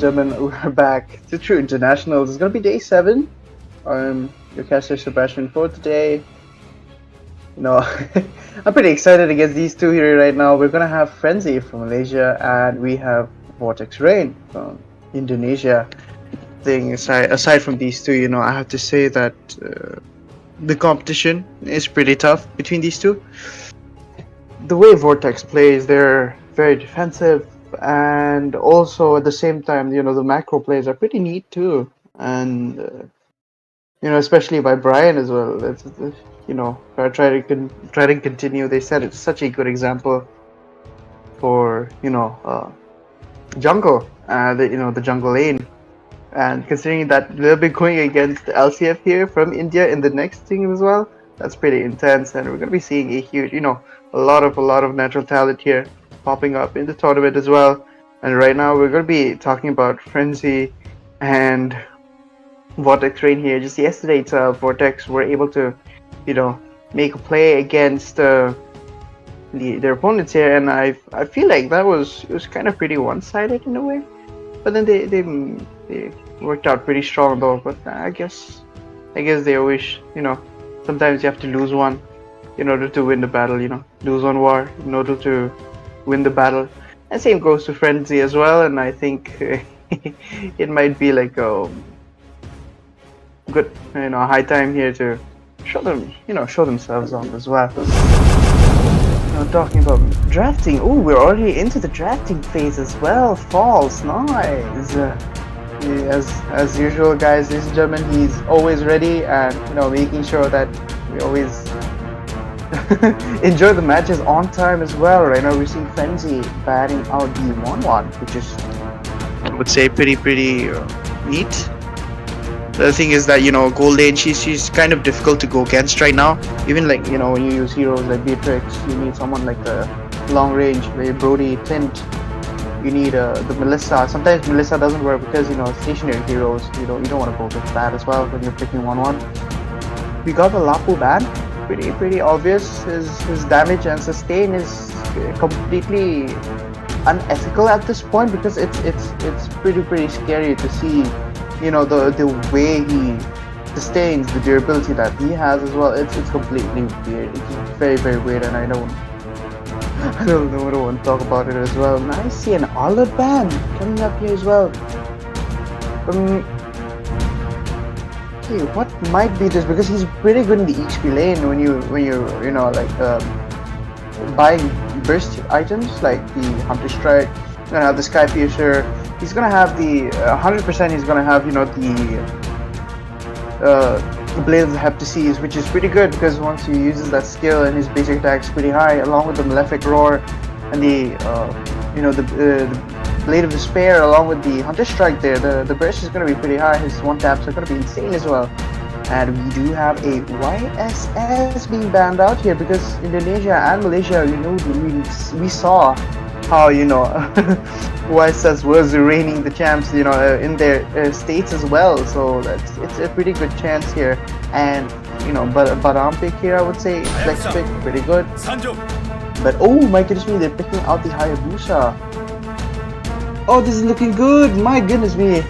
and gentlemen, we're back to True Internationals. It's gonna be day 7. Your caster Sebastian for today. I'm pretty excited against these two here right now. We're gonna have Frenzy from Malaysia, and we have Vortex Rain from Indonesia. Aside from these two, I have to say that the competition is pretty tough between these two. The way Vortex plays, they're very defensive, and also at the same time, the macro plays are pretty neat too, and especially by Brian as well. Try to continue. They set it such a good example for jungle, the jungle lane, and considering that they'll be going against LCF here from India in the next team as well. That's pretty intense, and we're gonna be seeing a huge, a lot of natural talent here popping up in the tournament as well. And right now we're gonna be talking about Frenzy and Vortex Rain here. Just yesterday, Vortex were able to, make a play against their opponents here, and I feel like it was kind of pretty one-sided in a way. But then they worked out pretty strong though. But I guess they always, sometimes you have to lose one in order to win the battle. Lose one war in order to win the battle. And same goes to Frenzy as well. And I think it might be like a good, high time here to show themselves off as well. Talking about drafting. Oh, we're already into the drafting phase as well. False, nice. As usual, guys, ladies and gentlemen, he's always ready and making sure that we always enjoy the matches on time as well. Right now, we're seeing Frenzy batting out the 1-1, which is, I would say, pretty neat. The thing is that gold lane, she's kind of difficult to go against right now. Even like when you use heroes like Beatrix, you need someone like a long range, like Brody, Tint. You need the Melissa. Sometimes Melissa doesn't work because stationary heroes. You don't want to go with that as well when you're picking 1-1. We got the Lapu ban. Pretty obvious. His damage and sustain is completely unethical at this point because it's pretty scary to see. The way he sustains, the durability that he has as well. It's completely weird. It's very weird, and I don't want to talk about it as well. And I see an Olive ban coming up here as well. Okay, what might be this? Because he's pretty good in the HP lane when you buying burst items like the Hunter Strike. You're gonna have the Sky Piercer. He's gonna have the 100%. He's gonna have the Blade of the Heptases, which is pretty good because once he uses that skill and his basic attack is pretty high, along with the Malefic Roar and the Blade of Despair, along with the Hunter Strike there, the burst is gonna be pretty high. His one taps are gonna be insane as well. And we do have a YSS being banned out here because Indonesia and Malaysia, we saw how YSS was reigning the champs, in their states as well. So it's a pretty good chance here. And but Badam pick here, I would say Flex pick pretty good. But oh my goodness me, they're picking out the Hayabusa. Oh, this is looking good. My goodness me.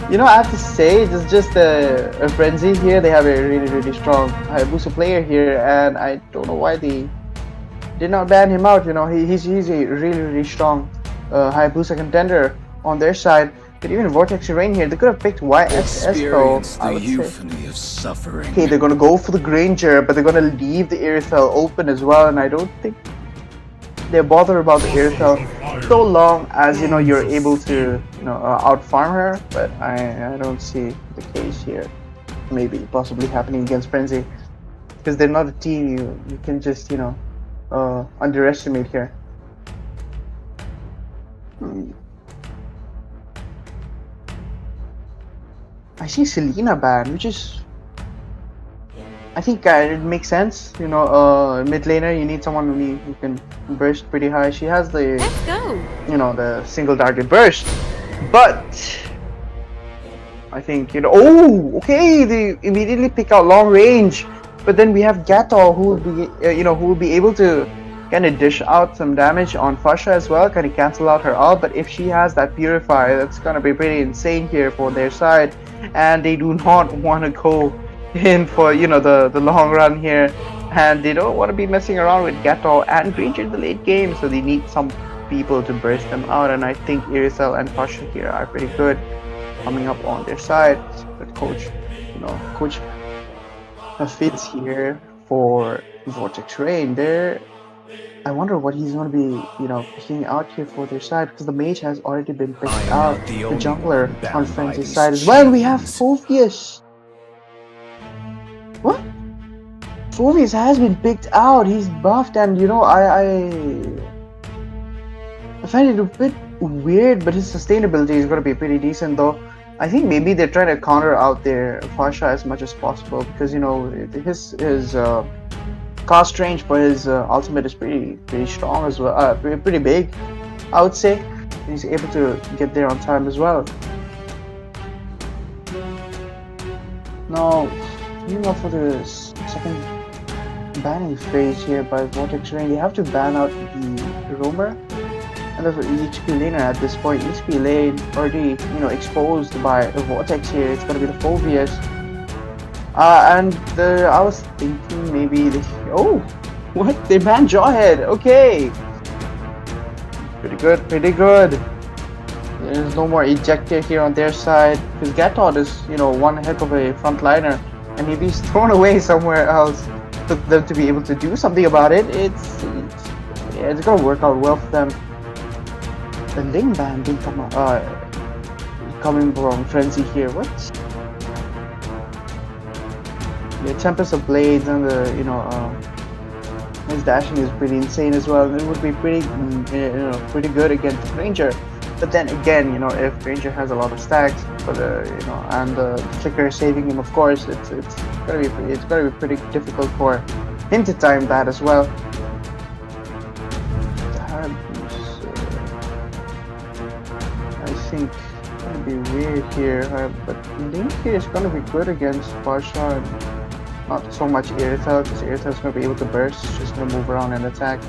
I have to say, it's just a Frenzy here. They have a really strong Hayabusa player here, and I don't know why they did not ban him out. He's a really strong Hayabusa contender on their side. But even Vortex Rain here, they could have picked YSS though, I would say. Okay, they're gonna go for the Granger, but they're gonna leave the Irithel open as well, and I don't think they're bothered about the Irithel so long as you're able to outfarm her. But I don't see the case here. Maybe possibly happening against Frenzy because they're not a team you can just underestimate here. I see Selena ban, which is, I think it makes sense. Mid laner, you need someone who can burst pretty high. She has the, Let's go. The single target burst, but I think oh, okay, they immediately pick out long range. But then we have Gato who will be, who will be able to Can it dish out some damage on Fasha as well? Can it cancel out her ult? But if she has that Purify, that's gonna be pretty insane here for their side. And they do not want to go in for, you know, the long run here. And they don't want to be messing around with Gato and Granger in the late game. So they need some people to burst them out. And I think Irisel and Fasha here are pretty good coming up on their side. But Coach Fitz here for Vortex Rain there. I wonder what he's going to be, you know, picking out here for their side, because the mage has already been picked out. The jungler on Frenzy's side as well. We have Phoveus. What? Phoveus has been picked out. He's buffed, and you know, I find it a bit weird, but his sustainability is going to be pretty decent though. I think maybe they're trying to counter out their Fasha as much as possible, because you know his cast range for his ultimate is pretty strong as well, pretty big, I would say. He's able to get there on time as well. Now, moving up for the second banning phase here by Vortex Rain, they have to ban out the Roamer and the HP laner at this point. HP lane already, you know, exposed by a Vortex here. It's gonna be the Phoveus. I was thinking maybe oh, what? They banned Jawhead. Okay, pretty good. There's no more ejector here on their side, because Gatot is, you know, one heck of a frontliner, and if he's thrown away somewhere else for them to be able to do something about it, it's gonna work out well for them. The Ling ban didn't come coming from Frenzy here. What? The Tempest of Blades and the, you know, his dashing is pretty insane as well. It would be pretty, you know, pretty good against Granger. But then again, you know, if Granger has a lot of stacks, but you know, and the Flicker saving him, of course, it's gonna be pretty difficult for him to time that as well. I think it's gonna be weird here, but Link here is gonna be good against Fasha. Not so much Irithyll, because Irithyll is going to be able to burst. She's just going to move around and attack,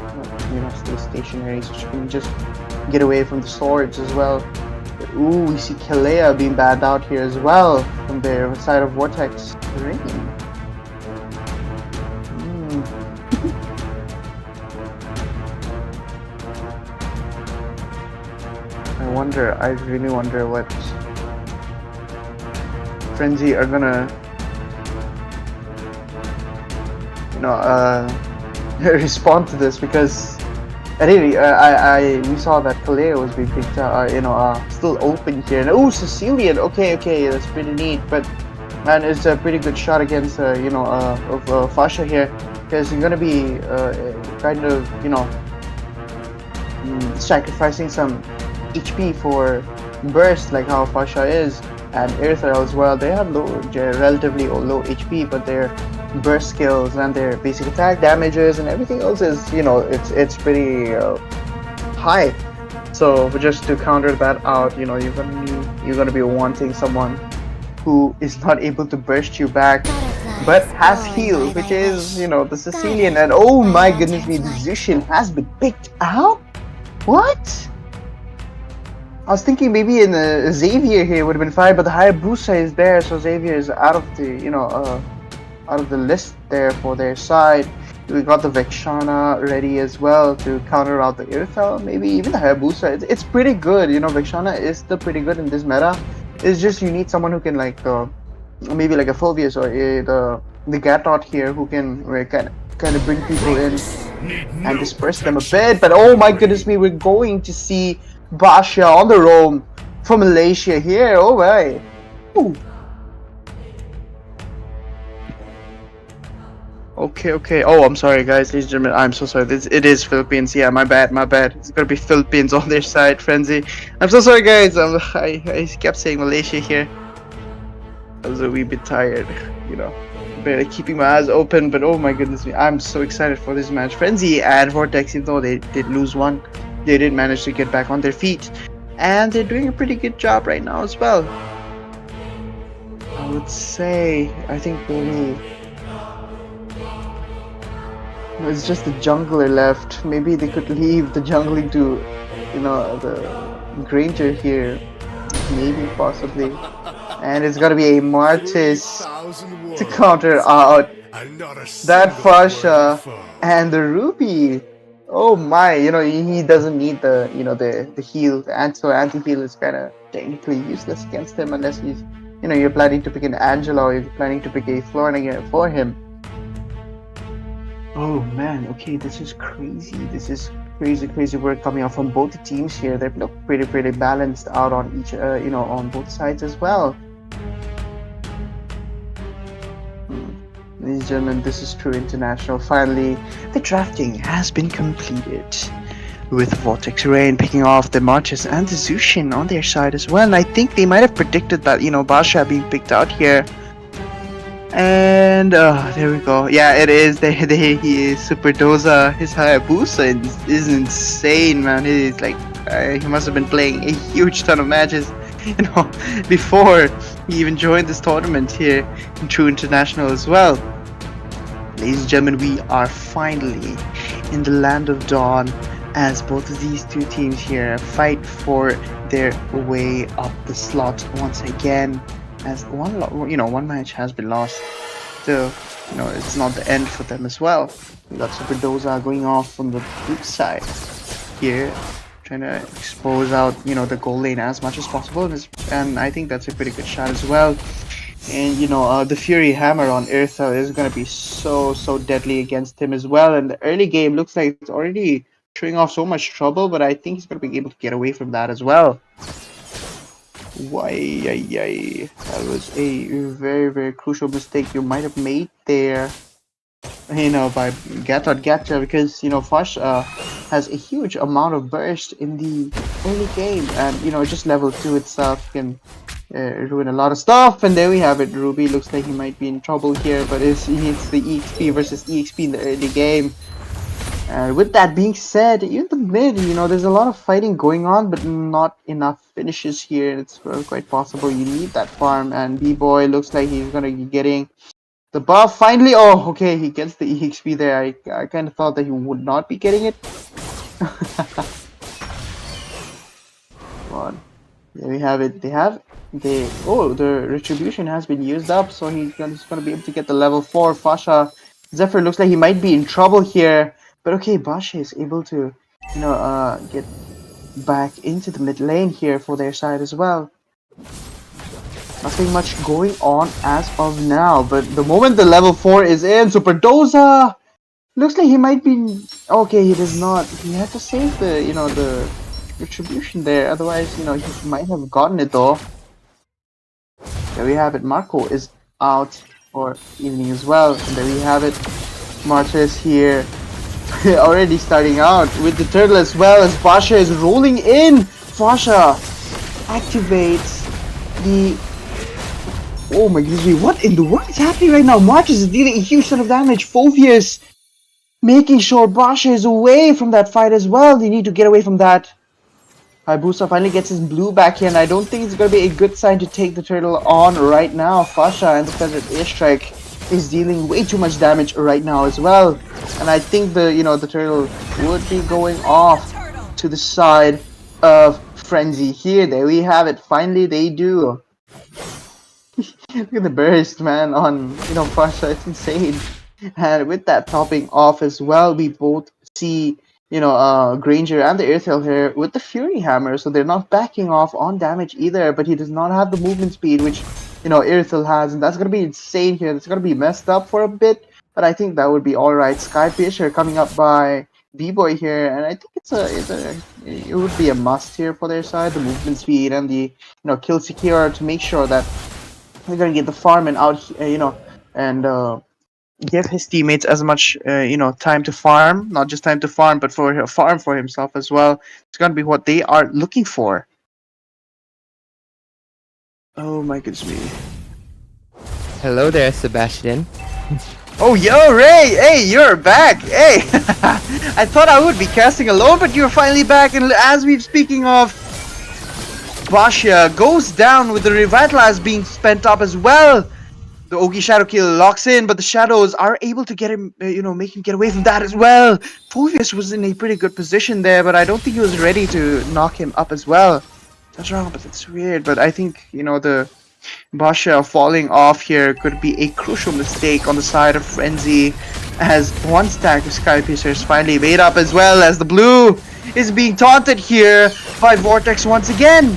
you know, stay stationary, so she can just get away from the swords as well. But, ooh, we see Kalea being banned out here as well from their side of Vortex Rain. I really wonder what Frenzy are gonna, you know, respond to this, because anyway, we saw that Kalea was being picked out, you know, still open here. And oh, Sicilian, okay, that's pretty neat. But man, it's a pretty good shot against, you know, of Fasha here, because you're gonna be kind of, you know, sacrificing some HP for burst, like how Fasha is, and Irithyll as well. They have relatively low HP, but their burst skills and their basic attack damages and everything else is, you know, it's pretty high. So just to counter that out, you know, you're gonna be wanting someone who is not able to burst you back, but has heal, which is, you know, the Sicilian. And oh my goodness me, the Zushin has been picked out. What? I was thinking maybe in the Xavier here would have been fine, but the Hayabusa is there, so Xavier is out of the, you know, out of the list there for their side. We got the Vexana ready as well to counter out the Irithyll, maybe even the Hayabusa. It's pretty good, you know. Vexana is still pretty good in this meta. It's just you need someone who can, like, maybe like a Phoveus or the Gatot here, who can kind of bring people in and disperse them a bit. But oh my goodness me, we're going to see Basha on the roam from Malaysia here. Oh my. Ooh. Okay. Oh, I'm sorry, guys, ladies and gentlemen. I'm so sorry. It is Philippines. Yeah, my bad. It's gonna be Philippines on their side, Frenzy. I'm so sorry, guys. I kept saying Malaysia here. I was a wee bit tired, you know. Barely keeping my eyes open, but oh my goodness me, I'm so excited for this match. Frenzy and Vortex, even though they did lose one, they did manage to get back on their feet, and they're doing a pretty good job right now as well. I would say, I think maybe No, it's just the jungler left. Maybe they could leave the jungling to, the Granger here. Maybe, possibly. And it's gonna be a Martis to counter out that Fasha and the Ruby. Oh my, he doesn't need the heal. So anti-heal is kind of technically useless against him unless you're planning to pick an Angela or you're planning to pick a Florina for him. Oh man, okay, this is crazy. This is crazy work coming out from both the teams here. They look pretty balanced out on each, on both sides as well. Ladies and gentlemen, this is True International. Finally, the drafting has been completed, with Vortex Rain picking off the Marches and the Zushin on their side as well. And I think they might have predicted that, Basha being picked out here. And there we go. Yeah, it is. He is Super Doza. His Hayabusa is insane, man. He's like he must have been playing a huge ton of matches, before he even joined this tournament here in True International as well. Ladies and gentlemen, we are finally in the land of Dawn as both of these two teams here fight for their way up the slot once again. As one match has been lost, still, it's not the end for them as well. We got Super Doza going off from the blue side here, trying to expose out, the gold lane as much as possible, and I think that's a pretty good shot as well. And the Fury Hammer on Earthel is gonna be so deadly against him as well. And the early game looks like it's already showing off so much trouble, but I think he's gonna be able to get away from that as well. That was a very crucial mistake you might have made there, by Gacha, because Fash has a huge amount of burst in the early game, and just level 2 itself can ruin a lot of stuff. And there we have it. Ruby looks like he might be in trouble here, but he needs the EXP versus EXP in the early game. With that being said, in the mid, there's a lot of fighting going on, but not enough finishes here. It's quite possible you need that farm, and B-Boy looks like he's gonna be getting the buff finally. Oh, okay, he gets the EXP there. I kind of thought that he would not be getting it. Come on. There we have it. The Retribution has been used up, so he's gonna be able to get the level 4. Fasha Zephyr looks like he might be in trouble here. But okay, Basha is able to, get back into the mid lane here for their side as well. Nothing much going on as of now, but the moment the level 4 is in, Super Doza looks like he might be... Okay, he does not. He had to save the, the Retribution there. Otherwise, he might have gotten it though. There we have it. Marco is out for evening as well. And there we have it. Marches here. Already starting out with the turtle as well, as Basha is rolling in. Fasha activates the... Oh my goodness, what in the world is happening right now? Marches is dealing a huge ton of damage. Phoveus making sure Basha is away from that fight as well. They need to get away from that. Hayabusa finally gets his blue back here, and I don't think it's going to be a good sign to take the turtle on right now. Fasha and the Feathered Airstrike is dealing way too much damage right now as well, and I think the turtle would be going off to the side of Frenzy here. There we have it. Finally, they do. Look at the burst, man, on Fasha. It's insane. And with that topping off as well, we both see Granger and the Earthel here with the Fury Hammer, so they're not backing off on damage either. But he does not have the movement speed, which Earthel has, and that's gonna be insane here. It's gonna be messed up for a bit, but I think that would be all right. Sky Fisher coming up by B-Boy here, and I think it would be a must here for their side. The movement speed and the kill secure to make sure that they're gonna get the farm and out, and give his teammates as much time to farm, not just time to farm, but for farm for himself as well. It's gonna be what they are looking for. Oh my goodness me. Hello there, Sebastian. Oh, yo, Ray! Hey, you're back! Hey! I thought I would be casting alone, but you're finally back, and as we're speaking of, Basha goes down with the Revitalize being spent up as well. The Ogi Shadow Kill locks in, but the Shadows are able to get him, make him get away from that as well. Fulvius was in a pretty good position there, but I don't think he was ready to knock him up as well. That's wrong, but that's weird. But I think, the Basha falling off here could be a crucial mistake on the side of Frenzy, as one stack of Sky Piercers finally made up, as well as the blue is being taunted here by Vortex once again.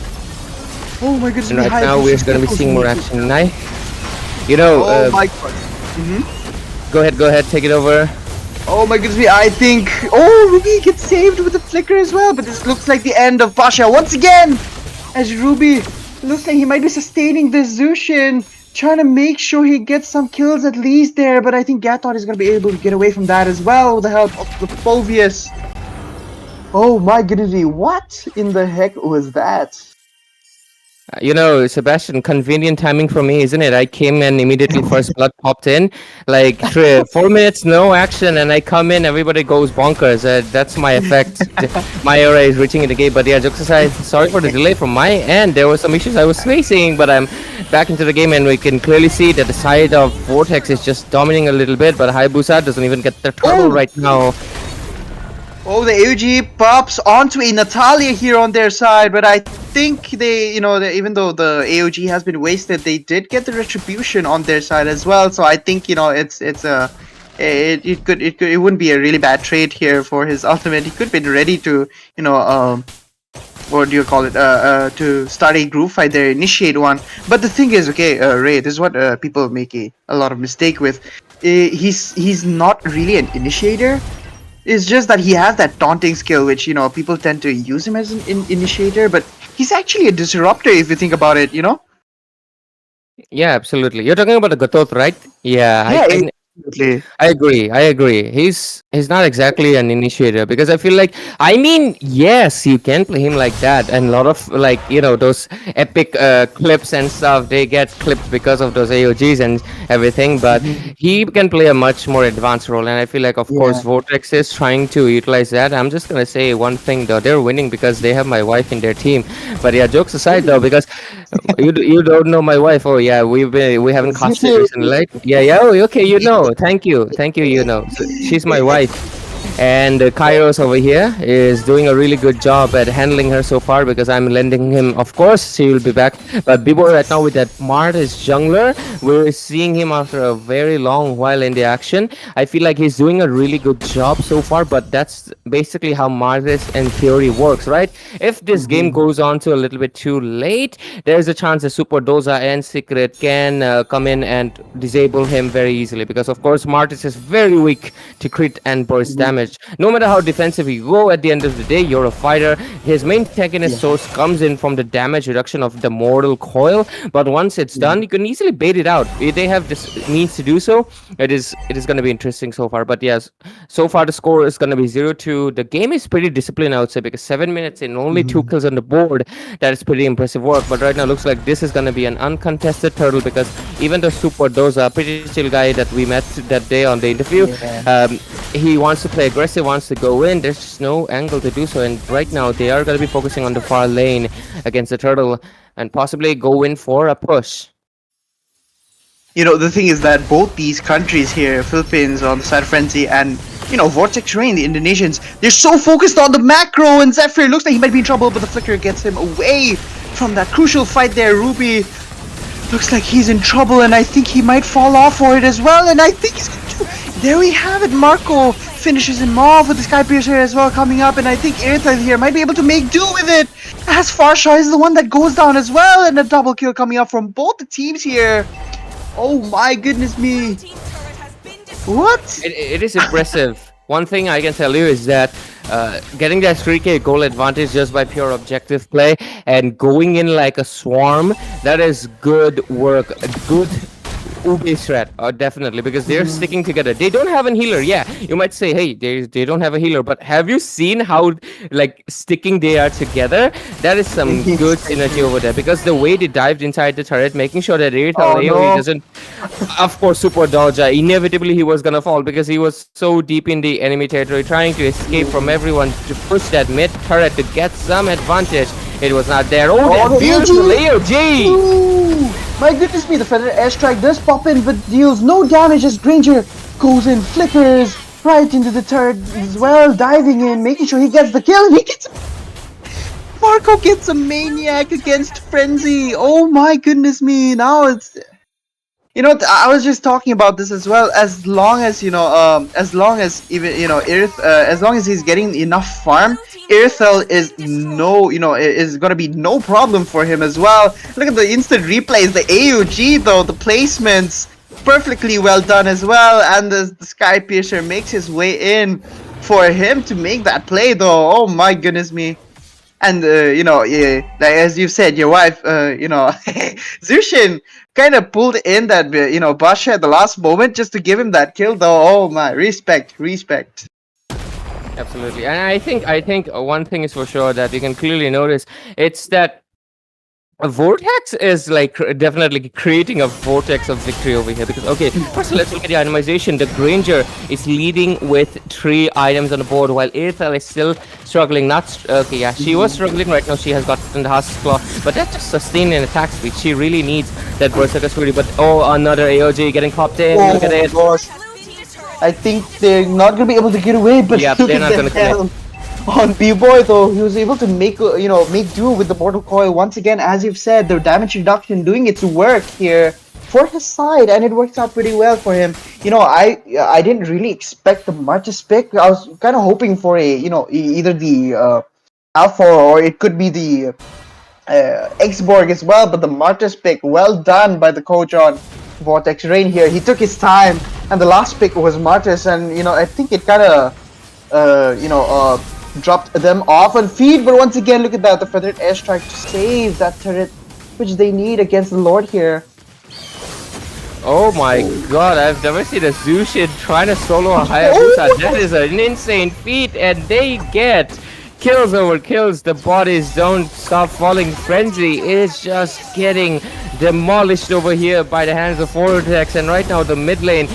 Oh my goodness. And right now we're going to be seeing more action tonight. Oh my god. Go ahead, take it over. Oh my goodness, I think... Oh, Ruby gets saved with the flicker as well, but this looks like the end of Pasha once again! As Ruby looks like he might be sustaining this Zushin, trying to make sure he gets some kills at least there, but I think Gatot is going to be able to get away from that as well with the help of the Fulvius. Oh my goodness, what in the heck was that? Sebastian, convenient timing for me, isn't it? I came and immediately first blood popped in. Like 4 minutes, no action, and I come in, everybody goes bonkers. That's my effect. My era is reaching in the game. But yeah, jokes aside, sorry for the delay from my end. There were some issues I was facing, but I'm back into the game, and we can clearly see that the side of Vortex is just dominating a little bit. But Hayabusa doesn't even get the turtle right now. Oh, the AOG pops onto a Natalia here on their side, but I think they, even though the AOG has been wasted, they did get the retribution on their side as well. So I think, it wouldn't be a really bad trade here for his ultimate. He could be ready to, what do you call it? To start a group fight there, initiate one. But the thing is, okay, Ray, this is what people make a lot of mistake with. He's not really an initiator. It's just that he has that taunting skill, which, people tend to use him as an initiator, but he's actually a disruptor if you think about it, Yeah, absolutely. You're talking about the Gatot, right? Yeah, absolutely. I agree. He's not exactly an initiator, because I feel like, yes, you can play him like that, and a lot of those epic clips and stuff, they get clipped because of those AOGs and everything, but he can play a much more advanced role, and I feel like, of course, Vortex is trying to utilize that. I'm just gonna say one thing though, they're winning because they have my wife in their team. But yeah, jokes aside though, because you don't know my wife. Oh yeah, we haven't costed recently, right? Yeah. Oh, okay, Thank you. So she's my wife. And Kairos over here is doing a really good job at handling her so far, because I'm lending him, of course, he will be back. But B-Boy right now with that Martis jungler, we're seeing him after a very long while in the action. I feel like he's doing a really good job so far, but that's basically how Martis in theory works, right? If this game goes on to a little bit too late, there's a chance that Super Doza and Secret can come in and disable him very easily, because of course Martis is very weak to crit and burst damage. No matter how defensive you go, at the end of the day, you're a fighter. His main tankiness source comes in from the damage reduction of the Mortal Coil, but once it's done, you can easily bait it out. If they have this means to do so, it is going to be interesting so far. But yes, so far the score is going to be 0-2. The game is pretty disciplined, I would say, because 7 minutes in, only 2 kills on the board. That is pretty impressive work. But right now, looks like this is going to be an uncontested turtle, because even the Super Doza, pretty chill guy that we met that day on the interview, he wants to play aggressive, wants to go in. There's just no angle to do so, and right now they are going to be focusing on the far lane against the turtle and possibly go in for a push. The thing is that both these countries here, Philippines on the side of Frenzy and Vortex Rain, the Indonesians, they're so focused on the macro, and Zephyr looks like he might be in trouble, but the flicker gets him away from that crucial fight there. Ruby looks like he's in trouble, and I think he might fall off for it as well, and I think he's going to... There we have it. Marco finishes him off with the Sky Piercer as well coming up, and I think Eartha here might be able to make do with it, as Farsha is the one that goes down as well, and a double kill coming up from both the teams here. Oh my goodness me. What? It is impressive. One thing I can tell you is that getting that 3k goal advantage just by pure objective play and going in like a swarm, that is good work. Good Ube strat, definitely, because they're sticking together. They don't have a healer. Yeah, you might say, hey, they don't have a healer, but have you seen how sticking they are together? That is some good synergy over there, because the way they dived inside the turret, making sure that he doesn't, of course, Super Doja, inevitably he was gonna fall, because he was so deep in the enemy territory, trying to escape from everyone to push that mid turret to get some advantage. It was not there. Oh, that beautiful AOG! My goodness me, the Feather Airstrike does pop in but deals no damage as Granger goes in, flickers right into the turret as well, diving in, making sure he gets the kill. He gets Marco gets a Maniac against Frenzy. Oh my goodness me, now it's... You know, I was just talking about this as well. As long as as long as even as long as he's getting enough farm, Irithel is is gonna be no problem for him as well. Look at the instant replays, the AUG though, the placements, perfectly well done as well, and the Sky Piercer makes his way in for him to make that play though. Oh my goodness me. And like as you said, your wife, Zushin kind of pulled in that Basha at the last moment just to give him that kill though. Oh my, respect. Absolutely, and I think one thing is for sure that you can clearly notice. It's that Vortex is like definitely creating a vortex of victory over here, because okay, first let's look at the itemization. The Granger is leading with 3 items on the board, while Irithel is still struggling. Okay, yeah, she was struggling. Right now she has gotten the Husk Claw, but that's just sustained in attack speed. She really needs that Berserker Fury. But oh, another AOG getting popped in. Oh look at it. Gosh. I think they're not gonna be able to get away, but Yeah, look they're at not gonna the hell. connect. On B-Boy though, he was able to make do with the Mortal Coil once again. As you've said, the damage reduction doing its work here for his side, and it works out pretty well for him. I didn't really expect the Martis pick. I was kind of hoping for a either the Alpha or it could be the X-Borg as well, but the Martis pick, well done by the coach on Vortex Rain here. He took his time, and the last pick was Martis, and I think it kind of dropped them off on feed, but once again, look at that, the Feathered Airstrike to save that turret, which they need against the Lord here. Oh my god, I've never seen a Zushin trying to solo a Hayabusa. That is an insane feat, and they get kills over kills. The bodies don't stop falling. Frenzy is just getting demolished over here by the hands of Vortex, and right now the mid lane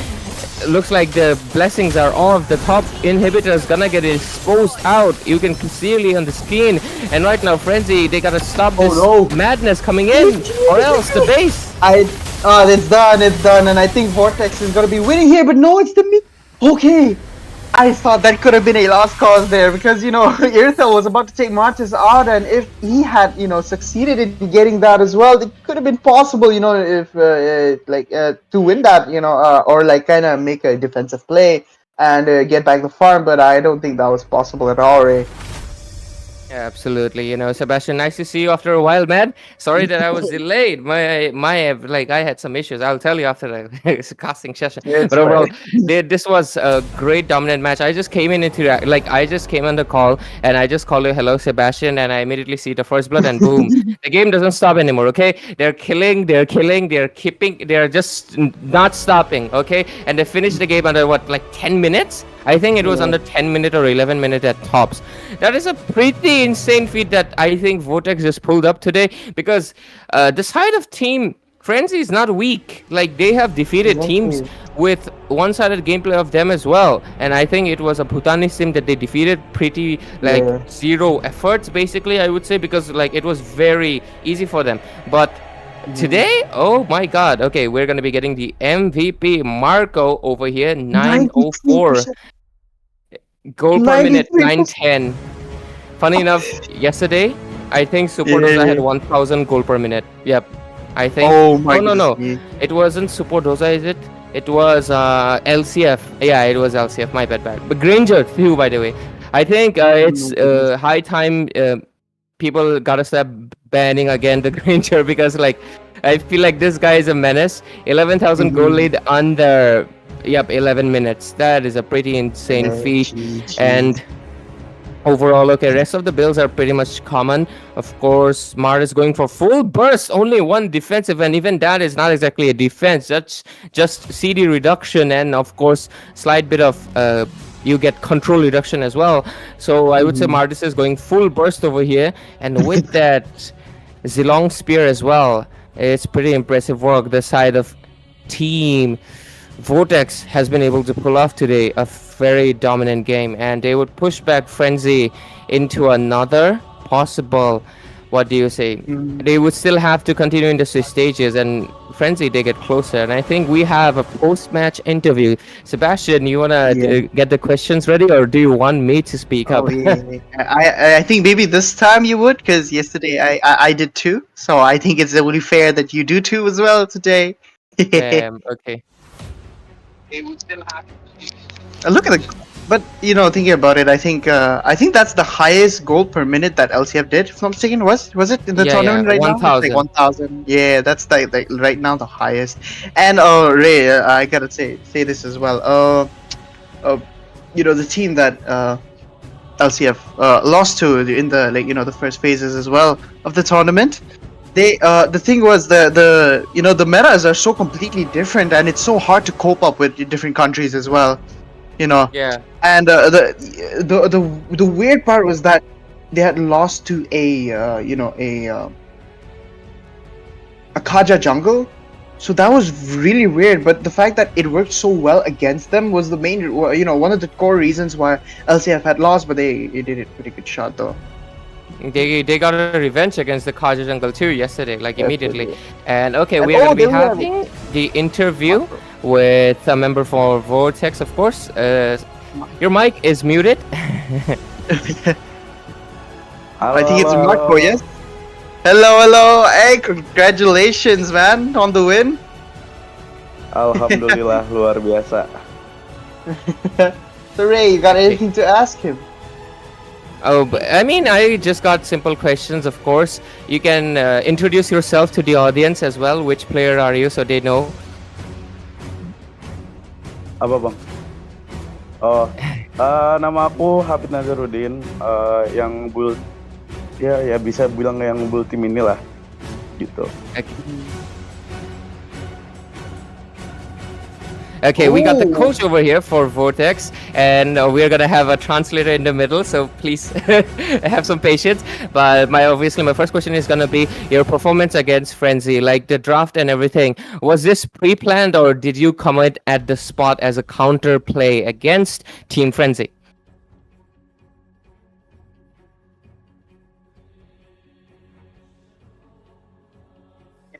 looks like the blessings are off. The top inhibitor is gonna get exposed out. You can clearly on the screen, and right now Frenzy, they gotta stop this madness coming in, or else the base. It's done, and I think Vortex is gonna be winning here, but no, it's the mid. Okay, I thought that could have been a lost cause there, because Irithel was about to take Martis out, and if he had succeeded in getting that as well, it could have been possible if to win that or like kind of make a defensive play and get back the farm, but I don't think that was possible at all, Ray. Yeah, absolutely. Sebastian, nice to see you after a while, man. Sorry that I was delayed. I had some issues. I'll tell you after the casting session. Yeah, but overall, this was a great dominant match. I just came I just came on the call and I just called you hello, Sebastian, and I immediately see the first blood and boom, the game doesn't stop anymore. Okay, they're keeping, they're just not stopping. Okay, and they finished the game under what, like 10 minutes? I think it was under 10 minutes or 11 minutes at tops. That is a pretty insane feat that I think Vortex just pulled up today, because the side of Team Frenzy is not weak. Like, they have defeated teams with one-sided gameplay of them as well. And I think it was a Bhutanese team that they defeated pretty, zero efforts, basically, I would say, because, it was very easy for them. But today, oh my god, okay, we're gonna be getting the MVP Marco over here, 904 goal per minute, 910. Funny enough, yesterday I think Superdoza had 1000 goal per minute. Yep, I think. Oh my god. No, it wasn't Superdoza, is it? It was LCF. Yeah, it was LCF. My bad. But Granger too, by the way. I think it's high time people gotta stop banning again the Granger, because I feel like this guy is a menace. 11,000 goal lead under 11 minutes. That is a pretty insane feat. And overall, okay, rest of the builds are pretty much common. Of course, Smart is going for full burst, only one defensive, and even that is not exactly a defense. That's just CD reduction, and of course, slight bit of you get control reduction as well. So I would say Martis is going full burst over here, and with that Zilong Spear as well. It's pretty impressive work the side of Team Vortex has been able to pull off today. A very dominant game, and they would push back Frenzy into another possible what do you say? Mm. They would still have to continue in the Swiss stages, and Frenzy they get closer. And I think we have a post-match interview. Sebastian, you wanna Yeah. get the questions ready, or do you want me to speak up? Oh yeah. I think maybe this time you would, because yesterday I did too. So I think it's only fair that you do too as well today. Okay. Look at the, but thinking about it, I think that's the highest goal per minute that LCF did. If I'm not mistaken, was it in the Yeah, tournament right now? It's like 1,000. 1,000. Yeah, that's like right now the highest. And Ray, I gotta say this as well. The team that LCF lost to in the the first phases as well of the tournament. They the thing was the metas are so completely different, and it's so hard to cope up with different countries as well. Yeah. And the weird part was that they had lost to a Kaja jungle, so that was really weird. But the fact that it worked so well against them was the main, one of the core reasons why LCF had lost. But they did it pretty good shot though. They got a revenge against the Kaja Jungle too yesterday, like immediately. Definitely. And okay, And we are gonna be they have- having the interview with a member for Vortex, of course. Your mic is muted. I think it's Marco, yes? Hello. Hey, congratulations, man, on the win. Alhamdulillah, luar biasa. So, Ray, you got anything to ask him? Oh, but, I mean, I just got simple questions, of course. You can introduce yourself to the audience as well. Which player are you, so they know? Apa bang? Oh, nama aku Hafid Nazarudin, yang ya bisa bilang yang bull tim inilah, gitu. Okay, we got the Ooh. coach over here for Vortex, and we're gonna have a translator in the middle. So please have some patience. But my first question is gonna be your performance against Frenzy, like the draft and everything. Was this pre-planned, or did you come in at the spot as a counter play against Team Frenzy?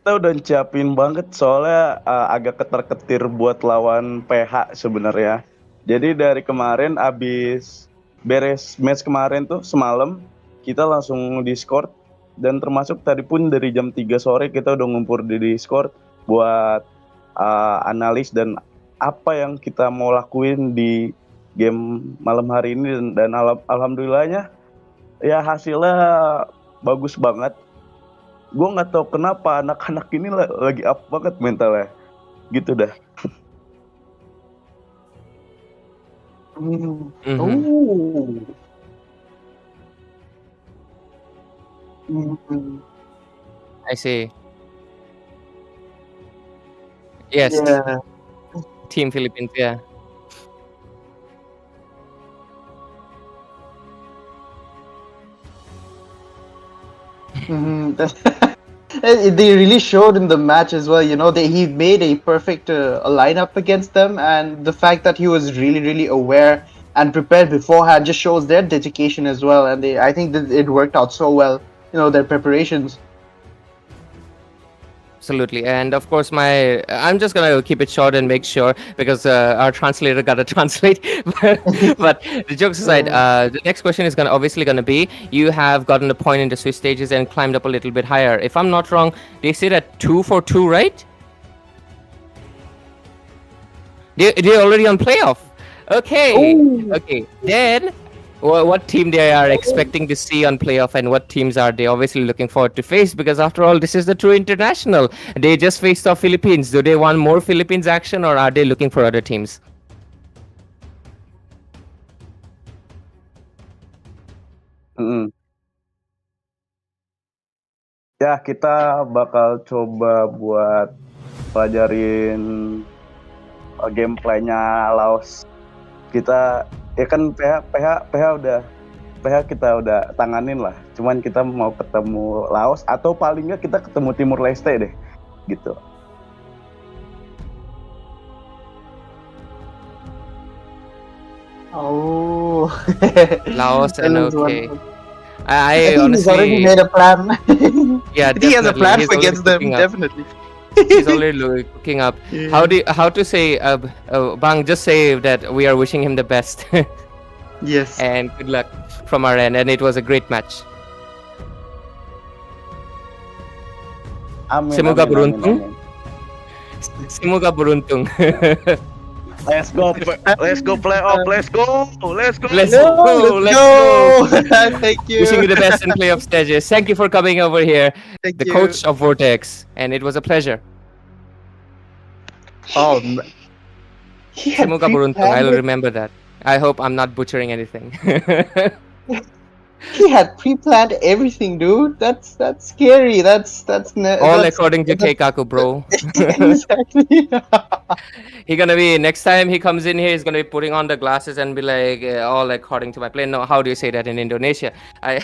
Kita udah siapin banget soalnya agak ketar-ketir buat lawan PH sebenarnya. Jadi dari kemarin abis beres match kemarin tuh semalam kita langsung Discord, dan termasuk tadi pun dari jam 3 sore kita udah ngumpul di Discord buat analis dan apa yang kita mau lakuin di game malam hari ini, dan alhamdulillahnya ya hasilnya bagus banget. Gue nggak tahu kenapa anak-anak ini lagi up banget mentalnya, gitu dah. Mhm. Ooh. Mhm. I see. Yes, Yeah. Team Philippines. Yeah. Mhm. They really showed in the match as well. He made a perfect lineup against them, and the fact that he was really, really aware and prepared beforehand just shows their dedication as well. And I think that it worked out so well. Their preparations. Absolutely, and of course, I'm just gonna keep it short and make sure because our translator gotta translate. But the jokes aside, the next question is obviously gonna be: you have gotten a point in the Swiss stages and climbed up a little bit higher. If I'm not wrong, they sit at 2 for 2, right? They're already on playoff. Okay, Ooh. okay. Then, what team they are expecting to see on playoff, and what teams are they obviously looking forward to face? Because after all, this is the true international. They just faced off Philippines. Do they want more Philippines action, or are they looking for other teams? Ya kita bakal coba buat pelajarin gameplaynya Laos. Kita ya kan PH kita udah tanganin lah. Cuman kita mau ketemu Laos atau paling nggak kita ketemu Timur Leste deh, gitu. Oh. Laos and That was okay. wonderful. I I think he's already honestly, made a plan. yeah, I think he has a definitely. plan He's for already against them. cooking up. Definitely. He's already cooking up. Yeah. How to say, Bang? Just say that we are wishing him the best Yes. and good luck from our end. And it was a great match. Amin, Semoga amin, amin, beruntung. amin. Semoga beruntung. Let's go, let's go playoff, let's go, let's go. Let's No, go. let's Let's go. Thank you. Wishing you the best in playoff stages. Thank you for coming over here, Thank the you. coach of Vortex, and it was a pleasure. Oh, he had Semoga beruntung. pre-planned I'll it. remember that. I hope I'm not butchering anything. He had pre-planned everything, dude. That's scary. All according to Keikaku, bro. Exactly. He gonna be next time he comes in here. He's gonna be putting on the glasses and be like, all according to my plan. No, how do you say that in Indonesia? I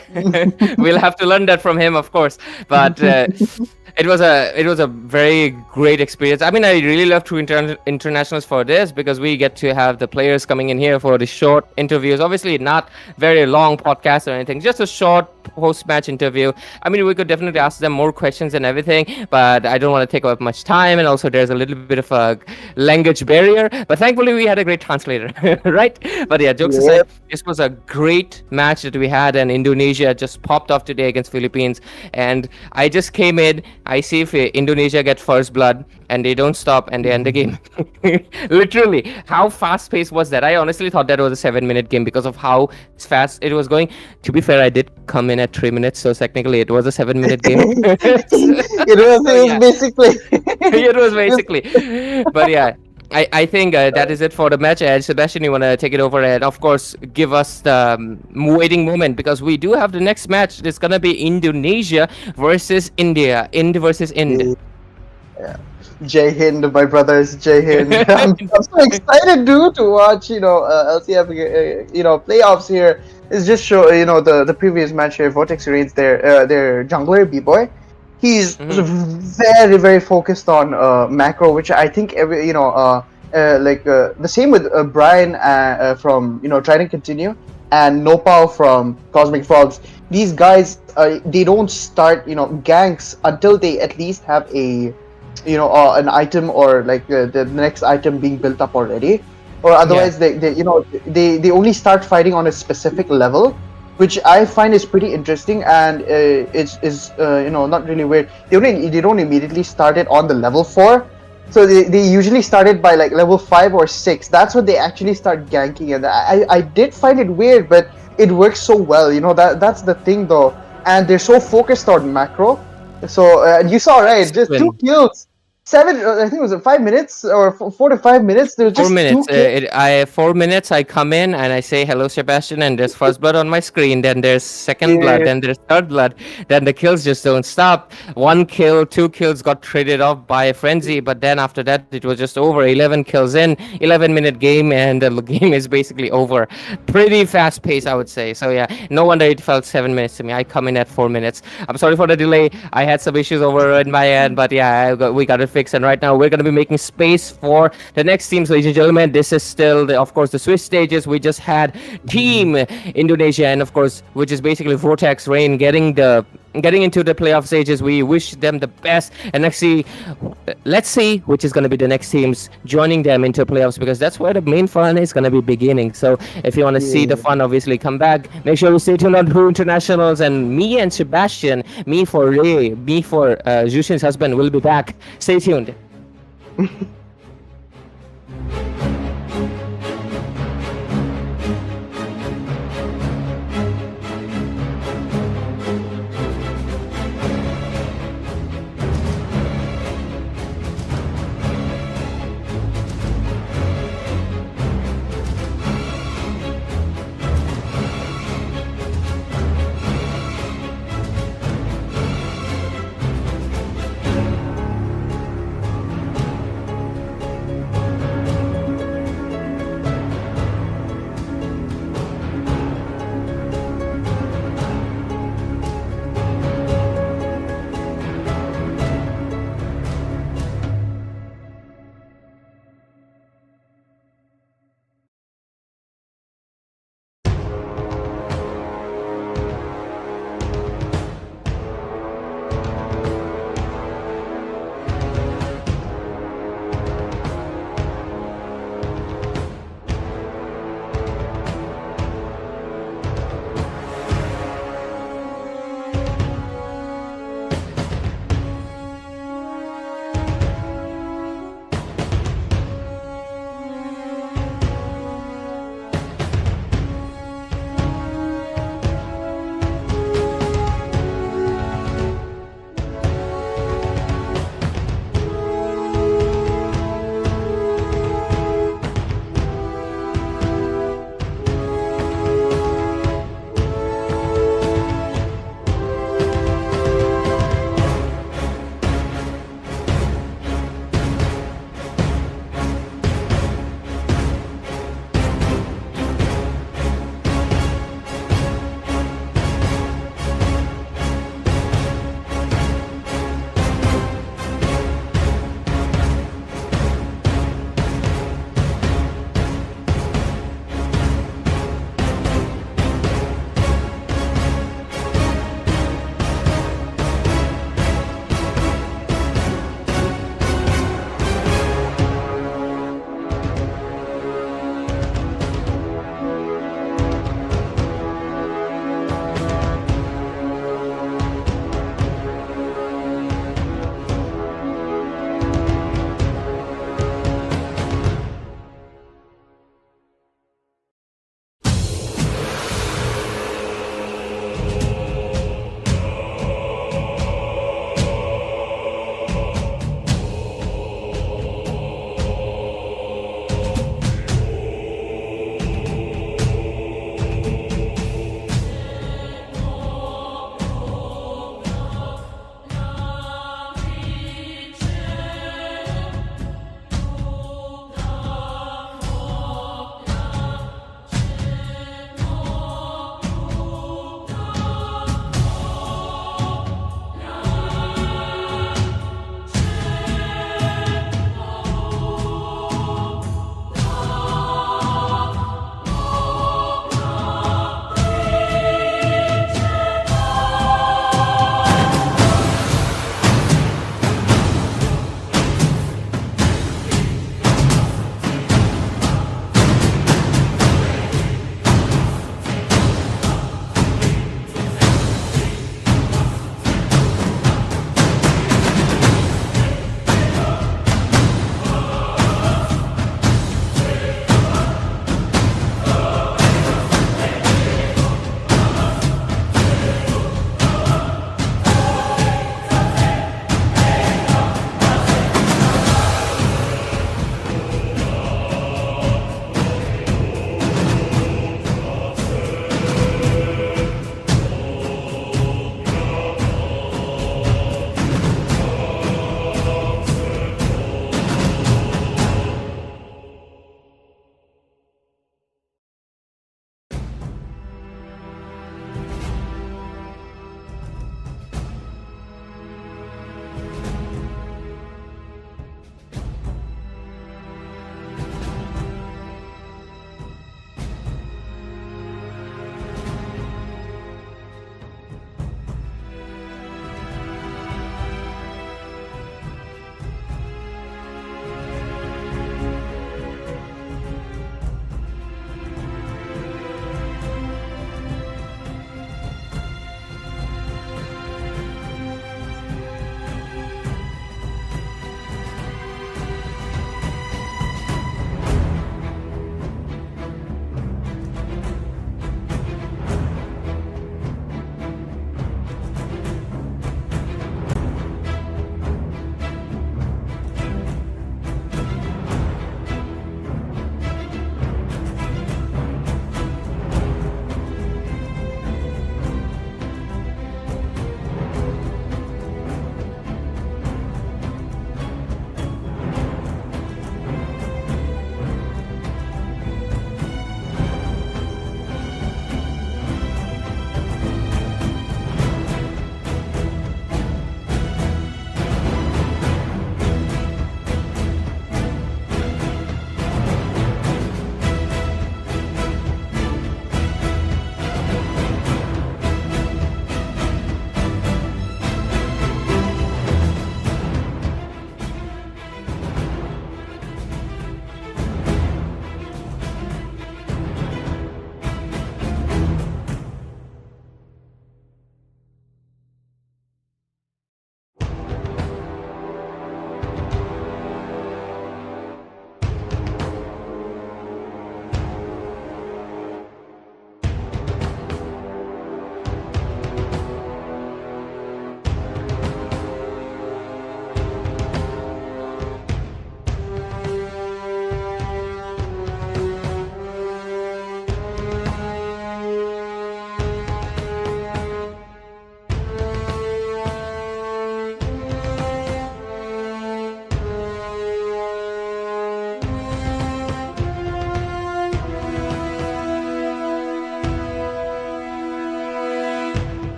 we'll have to learn that from him, of course. But it was a very great experience. I mean, I really love True Internationals for this because we get to have the players coming in here for the short interviews. Obviously, not very long podcast or anything, just a short post-match interview. I mean, we could definitely ask them more questions and everything, but I don't want to take up much time. And also, there's a little bit of a language barrier. But thankfully, we had a great translator, right? But yeah, jokes aside, this was a great match that we had, and Indonesia just popped off today against Philippines. And I just came in. I see if Indonesia get first blood and they don't stop and they end the game. Literally, how fast-paced was that? I honestly thought that was a 7-minute game because of how fast it was going. To be fair, I did come in at 3 minutes, so technically it was a 7-minute game. It was basically. It was basically. But yeah, I think that is it for the match. And Sebastian, you want to take it over and, of course, give us the waiting moment because we do have the next match. It's going to be Indonesia versus India. Ind versus Ind. Yeah. Jai Hind, my brothers. Jai Hind. I'm so excited, dude, to watch. LCF. Playoffs here. It's just show. The previous match here. Vortex Reigns, their jungler B-boy. He's very, very focused on macro, which I think the same with Brian from Try and Continue and Nopal from Cosmic Frogs. These guys, they don't start ganks until they at least have an item or like the next item being built up already, or otherwise they only start fighting on a specific level, which I find is pretty interesting, and it's not really weird. They don't immediately start it on the level 4, so they usually started by like level 5 or 6. That's when they actually start ganking, and I did find it weird, but it works so well. That's the thing though, and they're so focused on macro. So you saw, right? Just 2 kills. 7, I think it was 5 minutes or 4 to 5 minutes. There was just 4 minutes. 2 kills. 4 minutes. I come in and I say hello, Sebastian, and there's first blood on my screen. Then there's second blood. Then there's third blood. Then the kills just don't stop. 1 kill, 2 kills got traded off by Frenzy, but then after that it was just over. 11 kills in, 11-minute game, and the game is basically over. Pretty fast pace, I would say. So yeah, no wonder it felt 7 minutes to me. I come in at 4 minutes. I'm sorry for the delay. I had some issues over in my end, but yeah, we got it fixed. And right now we're going to be making space for the next teams, ladies and gentlemen. This is still of course the Swiss stages. We just had Team Indonesia, and of course, which is basically Vortex Rain getting into the playoff stages. We wish them the best, and let's see which is going to be the next teams joining them into playoffs, because that's where the main fun is going to be beginning. So if you want to see the fun, obviously come back. Make sure you stay tuned on True Internationals, and me and Sebastian, me for Ray, me for Jushin's husband, will be back. Stay tuned.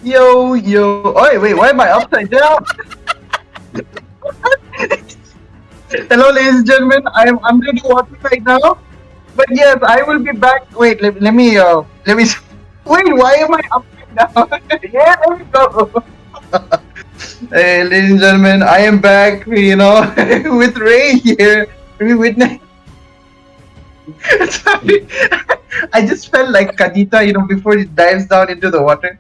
Yo, yo. Oh, wait, why am I upside down? Hello, ladies and gentlemen. I am under the water right now. But yes, I will be back. Wait, let me, wait, why am I upside down? Yeah, there we go. Hey, ladies and gentlemen, I am back, with Ray here. We witness. Sorry. I just felt like Kadita, before he dives down into the water.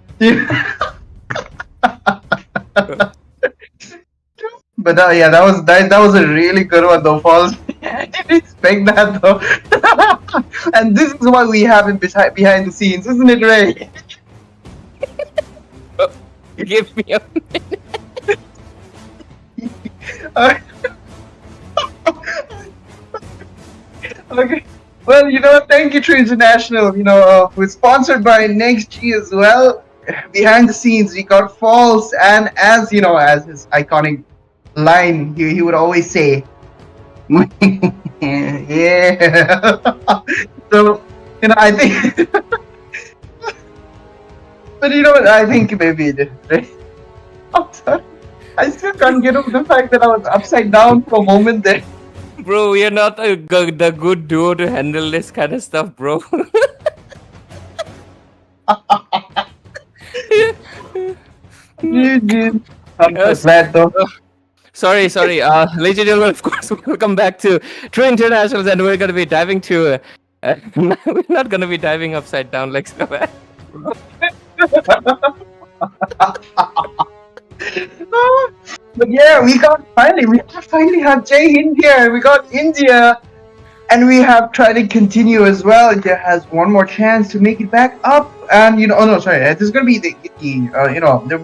But yeah, that was a really good one though, Falls. I didn't expect that though. And this is what we have in behind the scenes, isn't it, Ray? Give me a Uh, okay. Well, thank you, True International. We're sponsored by NextG as well. Behind the scenes, we got Falls, and as his iconic line, he would always say, "Yeah." So, I think, but what? I think maybe it is, right? I'm sorry. I still can't get over the fact that I was upside down for a moment there. Bro, we are not the good duo to handle this kind of stuff, bro. GG. I'm so Yes. glad though. Sorry. Ladies and gentlemen, of course, welcome back to True Internationals, and we're gonna be diving to. We're not gonna be diving upside down like so. But yeah, we finally have Jay in here. We got India, and we have tried to continue as well. India has one more chance to make it back up, and oh no, sorry, there's gonna be there's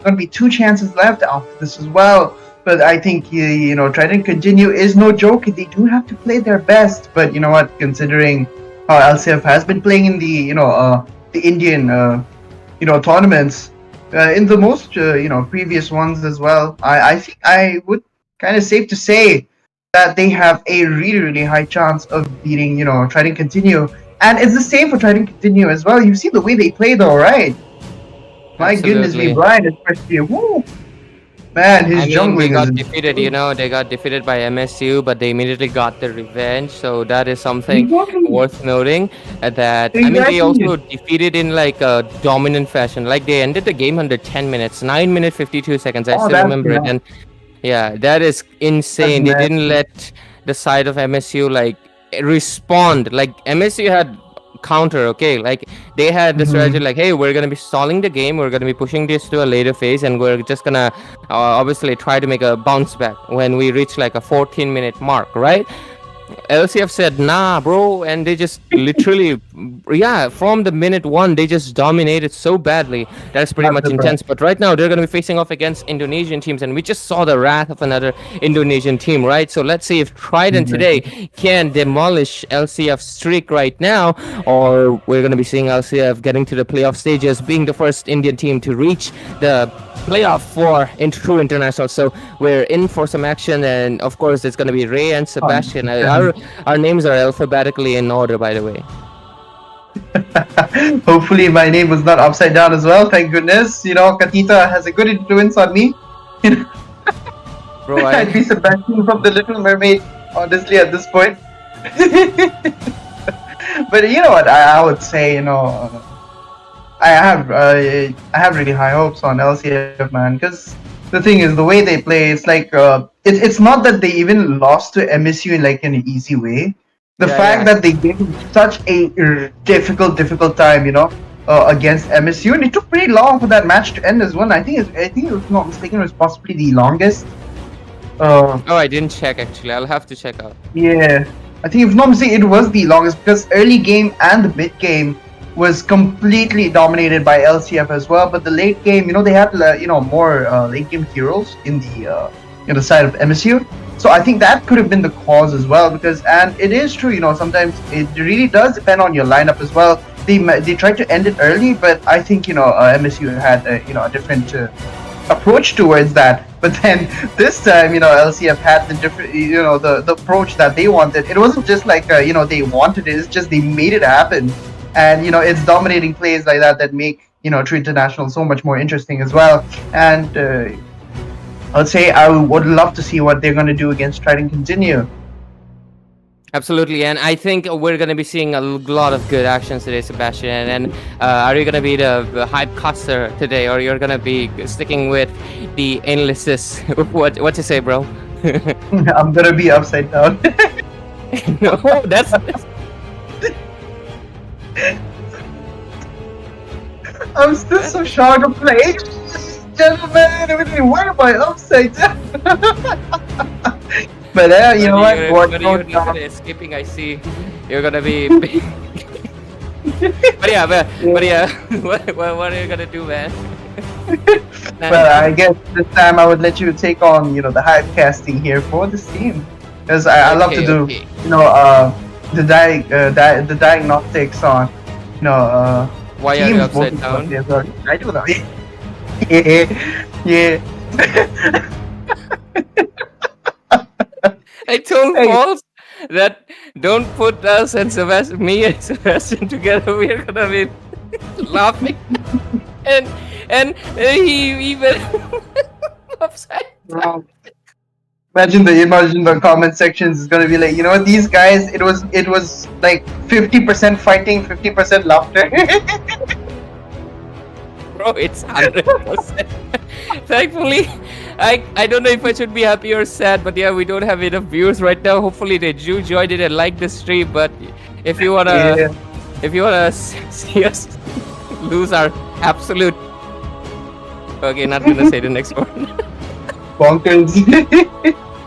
gonna be two chances left after this as well. But I think trying to continue is no joke. They do have to play their best. But you know what? Considering how LCF has been playing in the Indian tournaments, in the most previous ones as well, I think I would kind of safe to say that they have a really, really high chance of beating try to continue. And it's the same for try to continue as well. You see the way they play though, right? My goodness me, Absolutely. Brian especially. Woo! Man, his I mean, they jungling got is defeated, they got defeated by MSU, but they immediately got the revenge. So that is something Exactly. worth noting. That I mean, they Exactly. also defeated in like a dominant fashion. Like they ended the game under 10 minutes, 9 minutes 52 seconds. I Oh, still that's remember it. nice. And yeah, that is insane. They That's didn't let the side of MSU like respond. Like MSU had counter, okay, like they had the strategy like, hey, we're gonna be stalling the game, we're gonna be pushing this to a later phase, and we're just gonna obviously try to make a bounce back when we reach like a 14-minute mark, right? LCF said, nah, bro, and they just literally, yeah, from the minute one, they just dominated so badly. That's pretty much the intense. But right now, they're going to be facing off against Indonesian teams, and we just saw the wrath of another Indonesian team, right? So let's see if Trident today can demolish LCF's streak right now, or we're going to be seeing LCF getting to the playoff stages, being the first Indian team to reach the playoff for True International. So we're in for some action, and of course, it's going to be Ray and Sebastian. Our names are alphabetically in order, by the way. Hopefully, my name was not upside down as well. Thank goodness. Katita has a good influence on me. Bro, I'd be Sebastian from The Little Mermaid, honestly, at this point. But you know what? I would say, I have really high hopes on LCF, man. Because the thing is, the way they play, it's like it's not that they even lost to MSU in like an easy way. The fact that they gave such a difficult time, against MSU, and it took pretty long for that match to end as well. I think if I'm not mistaken, it was possibly the longest. Oh, I didn't check actually. I'll have to check out. Yeah, I think if not mistaken, it was the longest because early game and the mid game was completely dominated by LCF as well. But the late game, they had more late game heroes in the side of MSU. So I think that could have been the cause as well. And it is true, sometimes it really does depend on your lineup as well. They tried to end it early, but I think MSU had a different approach towards that. But then this time, LCF had the different, the approach that they wanted. It wasn't just like they wanted it; it's just they made it happen. And it's dominating plays like that make True International so much more interesting as well. And I would say I would love to see what they're going to do against Trident Continue. Absolutely, and I think we're going to be seeing a lot of good actions today, Sebastian. And are you going to be the hype caster today, or you're going to be sticking with the analysis? What to say, bro? I'm going to be upside down. No, that's I'm still so shocked of playing. Gentlemen, everything, why am I upside down? But you know what? But you're not gonna escaping. I see. You're gonna be. But yeah, what are you gonna do, man? Well, I guess this time I would let you take on, the hype casting here for this team, because I love to do, the diagnostics on, Why are you teams upside voting down? for players. I do that. Yeah. I told Hey. Pauls that don't put us and me and Sebastian together. We're gonna be laughing, and he even upside. Wow. Imagine the comment sections is gonna be like, these guys. It was like 50% fighting, 50% laughter. Bro, it's 100%. Thankfully, I don't know if I should be happy or sad, but yeah, we don't have enough viewers right now. Hopefully they do join it and like the stream. But if you wanna see us lose our absolute, okay, not gonna say the next one. Bonkers.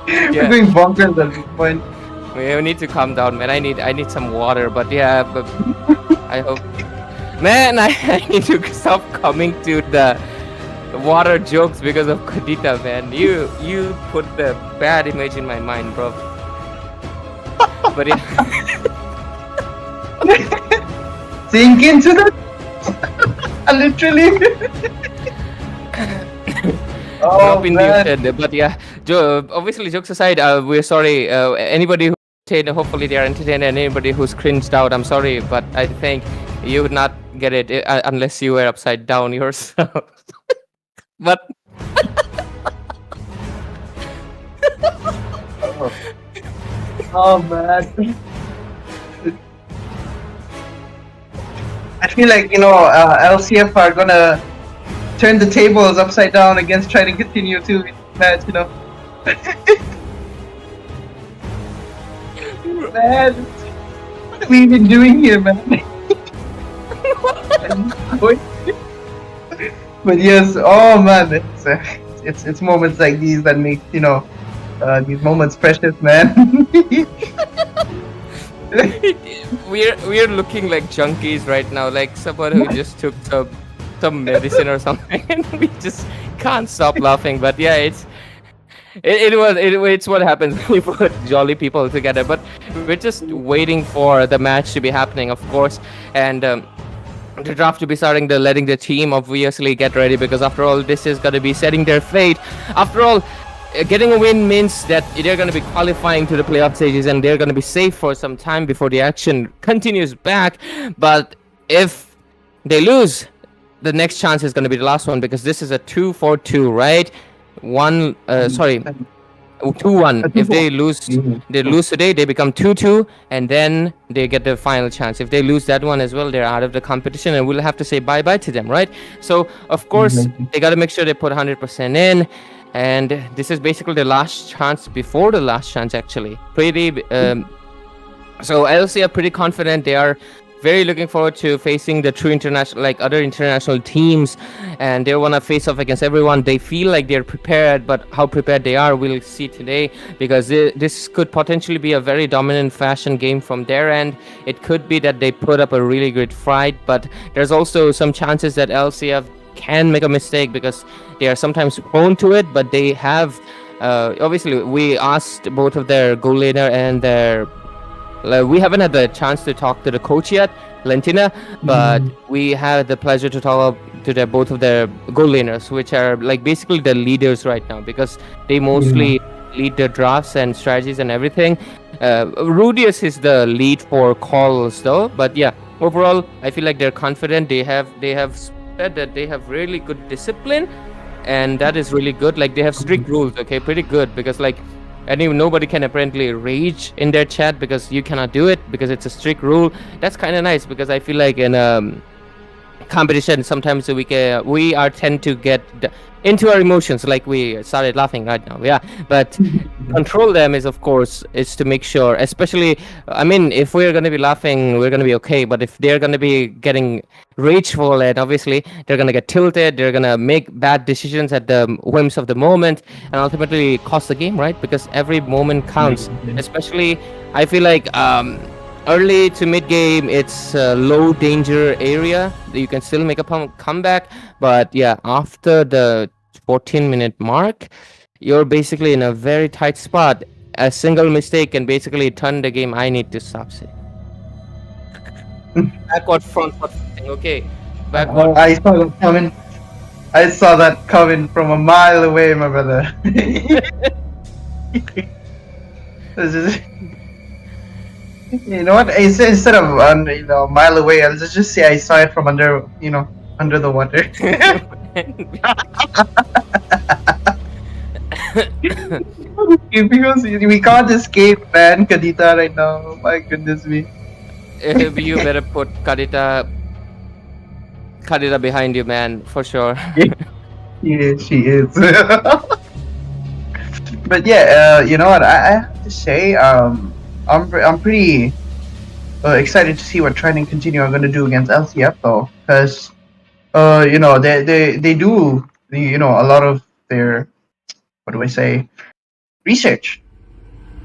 Yeah. We're going bonkers at this point. We need to calm down, man. I need some water, but yeah, but I hope. Man, I need to stop coming to the water jokes because of Kadita, man. You put the bad image in my mind, bro. But yeah, Sink into the literally. drop in the ocean. But yeah, obviously, jokes aside, we're sorry. Anybody who hopefully they are entertained, and anybody who's cringed out, I'm sorry, but I think you would not get it unless you were upside down yourself. But Oh man. I feel like LCF are gonna turn the tables upside down against trying to continue to match. Man, what are we even doing here, man? But yes, oh man, it's moments like these that make these moments precious, man. we're looking like junkies right now, like someone who just took some medicine or something, and we just can't stop laughing. But yeah, it's what happens when you put jolly people together. But we're just waiting for the match to be happening, of course, and the draft to be starting, letting the team obviously get ready, because after all, this is going to be setting their fate. After all, getting a win means that they're going to be qualifying to the playoff stages, and they're going to be safe for some time before the action continues back. But if they lose, the next chance is going to be the last one, because this is a 2-4-2, right? 2-1. If they lose today, they become 2-2, and then they get the final chance. If they lose that one as well, they're out of the competition, and we'll have to say bye-bye to them, right? So, of course, they got to make sure they put 100% in, and this is basically the last chance before the last chance, actually. So LC are pretty confident. They are very looking forward to facing the true international, like other international teams, and they want to face off against everyone. They feel like they're prepared, but how prepared they are, we'll see today, because this could potentially be a very dominant fashion game from their end. It could be that they put up a really good fight, but there's also some chances that LCF can make a mistake, because they are sometimes prone to it. But they have, obviously, we asked both of their goal laner and their we haven't had the chance to talk to the coach yet, Lentina, but we had the pleasure to talk to both of their goal laners, which are like basically the leaders right now, because they mostly lead the drafts and strategies and everything. Rudius is the lead for calls though, but yeah, overall I feel like they're confident. They have said that they have really good discipline, and that is really good. Like they have strict rules, okay, pretty good because like. Nobody can apparently rage in their chat because you cannot do it because it's a strict rule. That's kind of nice because I feel like in competition sometimes we are tend to get into our emotions, like we started laughing right now, yeah, but control them is of course is to make sure, especially I mean if we're going to be laughing we're going to be okay, but if they're going to be getting rageful and obviously they're going to get tilted, they're going to make bad decisions at the whims of the moment and ultimately cost the game, right? Because every moment counts, especially I feel like early to mid game, it's a low danger area. You can still make a comeback, but yeah, after the 14-minute mark, you're basically in a very tight spot. A single mistake can basically turn the game. I need to stop it. Backward, front, okay. Backward. I saw that coming. I saw that coming from a mile away, my brother. This is. You know what? Instead of a mile away, I'll just say I saw it from under the water. Because we can't escape, man, Kadita right now. Oh my goodness me. You better put Kadita behind you, man, for sure. Yeah, she is. But yeah, you know what? I have to say, I'm pretty excited to see what Trend and Continue are going to do against LCF though, because they do a lot of their, what do I say, research.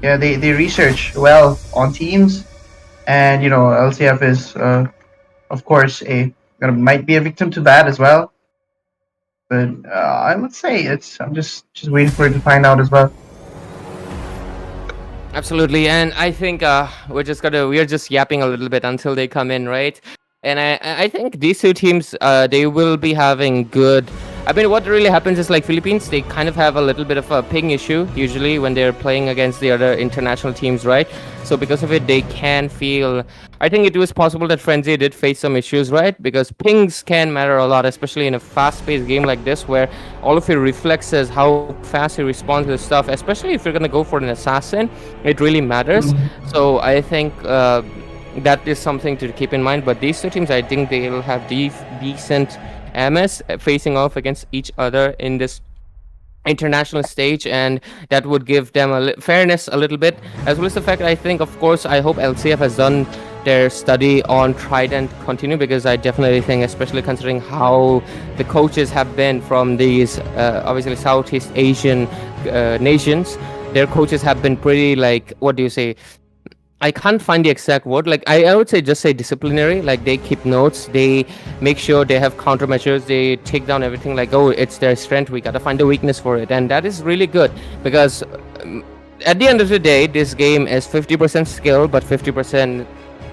Yeah, they research well on teams, and LCF is of course might be a victim to that as well. But I would say I'm just waiting for it to find out as well. Absolutely, and I think we're just yapping a little bit until they come in, right? And I think these two teams they will be having good. I mean, what really happens is like Philippines, they kind of have a little bit of a ping issue usually when they're playing against the other international teams, right? So because of it, they can feel. I think it was possible that Frenzy did face some issues, right? Because pings can matter a lot, especially in a fast-paced game like this, where all of your reflexes, how fast you respond to stuff, especially if you're gonna go for an assassin, it really matters. So I think that is something to keep in mind. But these two teams, I think they'll have decent MS facing off against each other in this international stage, and that would give them fairness a little bit, as well as the fact I think, of course, I hope LCF has done their study on Trident Continue, because I definitely think, especially considering how the coaches have been from these obviously Southeast Asian nations, their coaches have been pretty, like, what do you say, I can't find the exact word. Like I would say, just say disciplinary. Like they keep notes. They make sure they have countermeasures. They take down everything. Like, oh, it's their strength. We gotta find a weakness for it, and that is really good because at the end of the day, this game is 50% skill, but 50%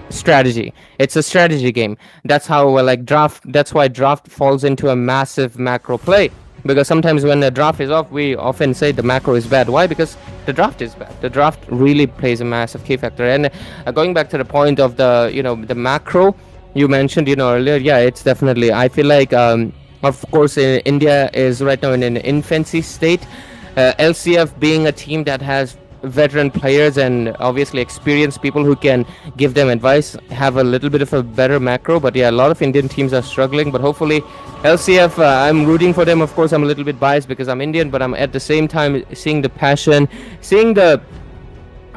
strategy. It's a strategy game. That's how draft. That's why draft falls into a massive macro play. Because sometimes when the draft is off, we often say the macro is bad. Why? Because the draft is bad. The draft really plays a massive key factor. And going back to the point of the macro you mentioned earlier, yeah, it's definitely. I feel like of course India is right now in an infancy state. LCF being a team that has veteran players and obviously experienced people who can give them advice, have a little bit of a better macro. But yeah, a lot of Indian teams are struggling, but hopefully LCF, I'm rooting for them. Of course, I'm a little bit biased because I'm Indian, but I'm at the same time seeing the passion, seeing the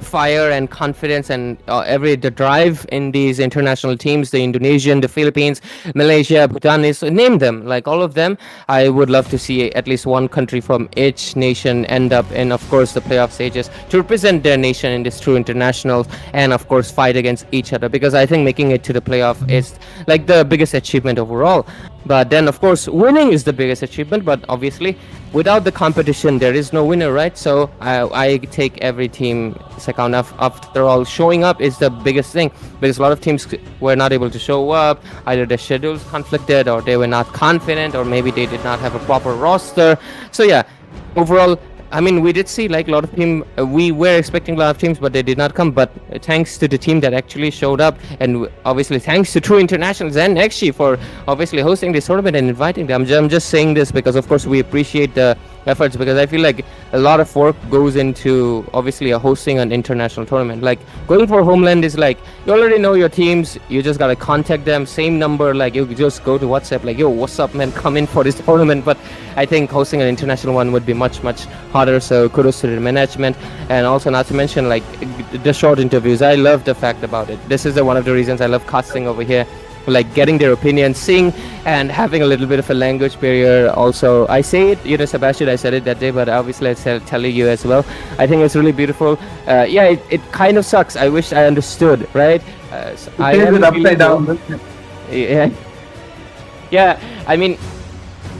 fire and confidence and the drive in these international teams, the Indonesian, the Philippines, Malaysia, Bhutanese, name them, like all of them. I would love to see at least one country from each nation end up in, of course, the playoff stages to represent their nation in this true internationals, and of course fight against each other, because I think making it to the playoff is like the biggest achievement overall. But then, of course, winning is the biggest achievement. But obviously, without the competition, there is no winner, right? So I take every team account. After all, showing up is the biggest thing, because a lot of teams were not able to show up. Either their schedules conflicted, or they were not confident, or maybe they did not have a proper roster. So yeah, overall, I mean, we did see like a lot of team. We were expecting a lot of teams, but they did not come. But thanks to the team that actually showed up, and obviously thanks to True Internationals and Nextchi for obviously hosting this tournament and inviting them. I'm just saying this because, of course, we appreciate the efforts, because I feel like a lot of work goes into obviously hosting an international tournament. Like going for Homeland is like you already know your teams, you just gotta contact them, same number, like you just go to WhatsApp like, yo, what's up man, come in for this tournament. But I think hosting an international one would be much harder, so kudos to the management. And also not to mention like the short interviews, I love the fact about it. This is one of the reasons I love casting over here, like getting their opinion, seeing and having a little bit of a language barrier. Also, I say it, Sebastian, I said it that day, but obviously I tell you as well. I think it's really beautiful. Yeah, it kind of sucks. I wish I understood, right? So I It am is upside down. yeah. I mean,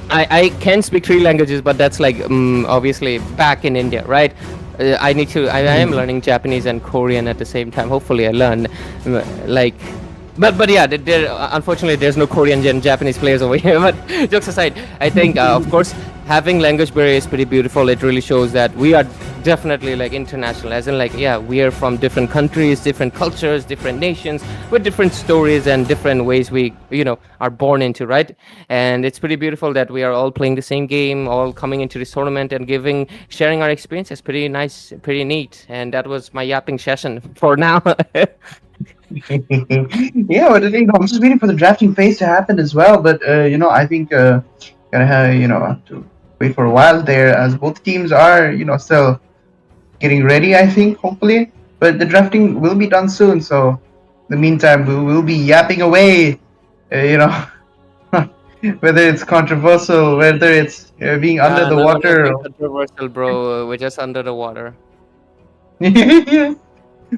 I can speak 3 languages, but that's like obviously back in India, right? I am learning Japanese and Korean at the same time. Hopefully I learn like. But yeah, unfortunately there's no Korean and Japanese players over here. But jokes aside, I think of course having language barrier is pretty beautiful. It really shows that we are definitely like international, as in like, yeah, we are from different countries, different cultures, different nations, with different stories and different ways we are born into, right? And it's pretty beautiful that we are all playing the same game, all coming into this tournament and sharing our experiences. Pretty nice, pretty neat. And that was my yapping session for now. Yeah, but I'm just waiting for the drafting phase to happen as well. But I think gotta have have to wait for a while there, as both teams are still getting ready. I think hopefully, but the drafting will be done soon. So in the meantime, we will be yapping away. Whether it's controversial, whether it's being under the water. Controversial, bro. We're just under the water.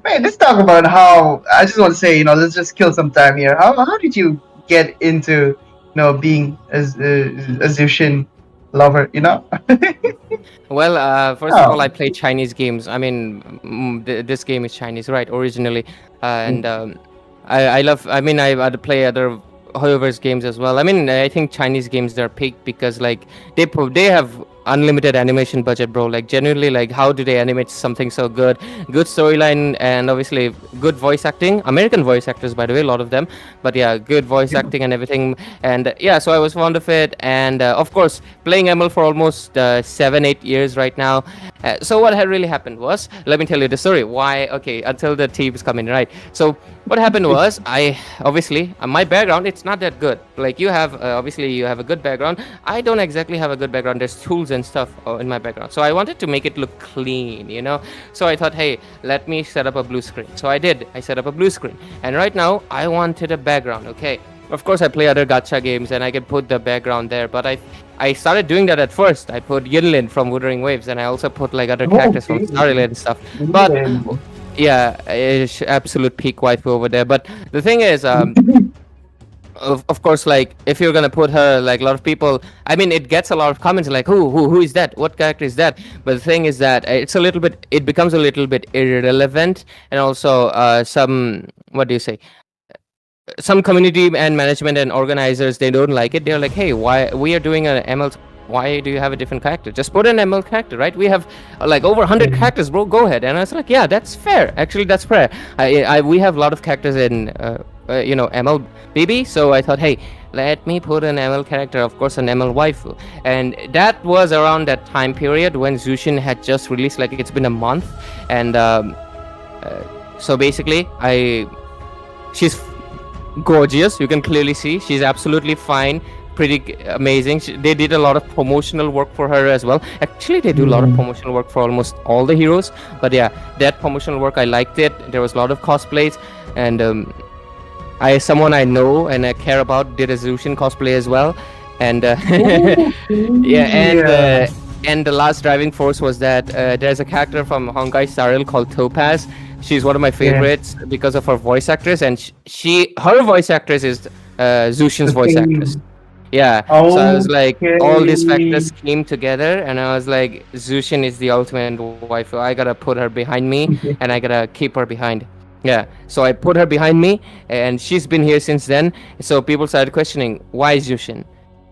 Man, let's talk about how. I just want to say, let's just kill some time here. How did you get into, being a Zushin lover? Well, first of all, I play Chinese games. I mean, this game is Chinese, right? Originally, and I love. I mean, I play other Hoyoverse games as well. I mean, I think Chinese games, they're peak because like they have unlimited animation budget, bro. Like genuinely, like how do they animate something so good storyline, and obviously good voice acting, American voice actors, by the way, a lot of them. But yeah, good voice acting and everything. And yeah, so I was fond of it. And of course, playing ML for almost 7-8 years right now. So what had really happened was, let me tell you the story why. Okay, until the teams come in, right? So what happened was, I obviously my background, it's not that good. Like you have obviously you have a good background. I don't exactly have a good background. There's tools and stuff in my background, so I wanted to make it look clean, so I thought, hey, let me set up a blue screen. So I set up a blue screen, and right now I wanted a background. Okay, of course I play other gacha games and I can put the background there, but I started doing that at first. I put Yinlin from Wuthering Waves, and I also put like other characters from Starlight and stuff. But yeah, absolute peak waifu over there. But the thing is, of course, like if you're gonna put her, like a lot of people, I mean, it gets a lot of comments like, who is that? What character is that? But the thing is that it becomes a little bit irrelevant, and also some, what do you say? Some community and management and organizers, they don't like it. They're like, hey, why we are doing an ML? Why do you have a different character? Just put an ML character, right? We have like over 100 characters, bro. Go ahead. And I was like, yeah, that's fair. Actually, that's fair. We have a lot of characters in ML BB. So I thought, hey, let me put an ML character, of course, an ML waifu. And that was around that time period when Zushin had just released. Like it's been a month, and so basically, she's gorgeous. You can clearly see she's absolutely fine. Pretty amazing. They did a lot of promotional work for her as well. Actually, they do a lot of promotional work for almost all the heroes. But yeah, that promotional work, I liked it. There was a lot of cosplays, and someone I know and I care about did a Zushin cosplay as well. And and the last driving force was that there's a character from Honkai Star Rail called Topaz. She's one of my favorites because of her voice actress, and her voice actress is Zushin's voice actress. Yeah, so I was like, all these factors came together, and I was like, Zushin is the ultimate waifu. I gotta put her behind me, and I gotta keep her behind. Yeah, so I put her behind me, and she's been here since then. So people started questioning, why Zushin?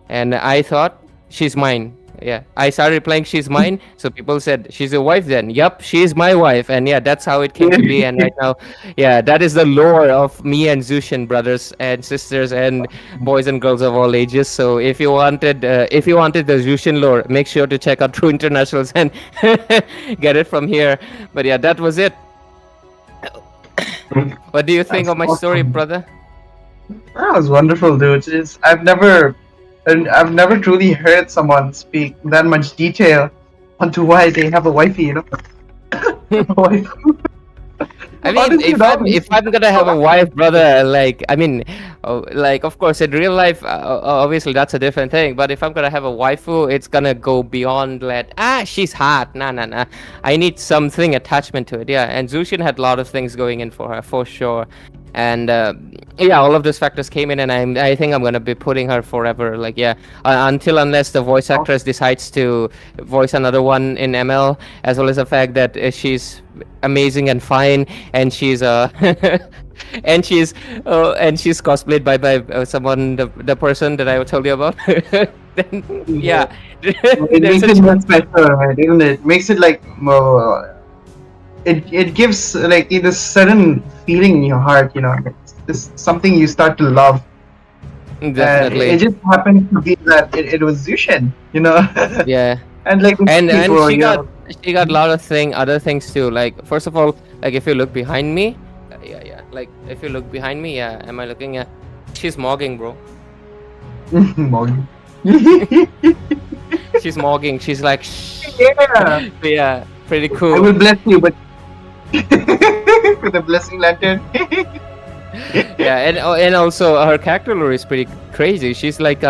And I thought, she's mine. Yeah, I started replying, she's mine. So people said, she's your wife then? Yup, she's my wife. And yeah, that's how it came to be. And right now, yeah, that is the lore of me and Zushin, brothers and sisters and boys and girls of all ages. So if you wanted the Zushin lore, make sure to check out True Internationals and get it from here. But yeah, that was it. What do you think That's of my story, awesome. brother? That was wonderful, dude. I've never truly heard someone speak that much detail onto why they have a wifey, you know. Wife. I mean, Honestly, if I'm gonna have a wife, brother, like I mean, like of course in real life, obviously that's a different thing. But if I'm gonna have a waifu, it's gonna go beyond that. She's hot. Nah. I need something attachment to it. Yeah, and Zushin had a lot of things going in for her, for sure. And yeah, all of those factors came in, and I think I'm gonna be putting her forever. Like yeah, unless the voice actress decides to voice another one in ML, as well as the fact that she's amazing and fine, and she's and she's cosplayed by someone, the person that I told you about. Then yeah, It there's makes a it more chance. special, right? Isn't it? Makes it like more. It gives like this certain feeling in your heart, you know. It's something you start to love. Definitely. It just happened to be that it was Zushin, you know. Yeah. And like And people, she you got know, a lot of other things too. Like first of all, like if you look behind me, yeah. Like if you look behind me, yeah. Am I looking at? She's mogging, bro. Morgan. She's mogging. She's like, shh. Yeah, Yeah, pretty I cool. will bless you, but with a blessing lantern. Yeah, and also her character lore is pretty crazy. She's like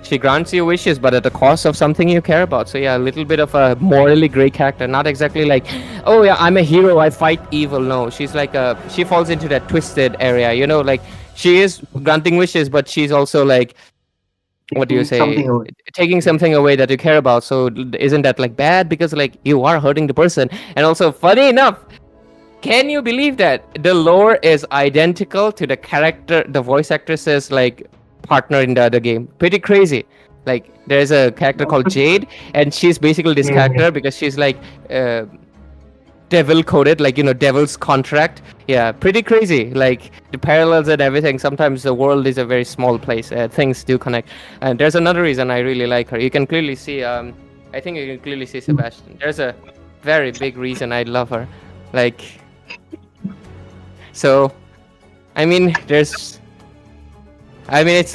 she grants you wishes, but at the cost of something you care about. So yeah, a little bit of a morally gray character. Not exactly like, oh yeah, I'm a hero, I fight evil. No, she's like she falls into that twisted area. You know, like she is granting wishes, but she's also like, what do you say, Something away. taking something away that you care about. So isn't that like bad? Because like you are hurting the person. And also, funny enough, can you believe that the lore is identical to the character, the voice actress's like partner in the other game? Pretty crazy. Like there's a character called Jade, and she's basically this Yeah. character because she's like devil coded, like you know, devil's contract. Yeah, pretty crazy. Like the parallels and everything. Sometimes the world is a very small place. Things do connect. And there's another reason I really like her. You can clearly see. I think you can clearly see Sebastian. There's a very big reason I love her. Like. So, I mean, it's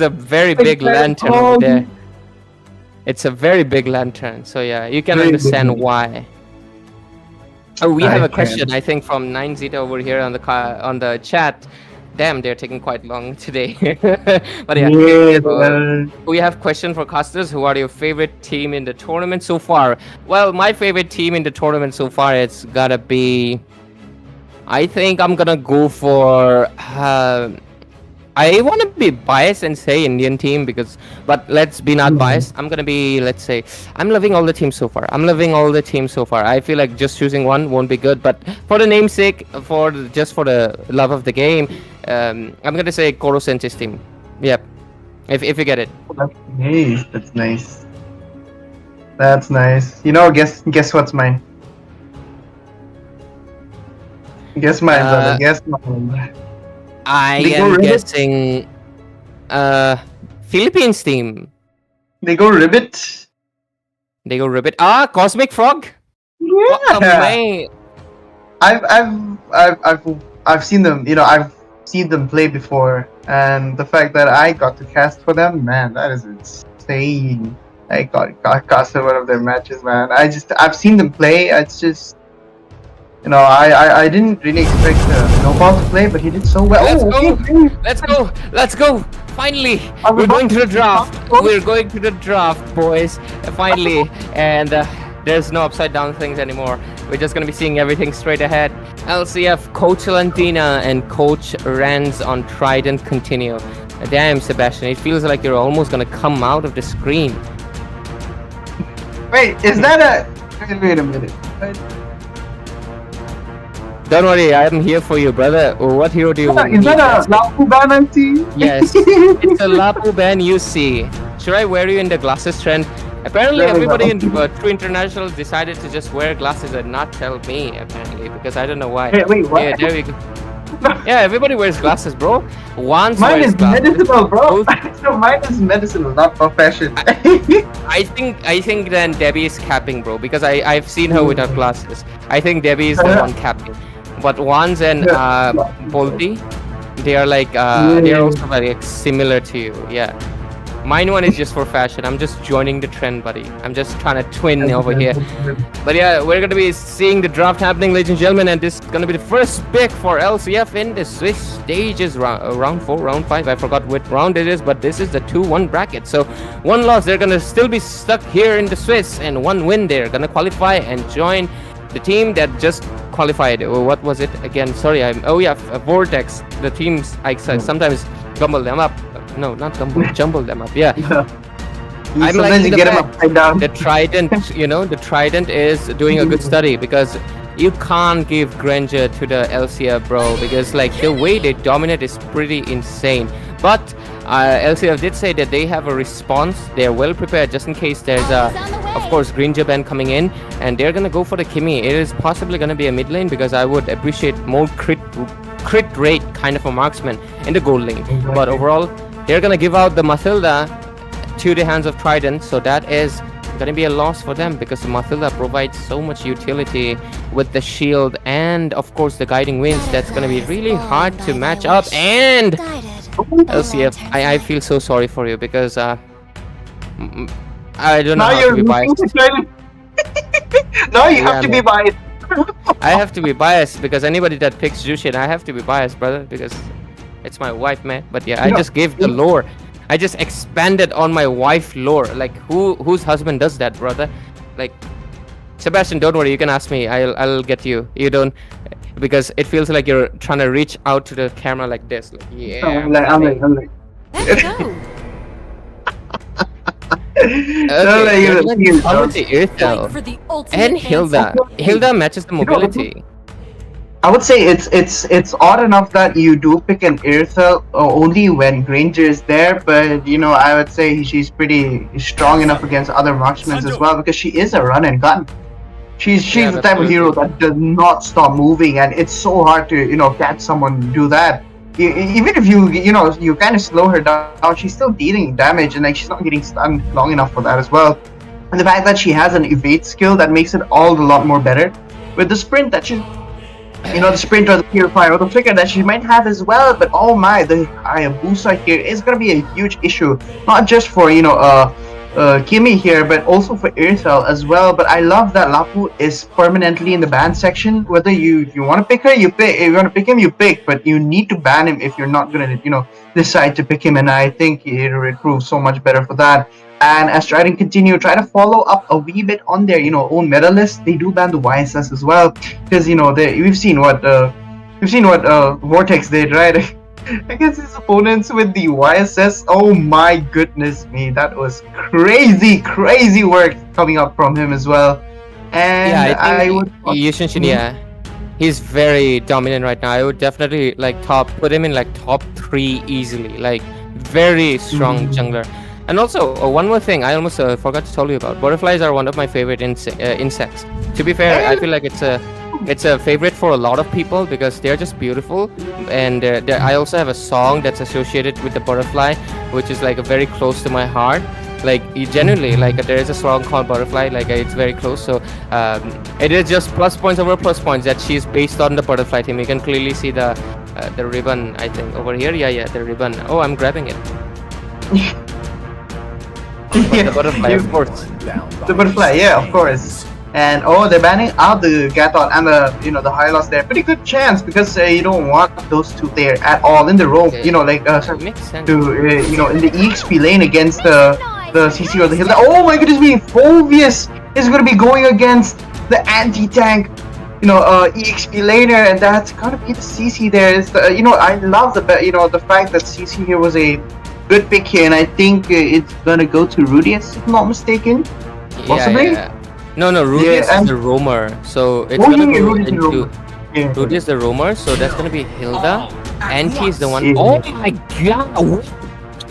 a very big lantern over there. It's a very big lantern. So yeah, you can Very big understand lantern. why. Oh, we have I a question, I think, from 9zeta over here on the chat. Damn, they're taking quite long today. But yeah, Yeah, we have question for casters. Who are your favorite team in the tournament so far? Well, my favorite team in the tournament so far, it's gotta be. I think I'm gonna go for. I want to be biased and say Indian team but let's be not biased. I'm gonna be, let's say, I'm loving all the teams so far. I feel like just choosing one won't be good, but for the namesake, for the love of the game, I'm gonna say Koro Sensei's team. Yep, if you get it. That's nice. That's nice. That's nice. You know, guess what's mine? Guess mine, brother. Guess mine. I They go am Ribbit? guessing, Philippines team. They go Ribbit. They go Ribbit. Cosmic Frog. What a man. I've seen them. You know, I've seen them play before, and the fact that I got to cast for them, man, that is insane. I got casted one of their matches, man. I've seen them play. It's just. You know, I didn't really expect Nopal to play, but he did so well. Let's go. Okay. Let's go! Finally! I'm We're about going to the draft! to- We're going to the draft, boys! Finally! And there's no upside down things anymore. We're just gonna be seeing everything straight ahead. LCF, Coach Lantina and Coach Rans on Trident continue. Damn, Sebastian, it feels like you're almost gonna come out of the screen. Wait, is that a? Wait a minute. Don't worry, I am here for you, brother. What hero do you want? Is that a Lapu ban I see? Yes, it's a Lapu ban you see. Should I wear you in the glasses trend? Apparently, There we everybody go. in True International decided to just wear glasses and not tell me. Apparently, because I don't know why. Hey, wait, what? Yeah, there we go. Yeah, everybody wears glasses, bro. Once Mine wears is glasses. medicinal, bro. Both- So mine is medicinal, not profession. I think then Debbie is capping, bro, because I've seen her without glasses. I think Debbie is the one capping. But Wands and Bolty, they are like they're also like similar to you. Yeah. Mine one is just for fashion. I'm just joining the trend, buddy. I'm just trying to twin over here. But yeah, we're gonna be seeing the draft happening, ladies and gentlemen, and this is gonna be the first pick for LCF in the Swiss stages round 4, round 5. I forgot what round it is, but this is the 2-1 bracket. So one loss, they're gonna still be stuck here in the Swiss, and one win, they're gonna qualify and join the team that just qualified. What was it again? Sorry, Vortex. The teams I sometimes gumble them up. No, not jumble them up. Yeah. I'm Sometimes liking you the get them fact upside down. the Trident, the Trident is doing a good study because you can't give Granger to the LCF, bro, because like the way they dominate is pretty insane. But LCF did say that they have a response. They're well prepared just in case there's of course, Granger band coming in, and they're gonna go for the Kimmy. It is possibly gonna be a mid lane because I would appreciate more crit rate kind of a marksman in the gold lane. But overall, they're gonna give out the Mathilda to the hands of Trident, so that is gonna be a loss for them because the Mathilda provides so much utility with the shield and of course the guiding winds. That's gonna be really hard to match up. And LCF, I feel so sorry for you because I don't know Now how to you're be biased. Now you Yeah, have to man. be biased. I have to be biased because anybody that picks Jushin, I have to be biased, brother, because it's my wife, man. But yeah, I No. just gave the lore. I just expanded on my wife lore. Like whose husband does that, brother? Like Sebastian, don't worry, you can ask me. I'll get you. You don't, because it feels like you're trying to reach out to the camera like this. Like, yeah. I'm like. Let's go. Okay, you're like Comedy Irthel Fight for the ultimate and answer. Hilda. Hilda matches the mobility. I would say it's odd enough that you do pick an Irthel only when Granger is there, but I would say she's pretty strong enough against other marksmen as well because she is a run and gun. She's Yeah, the type of absolutely. hero that does not stop moving, and it's so hard to catch someone do that. Even if you kind of slow her down, she's still dealing damage, and like she's not getting stunned long enough for that as well. And the fact that she has an evade skill that makes it all a lot more better. With the sprint that she, the sprint or the purifier or the flicker that she might have as well. But oh my, the Hayabusa here is gonna be a huge issue, not just for Kimmy here, but also for Irthel as well. But I love that Lapu is permanently in the ban section. Whether you want to pick her, you pick. If you want to pick him, you pick. But you need to ban him if you're not gonna decide to pick him. And I think it proves so much better for that. And as Trident try to follow up a wee bit on their own meta list, they do ban the YSS as well because we've seen what Vortex did, right? Against his opponents with the YSS. Oh my goodness me, that was crazy work coming up from him as well. And Yeah, I I think would Yushin Shin, yeah, he's very dominant right now. I would definitely put him in top 3 easily. Like very strong jungler. And also one more thing, I almost forgot to tell you about. Butterflies are one of my favorite insects. To be fair, I feel like it's a favorite for a lot of people because they're just beautiful. And I also have a song that's associated with the butterfly, which is very close to my heart. Genuinely, there is a song called Butterfly, it's very close. So it is just plus points over plus points that she's based on the butterfly team. You can clearly see the ribbon, I think, over here. Yeah, the ribbon. Oh, I'm grabbing it. The butterfly, of course. the butterfly, yeah, of course. And they're banning out the Gatot and the Hylos there. Pretty good chance because you don't want those two there at all in the roam. Okay. Makes sense. In the EXP lane against the CC or the Hilda. Oh my goodness me, Phoveus is gonna be going against the anti-tank, EXP laner, and that's gonna be the CC there. It's I love the fact that CC here was a good pick here, and I think it's gonna go to Rudius, if I'm not mistaken. Possibly? Yeah. No, Rudius and- is the roamer, so it's Oh, gonna yeah, go Rudius is the into roamer. Yeah. Rudius the roamer, so that's gonna be Hilda, and he's the one. Yeah. Oh my god!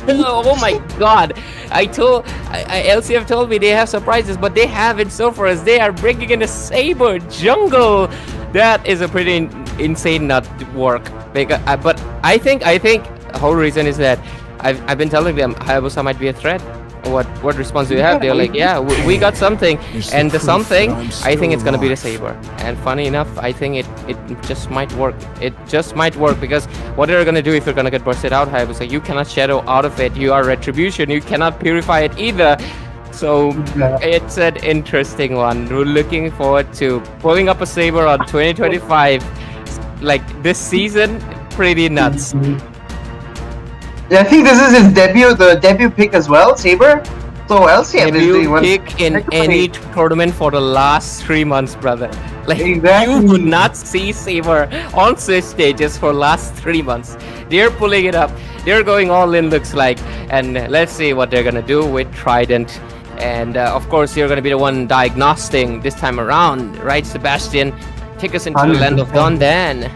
Oh my god! LCF told me they have surprises, but they have in store for us. They are bringing in a Saber jungle. That is a pretty insane nut work. Because, but I think the whole reason is that I've been telling them Hayabusa might be a threat. What response do you have? They're like, yeah, we got something, and the something, I think it's gonna be the Saber. And funny enough, I think it just might work. It just might work because what are you gonna do if you're gonna get bursted out, Hayabusa? You cannot shadow out of it. You are retribution. You cannot purify it either. So it's an interesting one. We're looking forward to pulling up a Saber on 2025. Like this season, pretty nuts. Yeah, I think this is his debut, the debut pick as well, Saber. So LCF is Debut doing one. pick in any tournament for the last 3 months, brother. Like Exactly. you would not see Saber on Swiss stages for last 3 months. They're pulling it up. They're going all in, looks like. And let's see what they're gonna do with Trident. And of course, you're gonna be the one diagnosing this time around, right, Sebastian? Take us into the land of 100%. Dawn, then.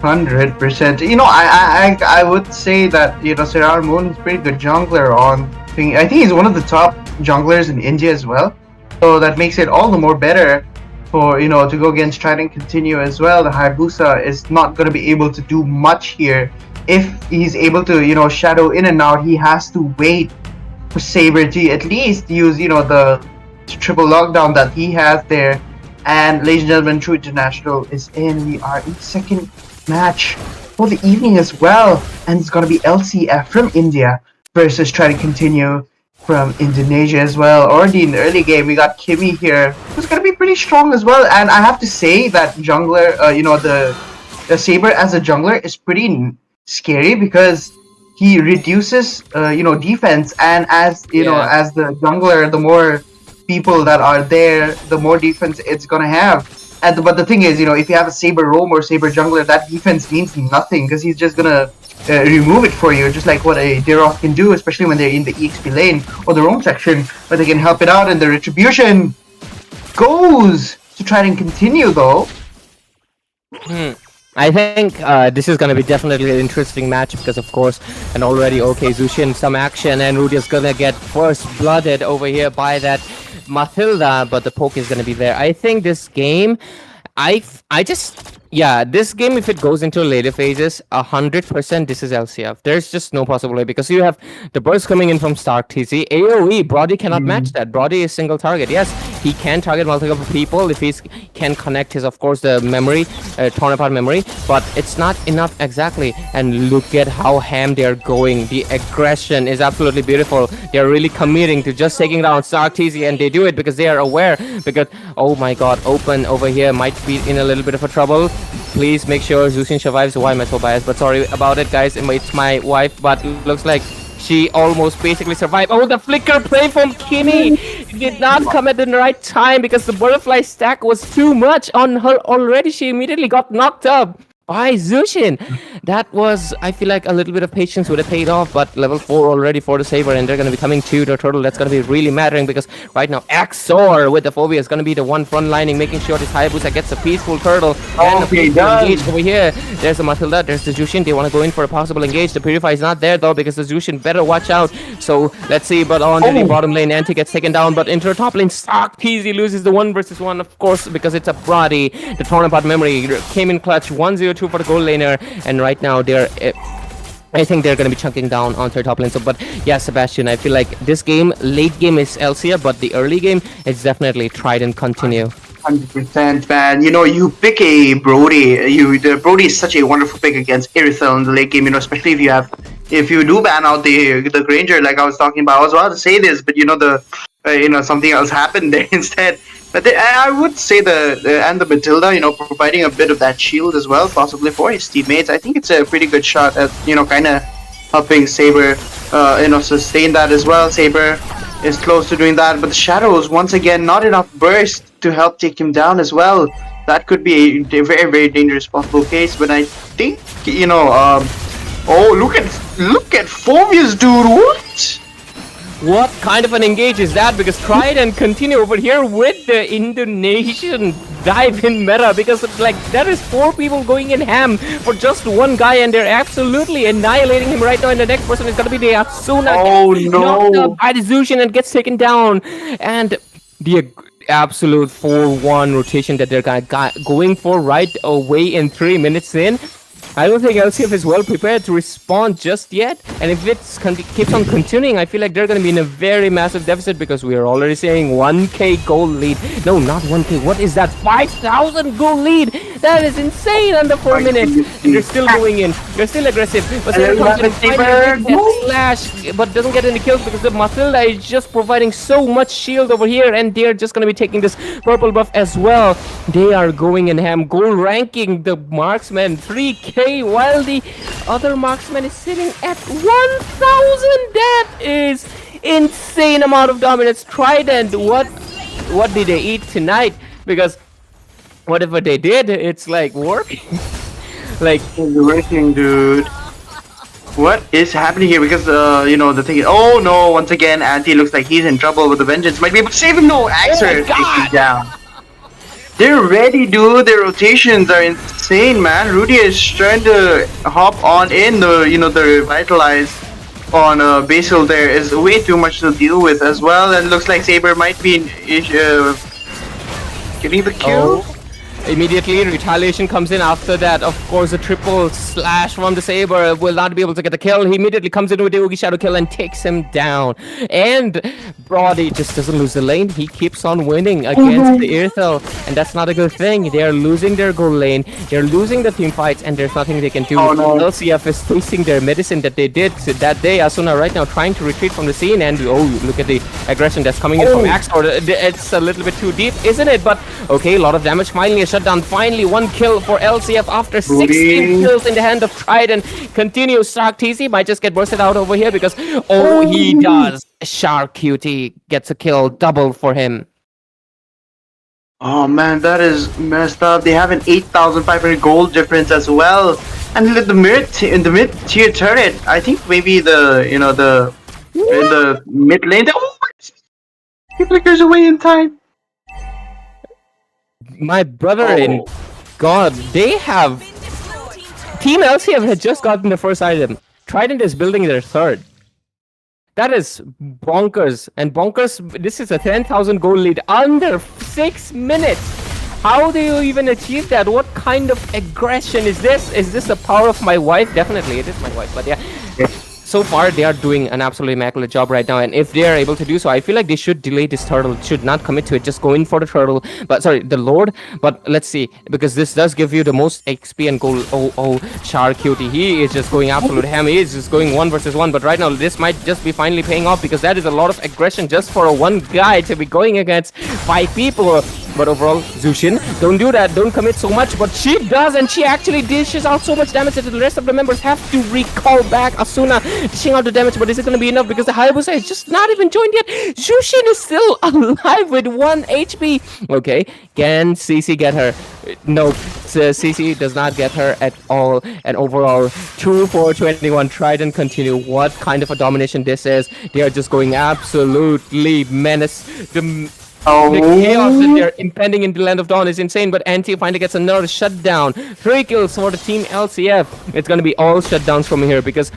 100%. You know, I would say that Siraj Moon is pretty good jungler on. I think he's one of the top junglers in India as well. So that makes it all the more better for to go against Trident Continue as well. The Hayabusa is not going to be able to do much here. If he's able to shadow in and out, he has to wait for Saber to at least use the triple lockdown that he has there. And ladies and gentlemen, True International is in. We are in second match for the evening as well, and it's gonna be LCF from India versus Trident Continue from Indonesia as well. Already in the early game, we got Kimmy here, who's gonna be pretty strong as well. And I have to say that jungler, the Saber as a jungler is pretty scary because he reduces, defense, and as as the jungler, the more people that are there, the more defense it's gonna have. But the thing is, if you have a Saber roam or Saber jungler, that defense means nothing because he's just gonna remove it for you, just like what a Deroth can do, especially when they're in the EXP lane or the roam section, where they can help it out. And the retribution goes to try and continue, though. I think this is going to be definitely an interesting match because, of course, and already OK Zushin some action, and Rudy's going to get first blooded over here by that Mathilda, but the poke is going to be there. I think this game, this game, if it goes into later phases, 100% this is LCF. There's just no possible way because you have the burst coming in from Stark TC. AoE, Brody cannot match that. Brody is single target. Yes, he can target multiple people if he can connect his, of course, the memory, torn apart memory, but it's not enough exactly. And look at how ham they're going. The aggression is absolutely beautiful. They're really committing to just taking down Stark TC, and they do it because they are aware. Because, oh my god, Open over here might be in a little bit of a trouble. Please make sure Zushin survives. Why am I so biased? But sorry about it, guys. It's my wife, but looks like she almost basically survived. Oh, the flicker play from Kimmy did not come at the right time because the butterfly stack was too much on her already. She immediately got knocked up by Zushin. That was, I feel like, a little bit of patience would have paid off, but level 4 already for the Saber, and they're going to be coming to the Turtle. That's going to be really mattering because right now Axor with the Phobia is going to be the one front lining, making sure this Hayabusa gets a peaceful Turtle and a peaceful engage over here. There's the Mathilda, there's the Zushin. They want to go in for a possible engage. The Purify is not there though because the Zushin better watch out. So let's see, but on the bottom lane, Anti gets taken down, but into the top lane, Stark TC loses the 1v1, of course, because it's a Brody. The torn apart memory came in clutch, 1-0-2 for the gold laner, and right now they're I think they're going to be chunking down on their top lane. So, but yeah, Sebastian, I feel like this game, late game is LCF, but the early game is definitely Trident Continue. 100%, man. You pick a Brody. The Brody is such a wonderful pick against Irithel in the late game. Especially if you do ban out the Granger, like I was talking about. I was about to say this, but something else happened there instead. But I would say the Matilda, providing a bit of that shield as well, possibly for his teammates. I think it's a pretty good shot at kind of helping Saber, sustain that as well. Saber is close to doing that, but the shadows once again not enough burst to help take him down as well. That could be a very, very dangerous possible case. But I think oh, look at Phobius, dude. What? What kind of an engage is that? Because Trident continue over here with the Indonesian dive in meta, because like that is 4 people going in ham for just one guy, and they're absolutely annihilating him right now. And the next person is gonna be the Asuna. Oh, Gets no. knocked out by the Zushin and gets taken down, and the absolute 4-1 rotation that they're going for right away in 3 minutes in. I don't think LCF is well prepared to respond just yet, and if it keeps on continuing, I feel like they're going to be in a very massive deficit, because we are already saying 1k gold lead. No, not 1k. What is that? 5,000 gold lead. That is insane under 4 minutes. And they're still going in. They're still aggressive. But Saber comes in, finally makes that slash, but doesn't get any kills because the Matilda is just providing so much shield over here, and they're just going to be taking this purple buff as well. They are going in ham. Gold ranking the marksman 3k, while the other marksman is sitting at 1,000. That is insane amount of dominance. Trident, what did they eat tonight? Because whatever they did, it's like working. Like Working, dude. What is happening here? Because you know, the thing is, oh no, once again Anti looks like he's in trouble with the vengeance. Might be able to save him. No, Axer takes him down. They're ready, dude. Their rotations are insane, man. Rudy is trying to hop on in. The the revitalize on Basil there is way too much to deal with as well, and looks like Saber might be getting the kill. Immediately, retaliation comes in after that. Of course, a triple slash from the Saber will not be able to get the kill. He immediately comes in with the Oogie Shadow kill and takes him down. And Brody just doesn't lose the lane. He keeps on winning against the Irthel. And that's not a good thing. They are losing their goal lane. They're losing the team fights, and there's nothing they can do. Oh, no. LCF is tasting their medicine that they did that day. Asuna right now trying to retreat from the scene. And oh, look at the aggression that's coming in from Axor. It's a little bit too deep, isn't it? But okay, a lot of damage. Finally, a shutdown. Finally, 1 kill for LCF after 16 kills in the hand of Trident. Continues. Shark TC might just get bursted out over here because, oh, he does. Shark QT gets a kill. Double for him. Oh man, that is messed up. They have an 8,500 gold difference as well. And in the mid-tier turret, I think maybe the in the mid lane. Oh, he flickers away in time. My brother in God, they have Team LCF had just gotten the first item. Trident is building their third. That is bonkers. And bonkers, this is a 10,000 gold lead under 6 minutes. How do you even achieve that? What kind of aggression is this? Is this the power of my wife? Definitely, it is my wife. But yeah, so far they are doing an absolutely immaculate job right now. And if they are able to do so, I feel like they should delay this turtle. Should not commit to it. Just go in for the turtle. But sorry, the Lord. But let's see, because this does give you the most XP and gold. Oh, Shark Cutie. He is just going absolute ham. He is just going 1 versus 1. But right now, this might just be finally paying off, because that is a lot of aggression just for a one guy to be going against 5 people. But overall, Zushin, don't do that. Don't commit so much. But she does, and she actually dishes out so much damage that the rest of the members have to recall back. Asuna dishing out the damage, but is it going to be enough? Because the Hayabusa is just not even joined yet. Zushin is still alive with 1 HP. Okay, can CC get her? No, CC does not get her at all. And overall, 2 for 21. Trident continue. What kind of a domination this is? They are just going absolutely menace. The chaos that they're impending in the Land of Dawn is insane, but Anti finally gets another shutdown. 3 kills for the Team LCF. It's gonna be all shutdowns from here, because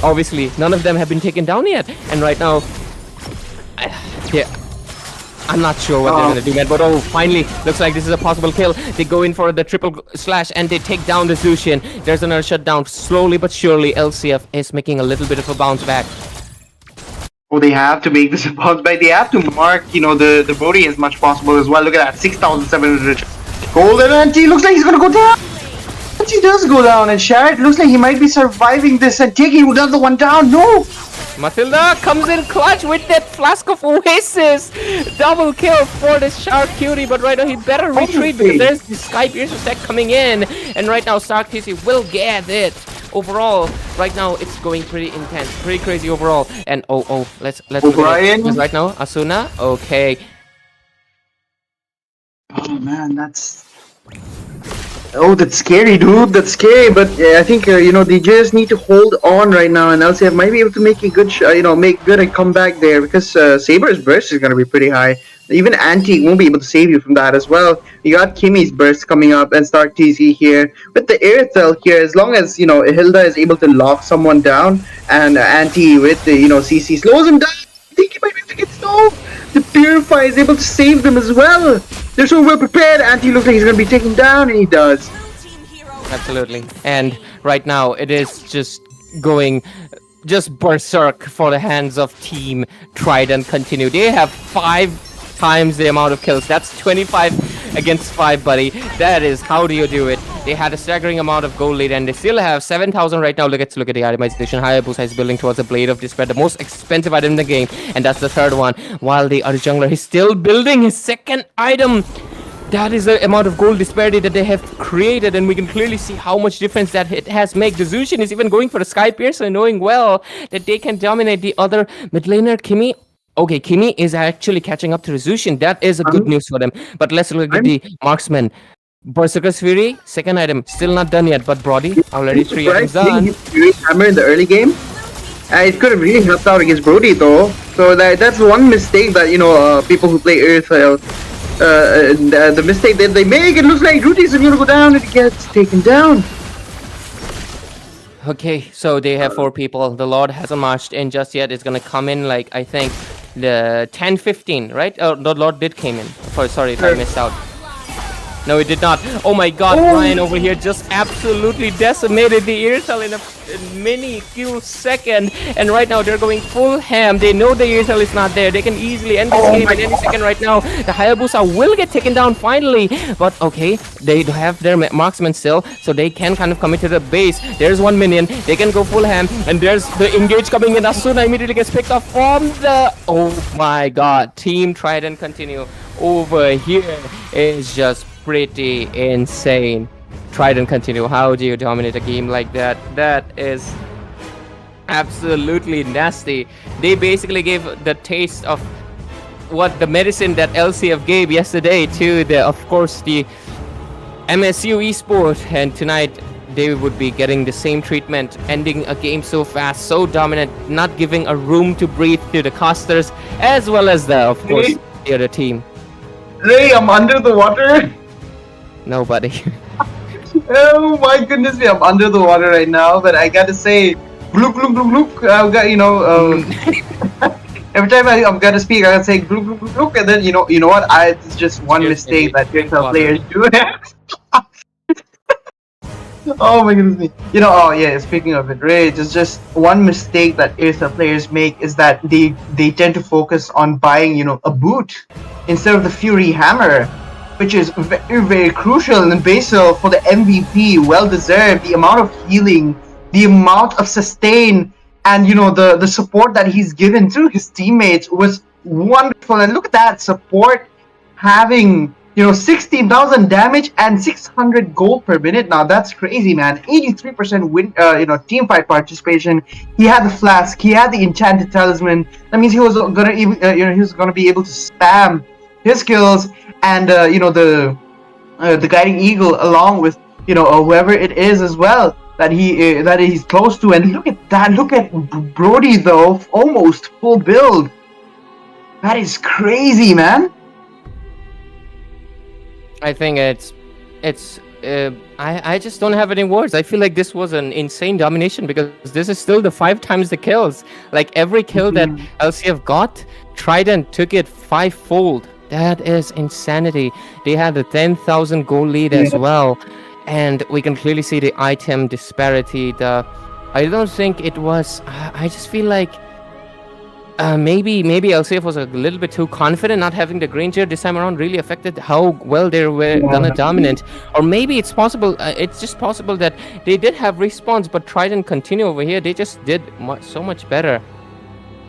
obviously none of them have been taken down yet. And right now, I'm not sure what they're gonna do, man. But oh, finally, looks like this is a possible kill. They go in for the triple slash and they take down the Zushin. There's another shutdown. Slowly but surely, LCF is making a little bit of a bounce back. Oh, they have to make this a bounce back. They have to mark, the Brody as much possible as well. Look at that, 6,700 gold, and Anti looks like he's gonna go down. Anti does go down, and Sharad looks like he might be surviving this and taking another one down. No! Matilda comes in clutch with that Flask of Oasis. Double kill for this Shark Cutie, but right now he better retreat because there's the Sky Piercer set coming in. And right now Shark TC will get it. Overall, right now it's going pretty intense, pretty crazy overall. And let's look at this right now. Asuna, okay. Oh man, that's Oh, that's scary, dude. That's scary. But I think they just need to hold on right now, and LCF might be able to make a good, make good a comeback there because Saber's burst is gonna be pretty high. Even Antique won't be able to save you from that as well. You got Kimmy's burst coming up and Stark TZ here with the Airtel here. As long as Hilda is able to lock someone down, and Anti with the CC slows him down. I think he might be able to get stove. The Purify is able to save them as well. They're so well prepared. Anti looks like he's going to be taken down, and he does. Absolutely. And right now, it is just going just berserk for the hands of Team Trident Continue. They have 5 times the amount of kills. That's 25 against 5, buddy. That is, how do you do it? They had a staggering amount of gold lead, and they still have 7,000 right now. Let's look at the itemization. Hayabusa is building towards the Blade of Despair, the most expensive item in the game, and that's the 3rd one. While the other jungler is still building his 2nd item. That is the amount of gold disparity that they have created, and we can clearly see how much difference that it has made. The Zushin is even going for the Sky Piercer, knowing well that they can dominate the other mid laner. Kimmy. Okay, Kimmy is actually catching up to Zushin. That is a good news for them. But let's look at the marksman. Berserker's Fury, 2nd item, still not done yet, but Brody, already 3 items done. Fury Hammer in the early game. It could have really helped out against Brody though. So that's one mistake that people who play Earthfell, the mistake that they make. It looks like Rudy's going to go down and it gets taken down. Okay, so they have 4 people. The Lord hasn't marched in just yet. It's gonna come in like, I think, the 10-15, right? Oh, the Lord did came in. Sorry if I missed out. No, it did not. Oh my god, Ryan over here just absolutely decimated the Earthel in a mini kill second. And right now they're going full ham. They know the Earthel is not there. They can easily end this game in any second right now. The Hayabusa will get taken down finally. But okay, they have their marksman still, so they can kind of commit to the base. There's 1 minion. They can go full ham. And there's the engage coming in. Asuna immediately gets picked up from the... Oh my god. Team Trident Continue over here is just pretty insane. Trident Continue, how do you dominate a game like that? That is absolutely nasty. They basically gave the taste of what the medicine that LCF gave yesterday to the, of course, the MSU Esport, and tonight they would be getting the same treatment, ending a game so fast, so dominant, not giving a room to breathe to the casters, as well as the, of course, the other team. Ray, I'm under the water. Nobody. Oh my goodness me, I'm under the water right now, but I gotta say, glook, glook, glook, glook. I've got, every time I'm gonna speak, I gotta say glook, glook, glook, glook, and then, you know what, it's just one mistake that Earthel players do. Oh my goodness me. Speaking of it, Ray, it's just one mistake that Earthel players make is that they tend to focus on buying, a boot instead of the Fury Hammer, which is very, very crucial and basal for the MVP. Well deserved. The amount of healing, the amount of sustain, and the support that he's given to his teammates was wonderful. And look at that support, having 16,000 damage and 600 gold per minute. Now that's crazy, man. 83% win, team fight participation. He had the flask. He had the enchanted talisman. That means he was gonna he was gonna be able to spam his skills and the guiding eagle along with whoever it is as well that he's close to. And look at that. Look at Brody though, almost full build. That is crazy, man. I think I just don't have any words. I feel like this was an insane domination because this is still the 5 times the kills. Like every kill that LCF got, Trident took it 5-fold. That is insanity. They had the 10,000 gold lead as well. And we can clearly see the item disparity. I don't think it was... I just feel like maybe LCF was a little bit too confident. Not having the Granger this time around really affected how well they were gonna dominate. Or maybe it's possible, it's just possible that they did have respawns, but Trident Continue over here, they just did so much better.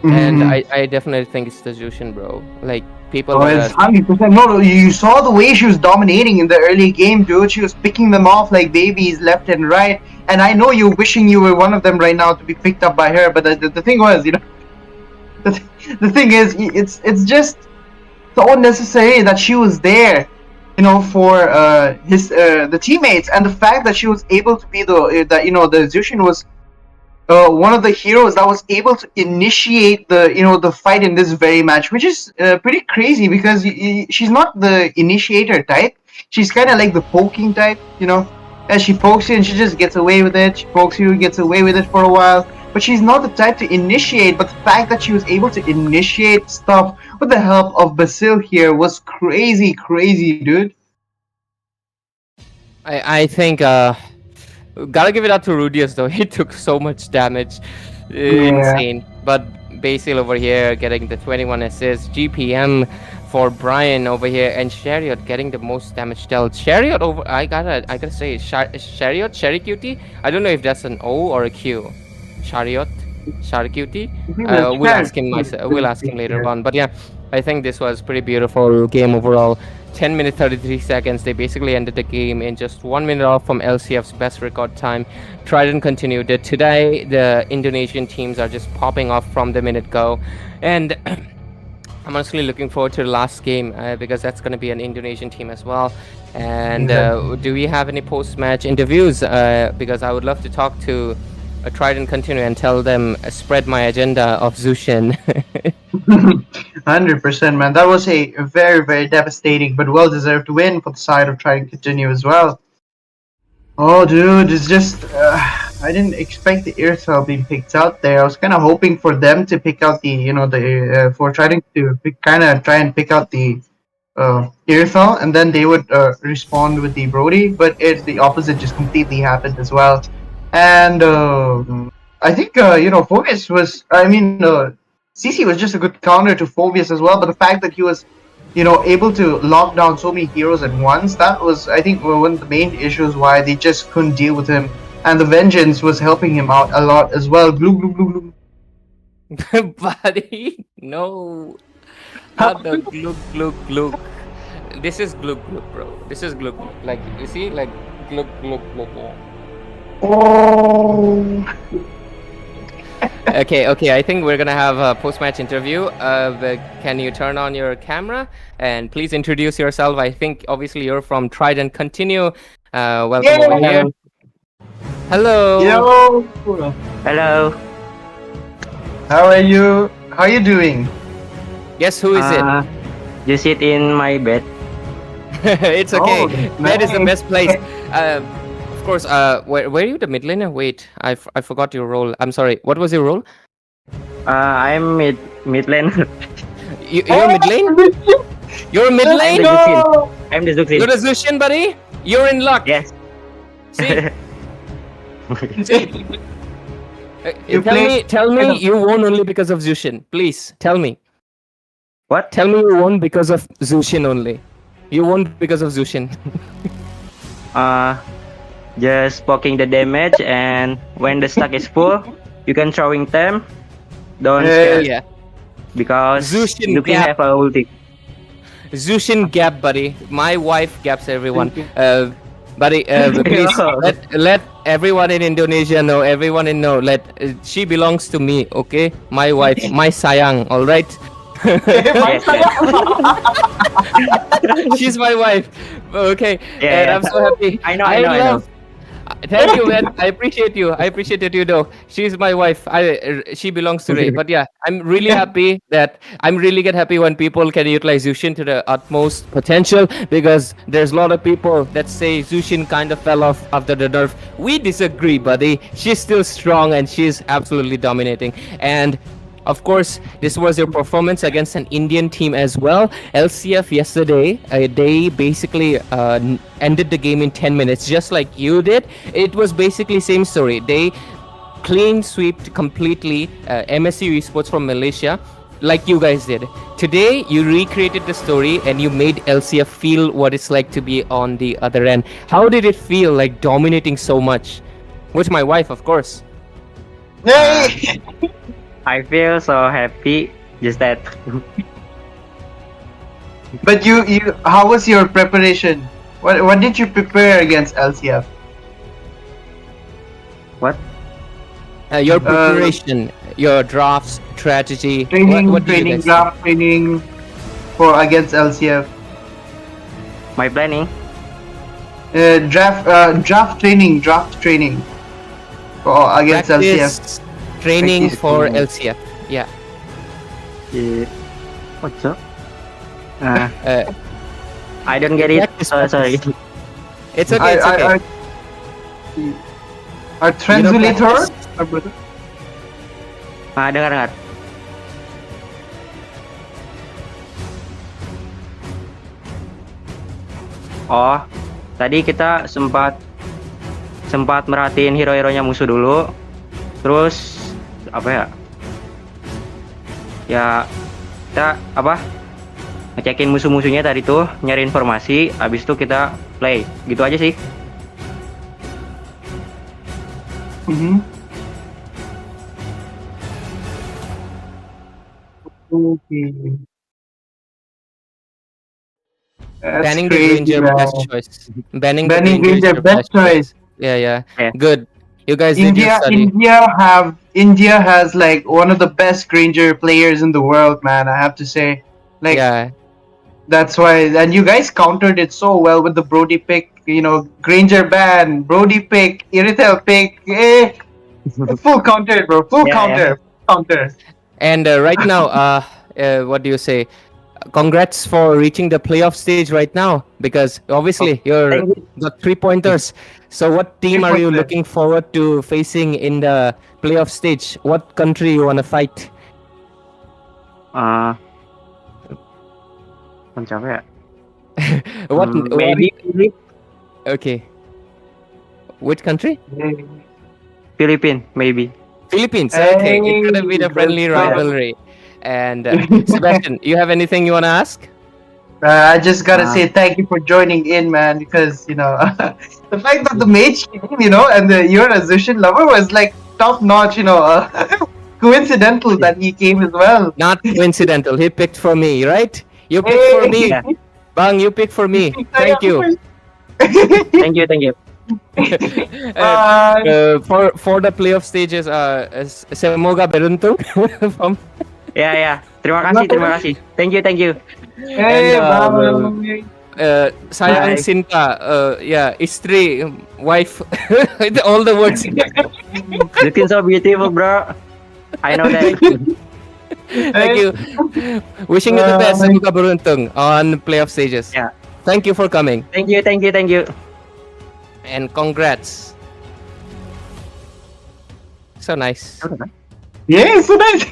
And I definitely think it's the Zushin, bro. Like, people... it's 100%. No, you saw the way she was dominating in the early game, dude. She was picking them off like babies left and right. And I know you're wishing you were one of them right now to be picked up by her, but the thing was, the thing is, it's just so unnecessary that she was there. for his the teammates, and the fact that she was able to be the Zushin was one of the heroes that was able to initiate the fight in this very match, which is pretty crazy because she's not the initiator type. She's kind of like the poking type, as she pokes you and she just gets away with it. She pokes you, gets away with it for a while, but she's not the type to initiate. But the fact that she was able to initiate stuff with the help of Basil here was crazy, dude. I think gotta give it up to Rudius though. He took so much damage, insane. But Basil over here getting the 21 assists, GPM for Brian over here, and Chariot getting the most damage dealt. Chariot over, I gotta say, Chariot, Cutie. I don't know if that's an O or a Q. Chariot, Cutie. We'll ask him myself. We'll ask him later on. But yeah, I think this was pretty beautiful game overall. 10 minutes 33 seconds. They basically ended the game in just 1 minute off from LCF's best record time. Trident continued. Today, the Indonesian teams are just popping off from the minute go, and I'm honestly looking forward to the last game because that's going to be an Indonesian team as well. And do we have any post-match interviews? Because I would love to talk to Trident Continue and tell them spread my agenda of Zushin. 100%, man. That was a very, very devastating but well-deserved win for the side of Trident Continue as well. Oh, dude, it's just I didn't expect the Earthfell being picked out there. I was kind of hoping for them to pick out for Trident to try and pick out the Earthfell, and then they would respond with the Brody. But the opposite just completely happened as well. And I think Phobius was. CC was just a good counter to Phobius as well. But the fact that he was, able to lock down so many heroes at once, that was, I think, one of the main issues why they just couldn't deal with him. And the Vengeance was helping him out a lot as well. Glue, glue, glue, glue. Buddy, no. Not the glug glug glug. This is glug glug, bro. This is glug glug. Like, you see, like glug glug glug. Oh. Okay. I think we're gonna have a post-match interview. Can you turn on your camera and please introduce yourself? I think obviously you're from Trident Continue. Welcome over here. Hello. Yo. Hello. How are you? How are you doing? Guess who is it? You sit in my bed. It's okay. Oh, Bed is the nice. best place. Of course. Were you the mid laner? Wait, I forgot your role. I'm sorry. What was your role? I'm mid lane. You're mid lane. You're mid lane. I'm the Zuxin. You're the Zushin, buddy. You're in luck. Yes. See. You Tell me you won only because of Zushin. Please tell me. What? Tell me you won because of Zushin only. You won because of Zushin. Just poking the damage, and when the stack is full, you can throwing them. Don't scare Yeah. because Zushin you can gap. have a ulti. Zushin gap, buddy. My wife gaps everyone. Buddy, please Yeah. let everyone in Indonesia know. She belongs to me, okay? My wife, my sayang. All right. Yes, She's my wife. Okay. Yeah, And yeah. I'm so happy. I know. Thank you, man. I appreciate you. I appreciate it, She's my wife. She belongs to Ray. But yeah, I'm really happy get happy when people can utilize Zushin to the utmost potential, because there's a lot of people that say Zushin kind of fell off after the nerf. We disagree, buddy. She's still strong and she's absolutely dominating. And of course, this was your performance against an Indian team as well. LCF yesterday, they basically ended the game in 10 minutes, just like you did. It was basically same story. They clean sweeped completely MSU Esports from Malaysia, like you guys did. Today, you recreated the story and you made LCF feel what it's like to be on the other end. How did it feel, like dominating so much? With my wife, of course. Hey! I feel so happy. Just that. But how was your preparation? What did you prepare against LCF? What? Your preparation, your drafts, strategy. Training, what do you training, guys draft training for against LCF. my planning. Draft training for against LCF. Practice training Practice for training. LCF. Yeah. Yeah. What's up? Uh, I don't get it. Practice, Sorry. it's okay. It's okay. Our translator. practice. Dengar. Oh, tadi kita sempat merhatiin hero-heronya musuh dulu. Terus apa ya? Ya kita ngecekin musuh-musuhnya tadi tuh, nyari informasi, habis itu kita play. Gitu aja sih. Mm-hmm. Okay. That's Banning the crazy, Granger, man. best choice. Banning the Banning Granger, Granger, best choice. Yeah. Yeah. Good. You guys did your India, study. India has like one of the best Granger players in the world, man. I have to say, like Yeah. that's why. And you guys countered it so well with the Brody pick. You know, Granger ban, Brody pick, Iritel pick. Full counter, bro. Full Yeah, counter. And right now, what do you say? Congrats for reaching the playoff stage right now, because obviously you're Thank you. got 3-pointers. So what team are you 3-pointer. looking forward to facing in the playoff stage? What country you wanna fight? Siapa ya? What? Maybe Okay. Which country? Philippines, maybe. Philippines. Okay, it's gonna be the Hey, friendly that's right. rivalry. And Sebastian, you have anything you wanna ask? I just gotta say thank you for joining in, man. Because you know the fact that the mage came, you know, and you're a Zushin lover was like top notch. You know, coincidental that he came as well. Not coincidental. He picked for me, right? You picked for me. Yeah. Bang, you picked for me. Thank you. Thank you. For the playoff stages, semoga beruntung. From Ya. Terima kasih. Thank you. Hey, And, bye. sayang Bye. Sinta, istri, wife, all the words. Looking so beautiful, bro. I know that. Thank you. Wishing you the best, semoga beruntung on playoff stages. Yeah. Thank you for coming, Thank you. and congrats. So nice. Yeah, so nice.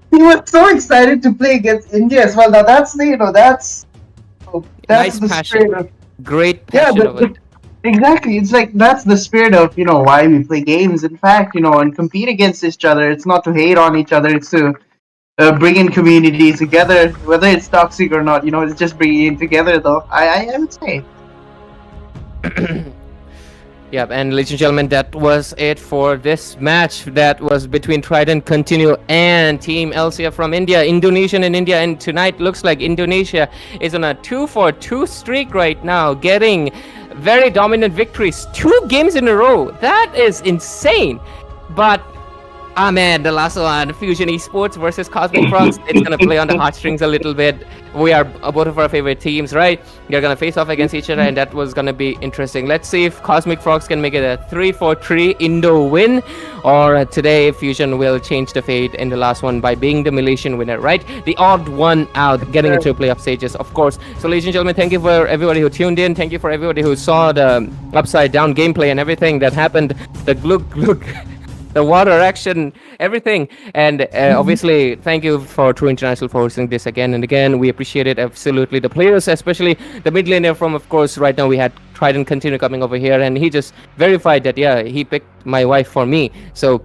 He was so excited to play against India as well. Now that's that's Nice the passion. spirit of Great yeah, passion of it. exactly. It's like that's the spirit of why we play games. In fact, and compete against each other. It's not to hate on each other. It's to bring in communities together, whether it's toxic or not. It's just bringing it together. Though I would say. Yeah, and ladies and gentlemen, that was it for this match. That was between Trident Continue and Team LCF from India, Indonesian and India. And tonight looks like Indonesia is on a 2-for-2 streak right now, getting very dominant victories, 2 games in a row. That is insane. But man, the last one, Fusion Esports versus Cosmic Frogs. It's gonna play on the heartstrings a little bit. We are both of our favorite teams, right? They're gonna face off against each other, and that was gonna be interesting. Let's see if Cosmic Frogs can make it a 3-4-3 Indo win, or today Fusion will change the fate in the last one by being the Malaysian winner, right? The odd one out, getting into playoff stages, of course. So, ladies and gentlemen, thank you for everybody who tuned in. Thank you for everybody who saw the upside down gameplay and everything that happened. The gluk, the water action, everything. And obviously, thank you for True International for hosting this again and again. We appreciate it, absolutely. The players, especially the mid laner from, of course, right now we had Trident Continue coming over here, and he just verified that, yeah, he picked my wife for me. So,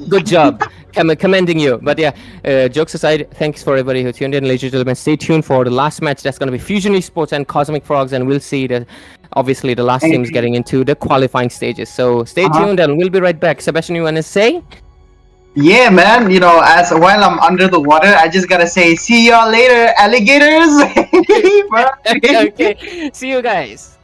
good job. Commending you. But yeah, jokes aside, thanks for everybody who tuned in. Ladies and gentlemen, stay tuned for the last match. That's going to be Fusion Esports and Cosmic Frogs, and we'll see obviously the last teams getting into the qualifying stages. So stay tuned, and we'll be right back. Sebastian, you want to say? Yeah, man. As while I'm under the water, I just gotta say, see y'all later, alligators. Bye. Okay, see you guys.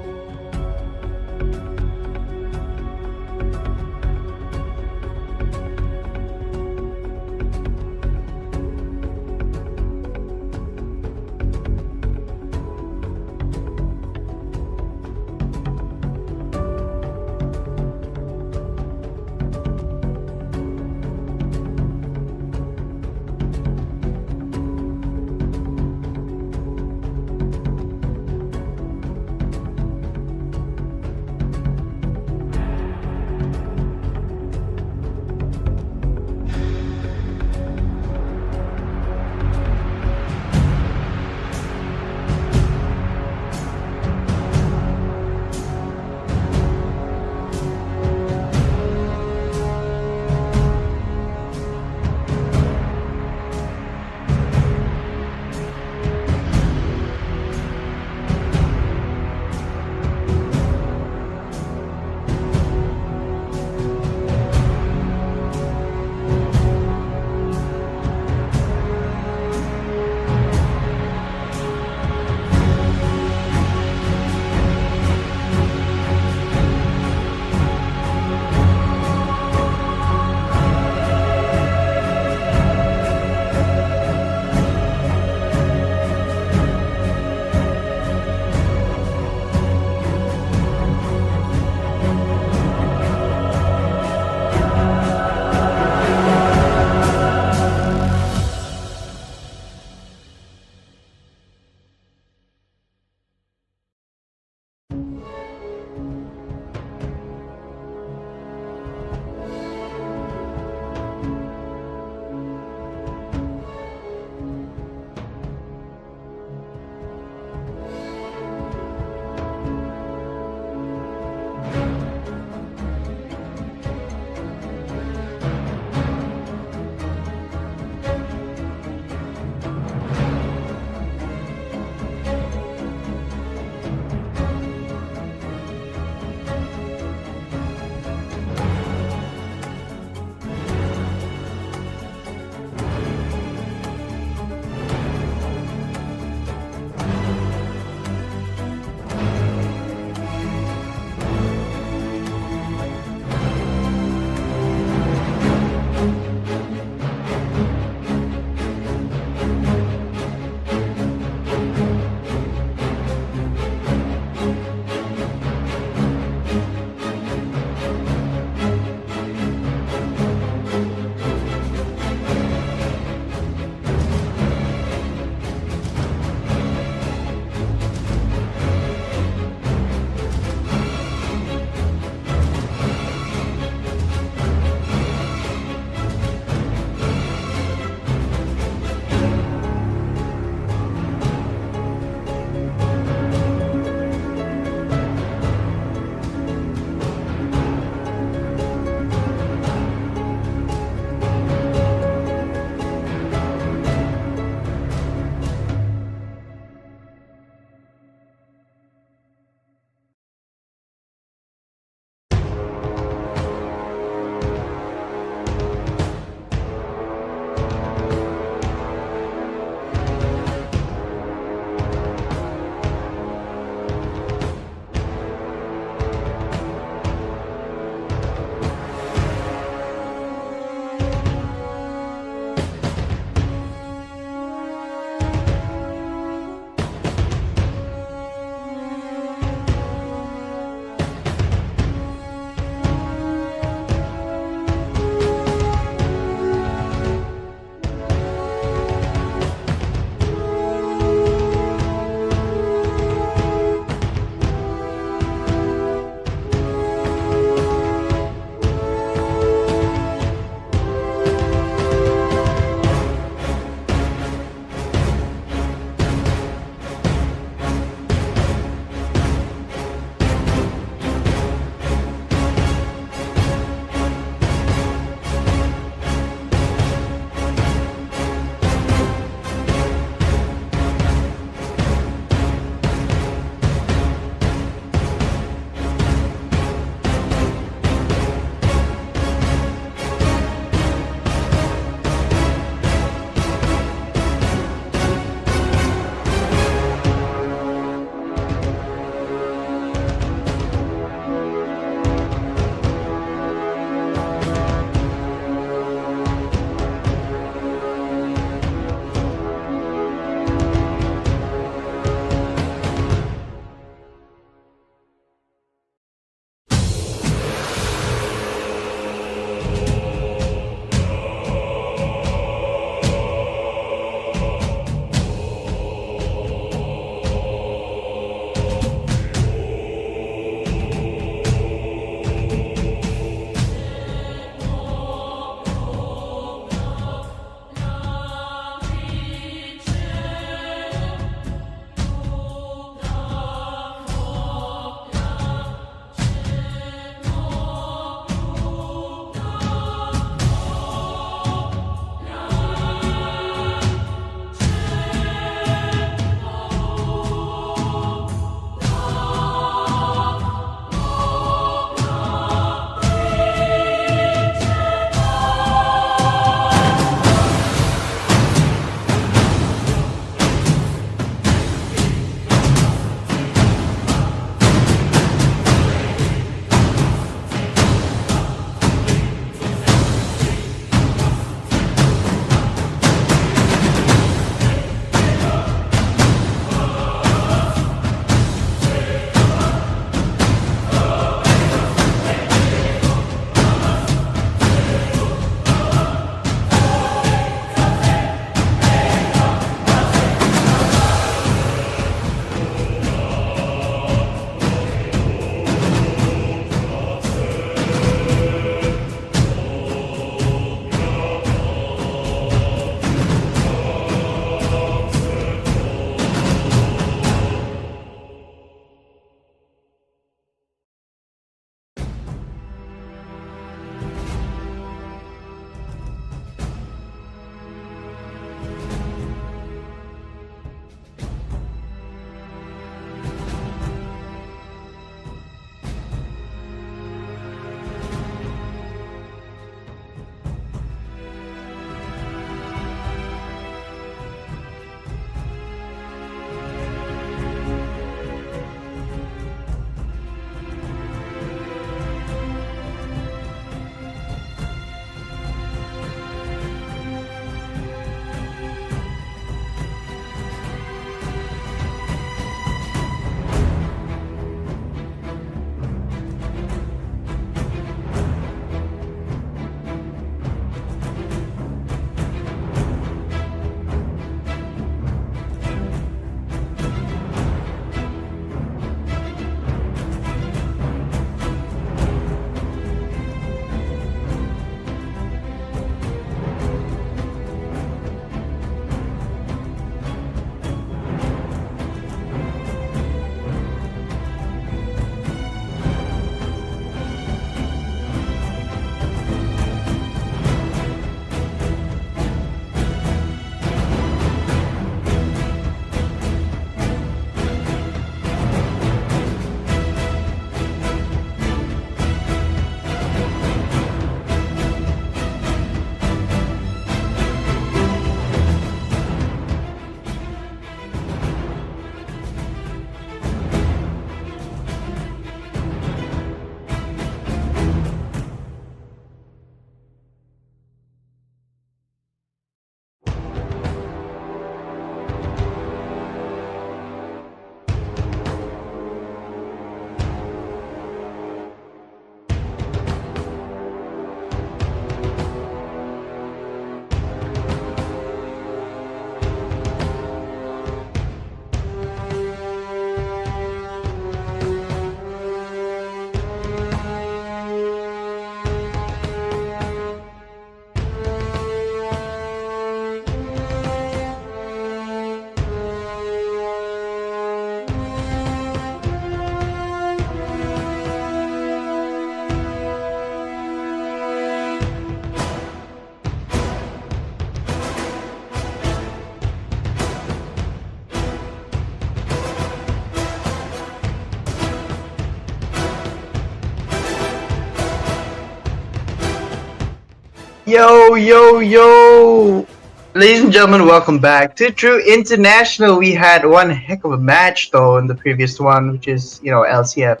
Yo, yo, yo! Ladies and gentlemen, welcome back to True International. We had one heck of a match though in the previous one, which is, LCF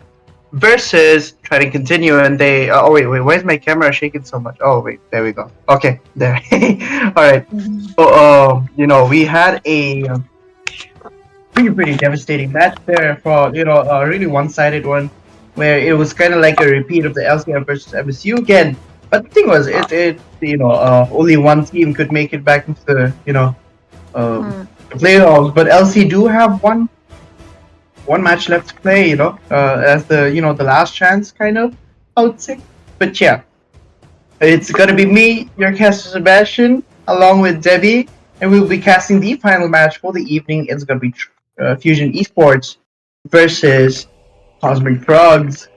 versus try to continue. And they, oh wait, why is my camera shaking so much? Oh wait, there we go. Okay, there. All right. So, we had a pretty devastating match there for, a really one-sided one, where it was kind of like a repeat of the LCF versus MSU again. But the thing was, only one team could make it back into the, playoffs. But LC do have one match left to play, as the last chance, kind of, I would say. But yeah, it's gonna be me, your caster Sebastian, along with Debbie, and we'll be casting the final match for the evening. It's gonna be Fusion Esports versus Cosmic Frogs.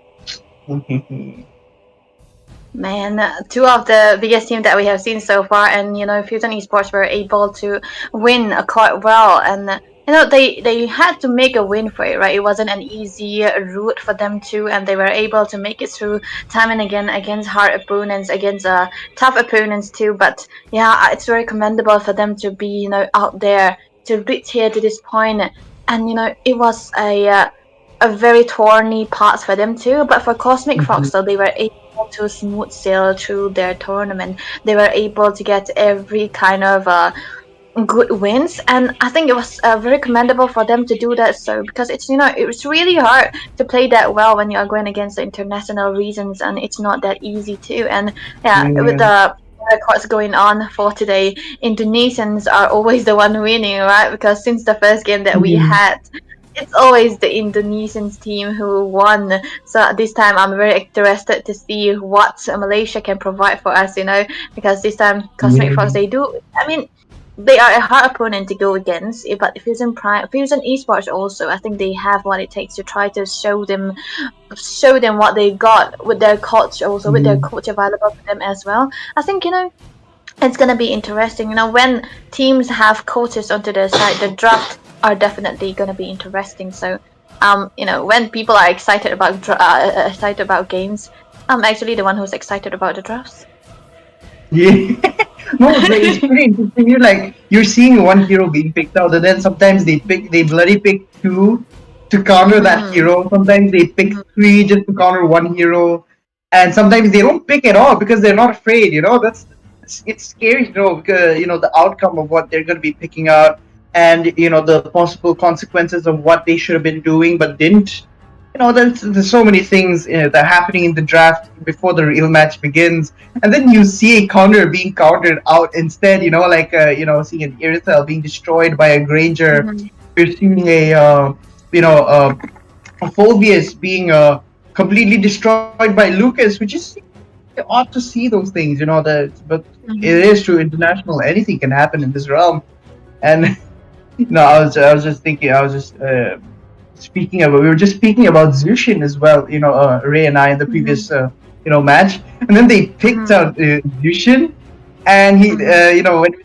Man, two of the biggest teams that we have seen so far, and Fusion Esports were able to win quite well, and they had to make a win for it, right? It wasn't an easy route for them to, and they were able to make it through time and again against hard opponents, against tough opponents too. But yeah, it's very commendable for them to be out there to reach here to this point, and it was a very thorny path for them too. But for Cosmic Frogs, though, they were able to smooth sail through their tournament. They were able to get every kind of good wins, and I think it was very commendable for them to do that. So because it's it's really hard to play that well when you are going against the international regions, and it's not that easy too. And with the records going on for today, Indonesians are always the one winning, right? Because since the first game that we had, it's always the Indonesians team who won. So this time I'm very interested to see what Malaysia can provide for us, because this time Cosmic Frogs, they are a hard opponent to go against, but Fusion Esports also, I think they have what it takes to try to show them what they got with their coach, also with their coach available for them as well. I think it's gonna be interesting. When teams have coaches onto their side, the draft are definitely gonna be interesting. So, when people are excited about games, I'm actually the one who's excited about the drafts. Yeah. No, but it's pretty interesting. You're seeing one hero being picked out, and then sometimes they bloody pick two to counter that hero. Sometimes they pick three just to counter one hero, and sometimes they don't pick at all because they're not afraid. It's scary to know, because the outcome of what they're going to be picking out, and the possible consequences of what they should have been doing but didn't. There's so many things that are happening in the draft before the real match begins, and then you see a counter being countered out instead. Seeing an Irithel being destroyed by a Granger. You're seeing a Phobius being completely destroyed by Lucas, which is odd to see those things. But it is true. International, anything can happen in this realm, and I was just thinking. We were just speaking about Zushin as well, Ray and I in the previous, match, and then they picked out Zushin, and he, when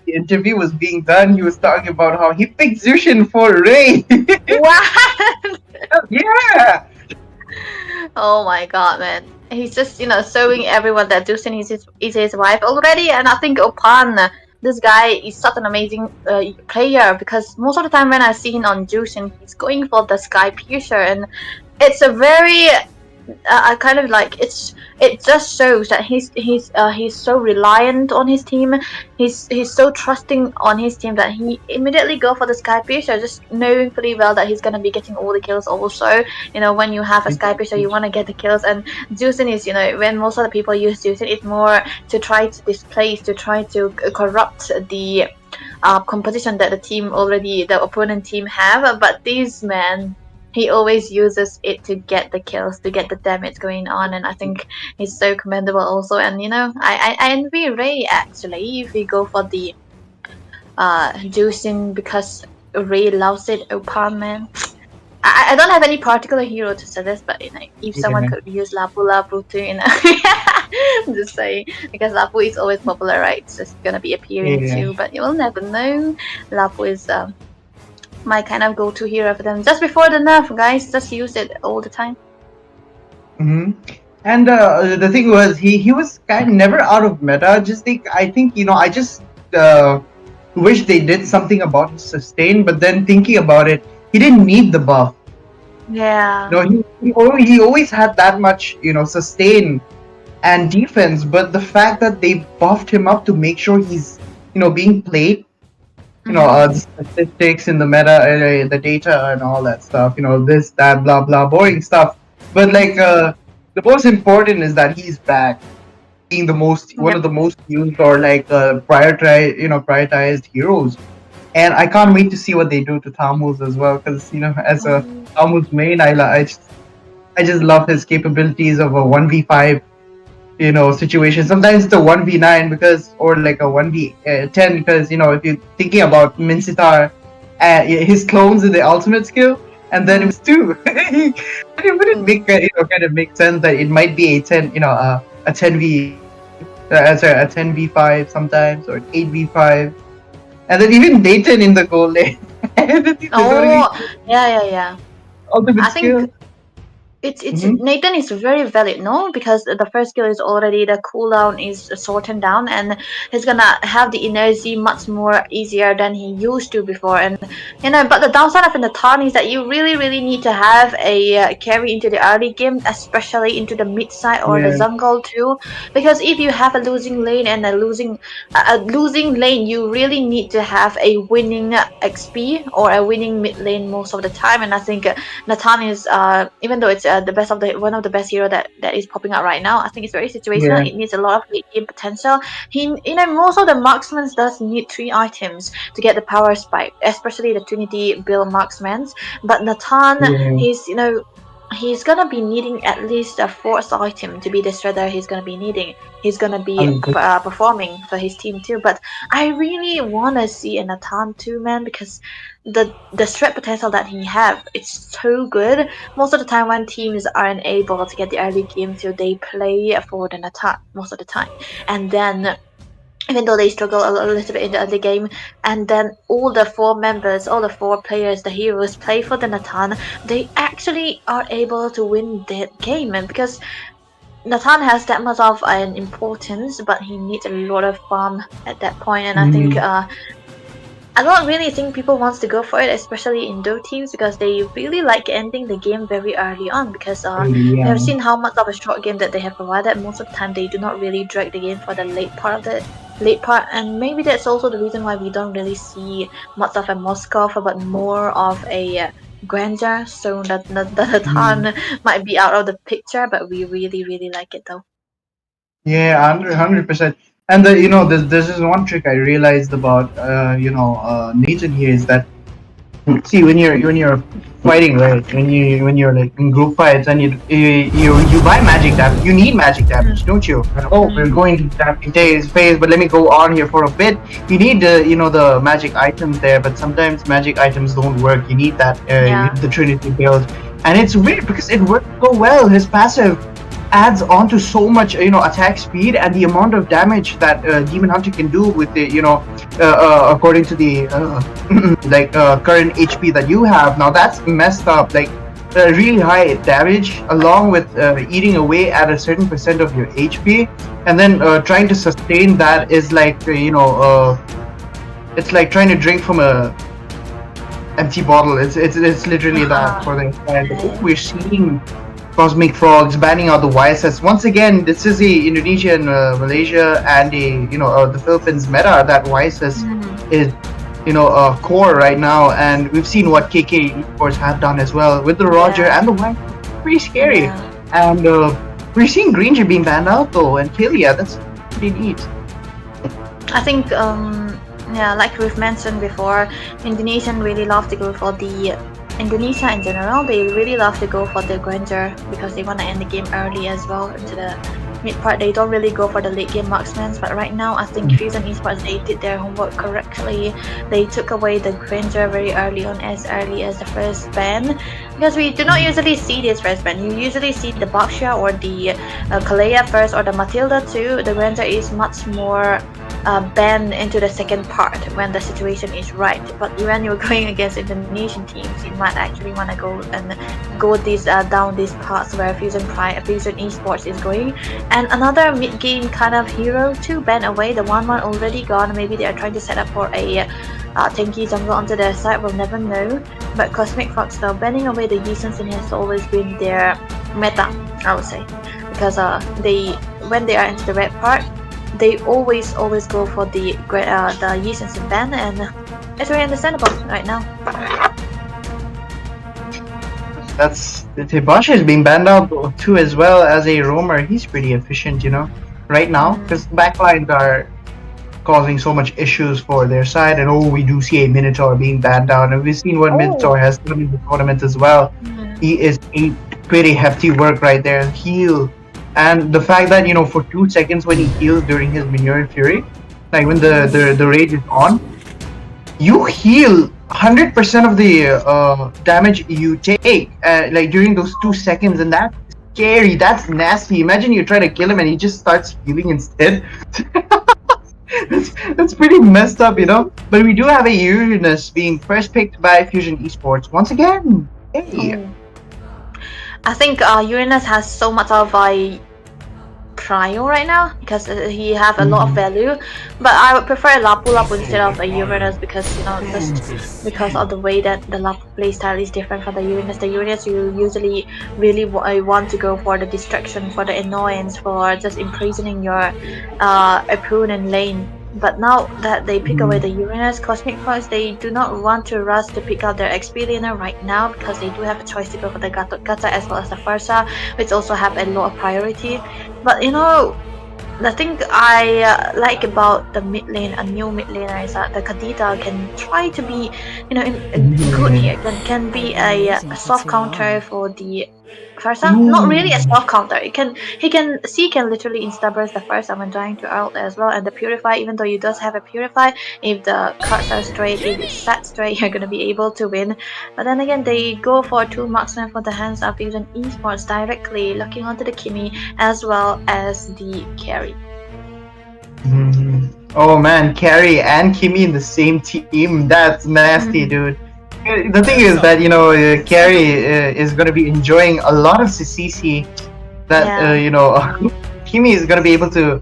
the interview was being done, he was talking about how he picked Zushin for Ray. What? Yeah. Oh my god, man. He's just, showing everyone that Justin is his wife already, and I think Opan, this guy is such an amazing player, because most of the time when I see him on Justin, he's going for the Sky Piercer, and it's a very it just shows that he's so reliant on his team. He's so trusting on his team that he immediately go for the Sky Piercer, just knowing pretty well that he's gonna be getting all the kills. Also, when you have a Sky Piercer, you want to get the kills, and Juicing is, when most of the people use Juicing, it's more to try to displace, to try to corrupt the composition that the opponent team have. But this man, he always uses it to get the kills, to get the damage going on, and I think he's so commendable also. And I envy Ray actually if we go for the Juicing, because Ray loves it. Opan, man. I don't have any particular hero to suggest, but if someone could use Lapu too, just saying, because Lapu is always popular, right? It's just gonna be appearing too, but you will never know. Lapu is my kind of go-to hero for them. Just before the nerf, guys, just use it all the time. And the thing was, he was kind of never out of meta. I think I just wish they did something about his sustain. But then thinking about it, he didn't need the buff. Yeah. He always had that much sustain and defense. But the fact that they buffed him up to make sure he's being played, the statistics in the meta, the data and all that stuff. This, that, blah blah, boring stuff. But like the most important is that he's back, being one of the most used or like prioritized heroes. And I can't wait to see what they do to Tammuz as well, because as a Tammuz main, I just love his capabilities of a 1v5 situation. Sometimes it's a 1v9 or like a 1v10 because if you're thinking about Minsitar, his clones in the ultimate skill, and then it was 2. It wouldn't make kind of make sense that it might be a 10v a 10v5 sometimes, or an 8v5, and then even Nathan in the goal lane. Oh, yeah. Ultimate I skill. think it's Nathan is very valid, no? Because the first skill is already, the cooldown is sorted down, and he's gonna have the energy much more easier than he used to before. And but the downside of Nathan is that you really need to have a carry into the early game, especially into the mid side or the jungle too. Because if you have a losing lane and a losing lane, you really need to have a winning XP or a winning mid lane most of the time. And I think Nathan is even though it's one of the best hero that is popping out right now, I think it's very situational. It needs a lot of late game potential. Most of the marksmen does need 3 items to get the power spike, especially the Trinity build marksmen. But Nathan, he's gonna be needing at least a 4th item to be the shredder. He's gonna be performing for his team too. But I really wanna see a Nathan too, man, because the shred potential that he have, it's so good. Most of the time when teams aren't able to get the early game too, they play for the Nathan most of the time, and then even though they struggle a little bit in the early game, and then all the 4 players, the heroes, play for the Nathan, they actually are able to win that game. And because Nathan has that much of an importance, but he needs a lot of farm at that point. And I think I don't really think people wants to go for it, especially in those teams, because they really like ending the game very early on. Because we have seen how much of a short game that they have provided. Most of the time, they do not really drag the game for the late part, and maybe that's also the reason why we don't really see much of a Moskov, but more of a Granger. So that the Nathan might be out of the picture, but we really like it though. Yeah, 100%. And there's this one trick I realized about Nathan here is that, see, when you're fighting, right, when you're like in group fights and you buy magic damage, you need magic damage, don't you? Oh, we're going to damage his phase, but let me go on here for a bit. You need the magic items there, but sometimes magic items don't work. You need that the Trinity build, and it's weird because it works so well. His passive adds on to so much attack speed, and the amount of damage that Demon Hunter can do with the according to the current HP that you have now, that's messed up. Like really high damage along with eating away at a certain percent of your HP, and then trying to sustain that is like it's like trying to drink from a empty bottle. It's literally that for the entire. We're seeing Cosmic Frogs banning out the YSS. Once again, this is the Indonesia and Malaysia and the Philippines meta that YSS is core right now, and we've seen what KK Esports have done as well with the Roger and the YSS. Pretty scary. And we're seeing Granger being banned out though, and Killia. That's pretty neat. I think like we've mentioned before, Indonesian really love to go for the Indonesia in general, they really love to go for the Granger because they want to end the game early as well into the mid part. They don't really go for the late game marksmen, but right now I think Fusion Esports, they did their homework correctly. They took away the Granger very early as the first ban, because we do not usually see this first ban. You usually see the Baksha or the Kalea first, or the Matilda too. The Granger is much more ban into the second part when the situation is right. But when you're going against Indonesian teams, you might actually want to go this down these paths where Fusion Esports is going. And another mid game kind of hero to ban away. The 1-1 already gone. Maybe they are trying to set up for a tanky jungle onto their side. We'll never know. But Cosmic Fox though, banning away the Yi Sun has always been their meta, I would say, because when they are into the red part, they always go for the Yi Sun ban, and it's very understandable right now. That's Tebasha is being banned out too as well as a roamer. He's pretty efficient, right now, because backlines are causing so much issues for their side, and we do see a Minotaur being banned out, and we've seen what Minotaur has done in the tournament as well. He is a pretty hefty work right there. Heal, and the fact that for 2 seconds when he heals during his Minotaur Fury, like when the rage is on, you heal 100% of the damage you take like during those 2 seconds, and that's scary. That's nasty. Imagine you try to kill him and he just starts healing instead. That's pretty messed up, But we do have a Uranus being first picked by Fusion Esports once again. Hey. I think Uranus has so much of a prio right now because he have a lot of value, but I would prefer Lapu Lapu instead of a Uranus because just because of the way that the Lapu playstyle is different from the Uranus. The Uranus you usually really want to go for the distraction, for the annoyance, for just imprisoning your opponent lane. But now that they pick away the Uranus, Cosmic Fox, they do not want to rush to pick out their XP laner right now because they do have a choice to go for the Gata as well as the Farsa, which also have a lot of priority. But the thing I like about the mid lane, a new mid laner, is that the Kadita can try to be, good here. Can be a soft counter for the Farsa. Not really a soft counter. He can literally insta burst the Farsa when trying to ult as well. And the Purify, even though you does have a Purify, if the cards are straight, if it's set straight, you're gonna be able to win. But then again, they go for 2 marksmen for the hands of Fusion Esports directly, looking onto the Kimi as well as the carry. Oh man, Carry and Kimi in the same team. That's nasty, dude. The thing is that Carry is gonna be enjoying a lot of CCC that Kimi is gonna be able to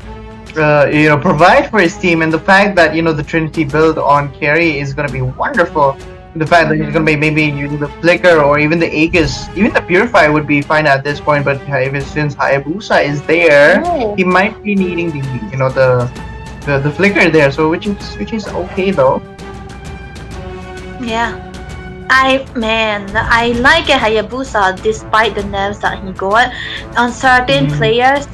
provide for his team, and the fact that the Trinity build on Carry is gonna be wonderful. The fact that he's gonna be maybe using the Flicker or even the Aegis, even the Purify would be fine at this point. But since Hayabusa is there, he might be needing the Flicker there. So which is okay though. Yeah. I like a Hayabusa despite the nerfs that he got. On certain players,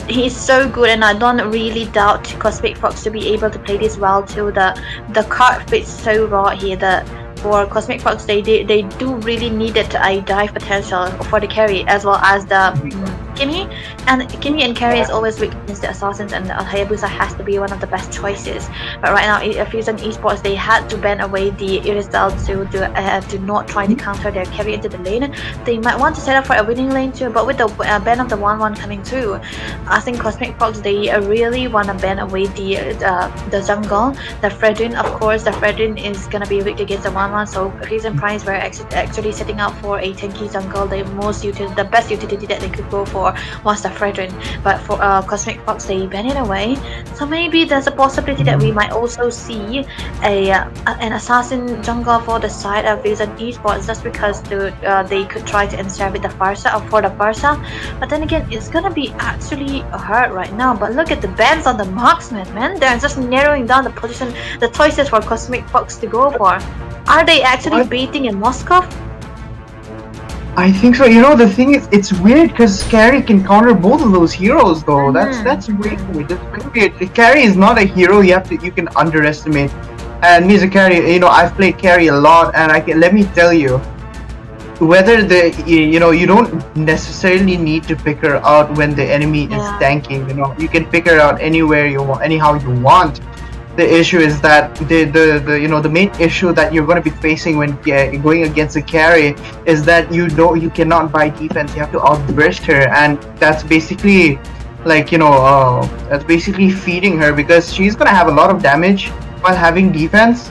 he's so good, and I don't really doubt Cosmic Fox to be able to play this well too. The card fits so raw here that for Cosmic Fox they do really needed a dive potential for the carry as well as the Kimi. And Kimi and carry is always weak against the assassins, and Hayabusa has to be one of the best choices. But right now, Fusion Esports, they had to ban away the Irisdal to not try to counter their carry into the lane. They might want to set up for a winning lane too, but with the ban of the 1-1 coming too, I think Cosmic Fox, they really want to ban away the jungle. The Fredrin, of course, the Fredrin is gonna be weak against the 1-1, so Reason Prize were actually setting up for a tanky jungle. The best utility that they could go for was the Fredrin, but for Cosmic Fox, they ban it away. So maybe there's a possibility that we might also see an assassin jungle for the side of Fusion Esports, just because they could try to ensnare with the Farsa or for the Farsa. But then again, it's gonna be actually hard right now. But look at the bans on the marksman, man. They're just narrowing down the position, the choices for Cosmic Fox to go for. Are they actually baiting in Moscow? I think so. The thing is, it's weird because Carry can counter both of those heroes, though. That's weird. That's weird. Carry is not a hero you can underestimate. And me as a carry, I've played Carry a lot, and let me tell you, whether you don't necessarily need to pick her out when the enemy is tanking. You can pick her out anywhere you want, anyhow you want. The issue is that the main issue that you're going to be facing when going against a carry is that you cannot buy defense. You have to outburst her, and that's basically like that's basically feeding her, because she's gonna have a lot of damage while having defense.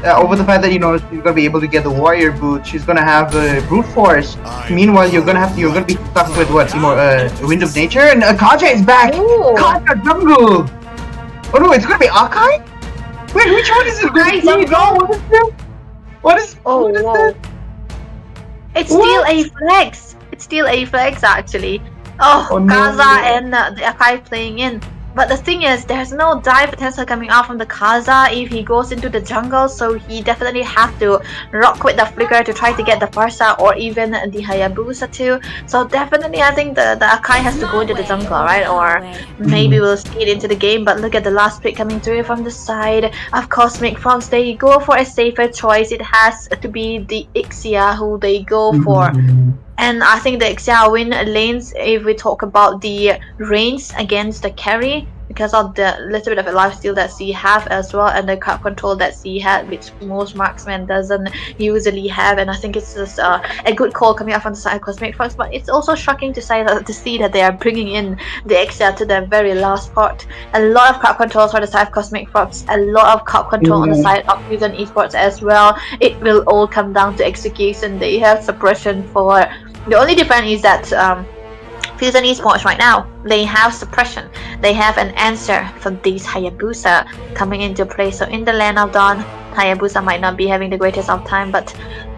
Over the fact that she's gonna be able to get the warrior boot, she's gonna have brute force. Meanwhile, you're gonna be stuck with what? Wind of nature, and Kaja is back. Ooh. Kaja jungle. Oh no, it's gonna be Akai. Wait, which one is it? Akai jungle? No, what is this? What is? Oh, what is whoa. this? It's What? still a flex. It's still a flex actually. Oh, Oh, no. Kaza and the Akai playing in. But the thing is, there's no dive potential coming out from the Kaza if he goes into the jungle, so he definitely have to rock with the Flicker to try to get the Farsa or even the Hayabusa too. So definitely I think the Akai has to go into the jungle, right? Or maybe we'll see it into the game, but look at the last pick coming through from the side of Cosmic Frogs. They go for a safer choice. It has to be the Ixia who they go for. And I think the Ixia win lanes if we talk about the range against the carry, because of the little bit of a lifesteal that she have as well, and the crowd control that she had, which most marksmen doesn't usually have. And I think it's just a good call coming out from the side of Cosmic Fox. But it's also shocking to see that they are bringing in the Ixia to the very last part. A lot of crowd controls for the side of Cosmic Fox, a lot of crowd control on the side of Fusion Esports as well. It will all come down to execution. They have suppression for. The only difference is that Fusion Esports right now, they have suppression. They have an answer for these Hayabusa coming into play. So in the Land of Dawn, Hayabusa might not be having the greatest of time, but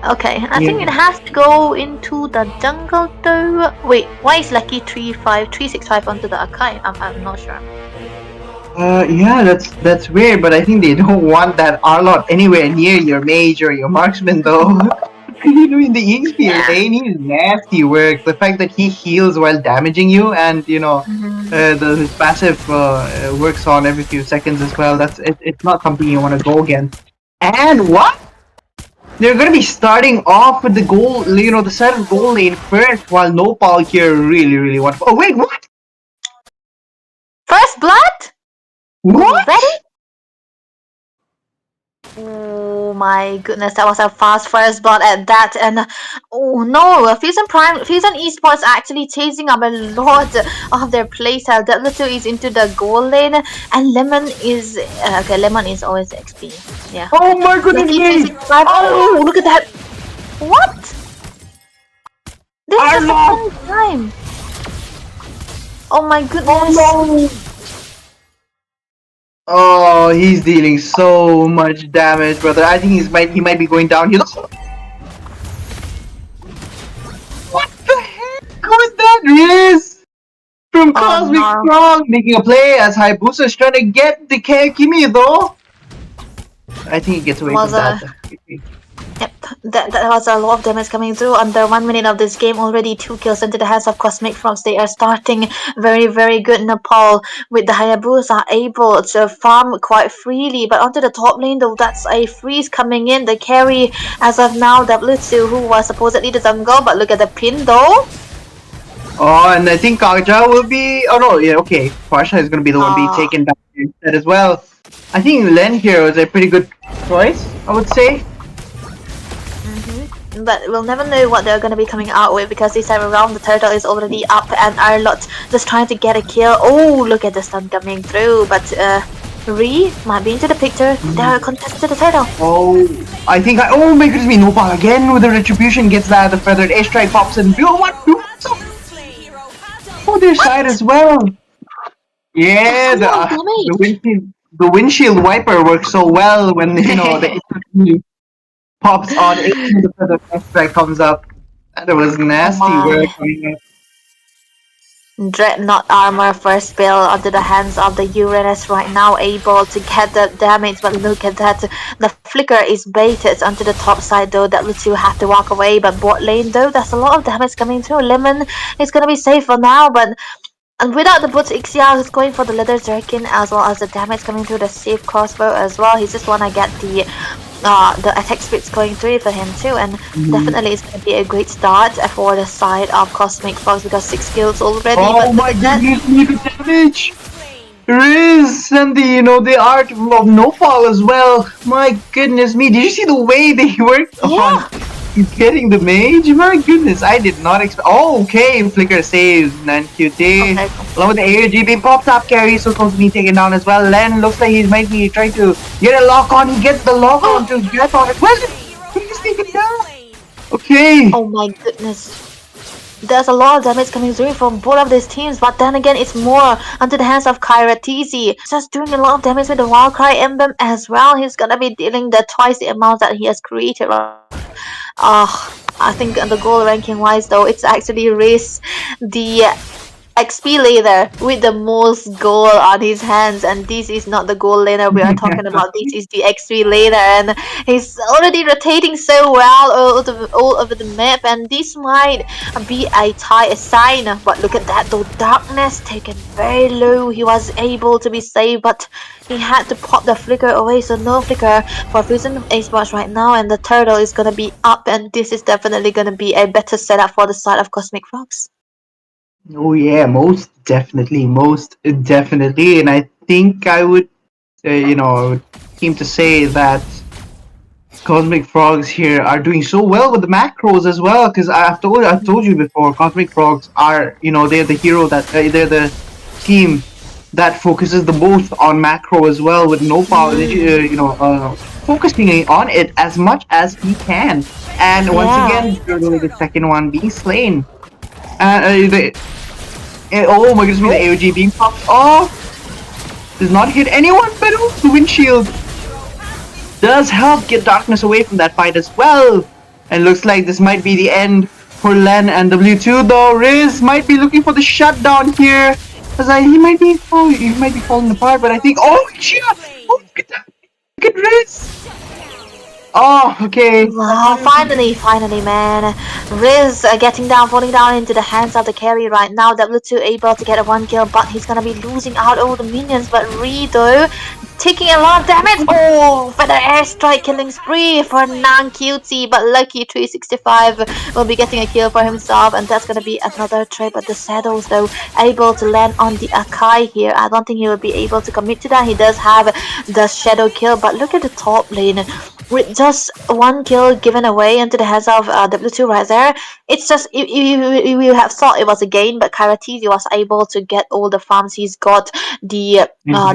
okay. I think it has to go into the jungle though. Wait, why is Lucky 365 onto the Akai? I'm not sure. Yeah, that's weird, but I think they don't want that Arlott anywhere near your mage or your marksman though. In the Inkspear lane, he's nasty work. The fact that he heals while damaging you, and his passive works on every few seconds as well. It's not something you want to go against. And what? They're gonna be starting off with the goal, the side of goal lane first, while Nopal here really want. Oh wait, what? First blood? What? Ready? Oh my goodness, that was a fast first blood at that. And oh no, Fusion Esports actually chasing up a lot of their playstyle. W2 is into the goal lane, and Lemon is okay. Lemon is always XP. Yeah. Oh my goodness! Oh, look at that! What? This is a long time. Oh my goodness! Oh, he's dealing so much damage, brother. I think he might be going down here. What the heck was that, Riz? From Cosmic Frog making a play as Hayabusa is trying to get the Kimi though. I think he gets away from that. Yep, that was a lot of damage coming through. Under 1 minute of this game, already 2 kills into the hands of Cosmic Frogs. They are starting very good. Nepal with the Hayabusa able to farm quite freely, but onto the top lane though, that's a freeze coming in. The carry as of now, W2, who was supposedly the jungle, but look at the pin though. Oh, and I think Kaja will be. Oh no, yeah, okay. Farsha is gonna be the one being taken back instead as well. I think Len here was a pretty good choice, I would say. But we'll never know what they're gonna be coming out with, because this time around the turtle is already up and Arlott just trying to get a kill. Oh, look at the stun coming through, but Ree might be into the picture. They're contested to the turtle. Oh, I think oh my goodness me, Nopal again with the retribution gets that, the feathered airstrike pops in. Oh, their side as well. Yeah, the windshield wiper works so well when the pops on it and the feather aspect comes up. That was nasty work. Dreadnought armor first build onto the hands of the Uranus right now, able to get the damage, but look at that, the flicker is baited onto the top side though. W2 have to walk away, but bot lane though, there's a lot of damage coming through. Lemon is gonna be safe for now, but and without the boots, Ixia is going for the leather jerkin as well as the damage coming through the safe crossbow as well. He just wanna get the attack speeds going through for him too, and definitely it's going to be a great start for the side of Cosmic Fox, because 6 kills already. Oh my goodness, the damage! Riz and the art of Nopal as well. My goodness me, did you see the way they worked on getting the mage? My goodness, I did not expect. Oh, okay, Flicker saves. NQT. Okay. Along with the AOG being popped up, carry so close to being taken down as well. Len looks like he might be trying to get a lock on. He gets the lock on to get on it. Well, he's taken down. Okay. Oh my goodness. There's a lot of damage coming through from both of these teams, but then again, it's more onto the hands of Kairatisi. Just doing a lot of damage with the Wildcry Emblem as well. He's gonna be dealing the twice the amount that he has created. I think the goal ranking wise though, it's actually Riz, the XP laner with the most goal on his hands, and this is not the goal laner we are talking about. This is the XP laner, and he's already rotating so well all over the map, and this might be a sign. But look at that though, darkness taken very low. He was able to be saved, but he had to pop the flicker away, so no flicker for Fusion Esports right now, and the turtle is gonna be up, and this is definitely gonna be a better setup for the side of Cosmic Frogs. Oh yeah, most definitely, and I think I would, seem to say that Cosmic Frogs here are doing so well with the macros as well. Because I've told you before, Cosmic Frogs are, they're the hero that they're the team that focuses the most on macro as well, with no power, focusing on it as much as he can. And once again, the second one being slain. Oh my goodness, the AOG being popped off. Does not hit anyone, but the windshield does help get darkness away from that fight as well. And looks like this might be the end for Len and W2 though. Riz might be looking for the shutdown here. As he might be falling apart, but I think, oh shit! Oh, look at that! Look at Riz! Oh, okay. Wow, finally, man. Riz falling down into the hands of the carry right now. W2 able to get a 1 kill, but he's gonna be losing out all the minions. But Ree though, taking a lot of damage. Oh, for the airstrike killing spree for NQT, but lucky 365 will be getting a kill for himself, and that's gonna be another trade. But the Shadows though, able to land on the Akai here. I don't think he will be able to commit to that. He does have the Shadow kill, but look at the top lane. With just 1 kill given away into the hands of W2 right there, it's just, you have thought it was a gain, but Kairatisi was able to get all the farms. He's got the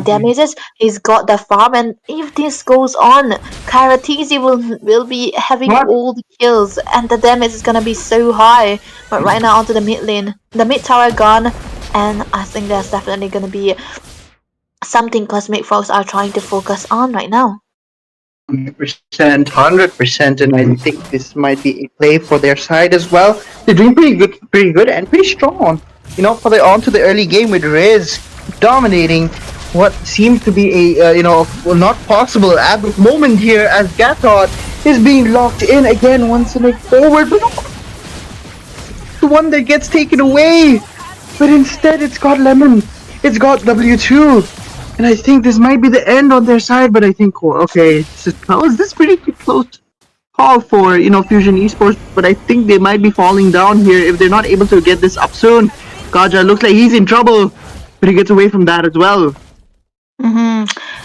damages, he's got the farm, and if this goes on, Kairatisi will be having all the kills, and the damage is gonna be so high. But right now onto the mid lane, the mid tower gone, and I think there's definitely gonna be something Cosmic Frogs are trying to focus on right now. 100%, and I think this might be a play for their side as well. They're doing pretty good, and pretty strong. For the early game with Riz dominating what seems to be a not possible at the moment here, as Gatot is being locked in again once in a forward, but the one that gets taken away. But instead, it's got Lemon. It's got W2. And I think this might be the end on their side, but I think, okay, this is pretty close call for, Fusion Esports, but I think they might be falling down here if they're not able to get this up soon. Kaja looks like he's in trouble, but he gets away from that as well.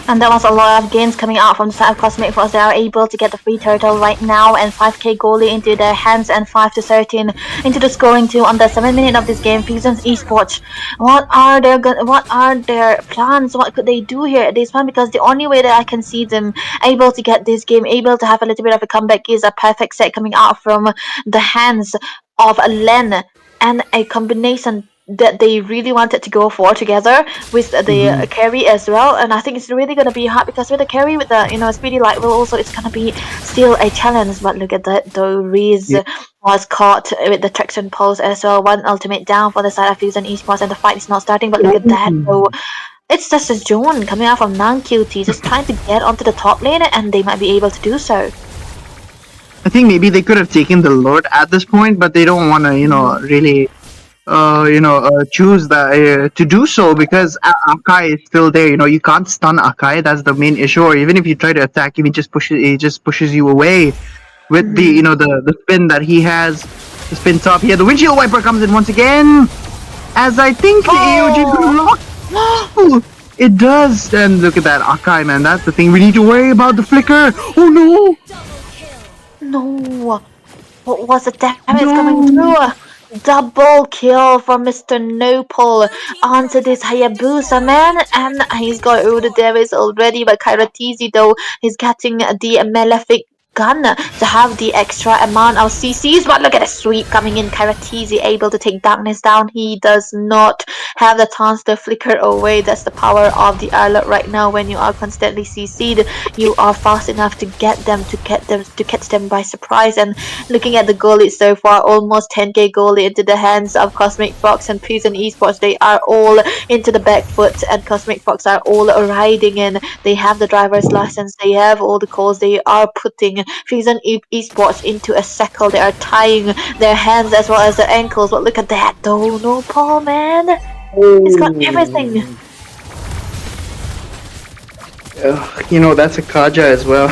And there was a lot of gains coming out from the side of Cosmic Frogs. They are able to get the free turtle right now, and 5k goalie into their hands, and 5-13 into the scoring too on the 7 minute of this game. Fusion Esports, what are their plans? What could they do here at this point? Because the only way that I can see them able to get this game, able to have a little bit of a comeback, is a perfect set coming out from the hands of Len, and a combination that they really wanted to go for together with the carry as well. And I think it's really going to be hard, because with the carry, with the Speedy Light will also, it's going to be still a challenge. But look at that though, Riz was caught with the traction pulse as well. 1 ultimate down for the side of Fusion Esports, and the fight is not starting. But look at that though, it's just a zone coming out from NQT, just trying to get onto the top lane, and they might be able to do so. I think maybe they could have taken the Lord at this point, but they don't want to, really choose that to do so, because Akai is still there. You can't stun Akai. That's the main issue. Or even if you try to attack him, he just pushes you away with the the spin that he has. The spin top here. The windshield wiper comes in once again, as I think the AOG is gonna lock. It does. And look at that Akai, man. That's the thing. We need to worry about the flicker. Oh no. No. What was the damage coming through? Double kill from Mr. Nopal onto this Hayabusa, man. And he's got all the damage already. But Kairatizi, though, he's getting the Malefic gun to have the extra amount of CCs. But look at the sweep coming in. Kairatizi able to take Darkness down. He does not have the chance to flicker away. That's the power of the Arlot right now. When you are constantly CC'd, you are fast enough to catch them by surprise. And looking at the goalie so far, almost 10k goalie into the hands of Cosmic Fox and Fusion Esports. They are all into the back foot, and Cosmic Fox are all riding in. They have the driver's license, they have all the calls. They are putting Fusion Esports into a shackle. They are tying their hands as well as their ankles. But look at that though, no Paul, man. It's got everything. That's a Kaja as well.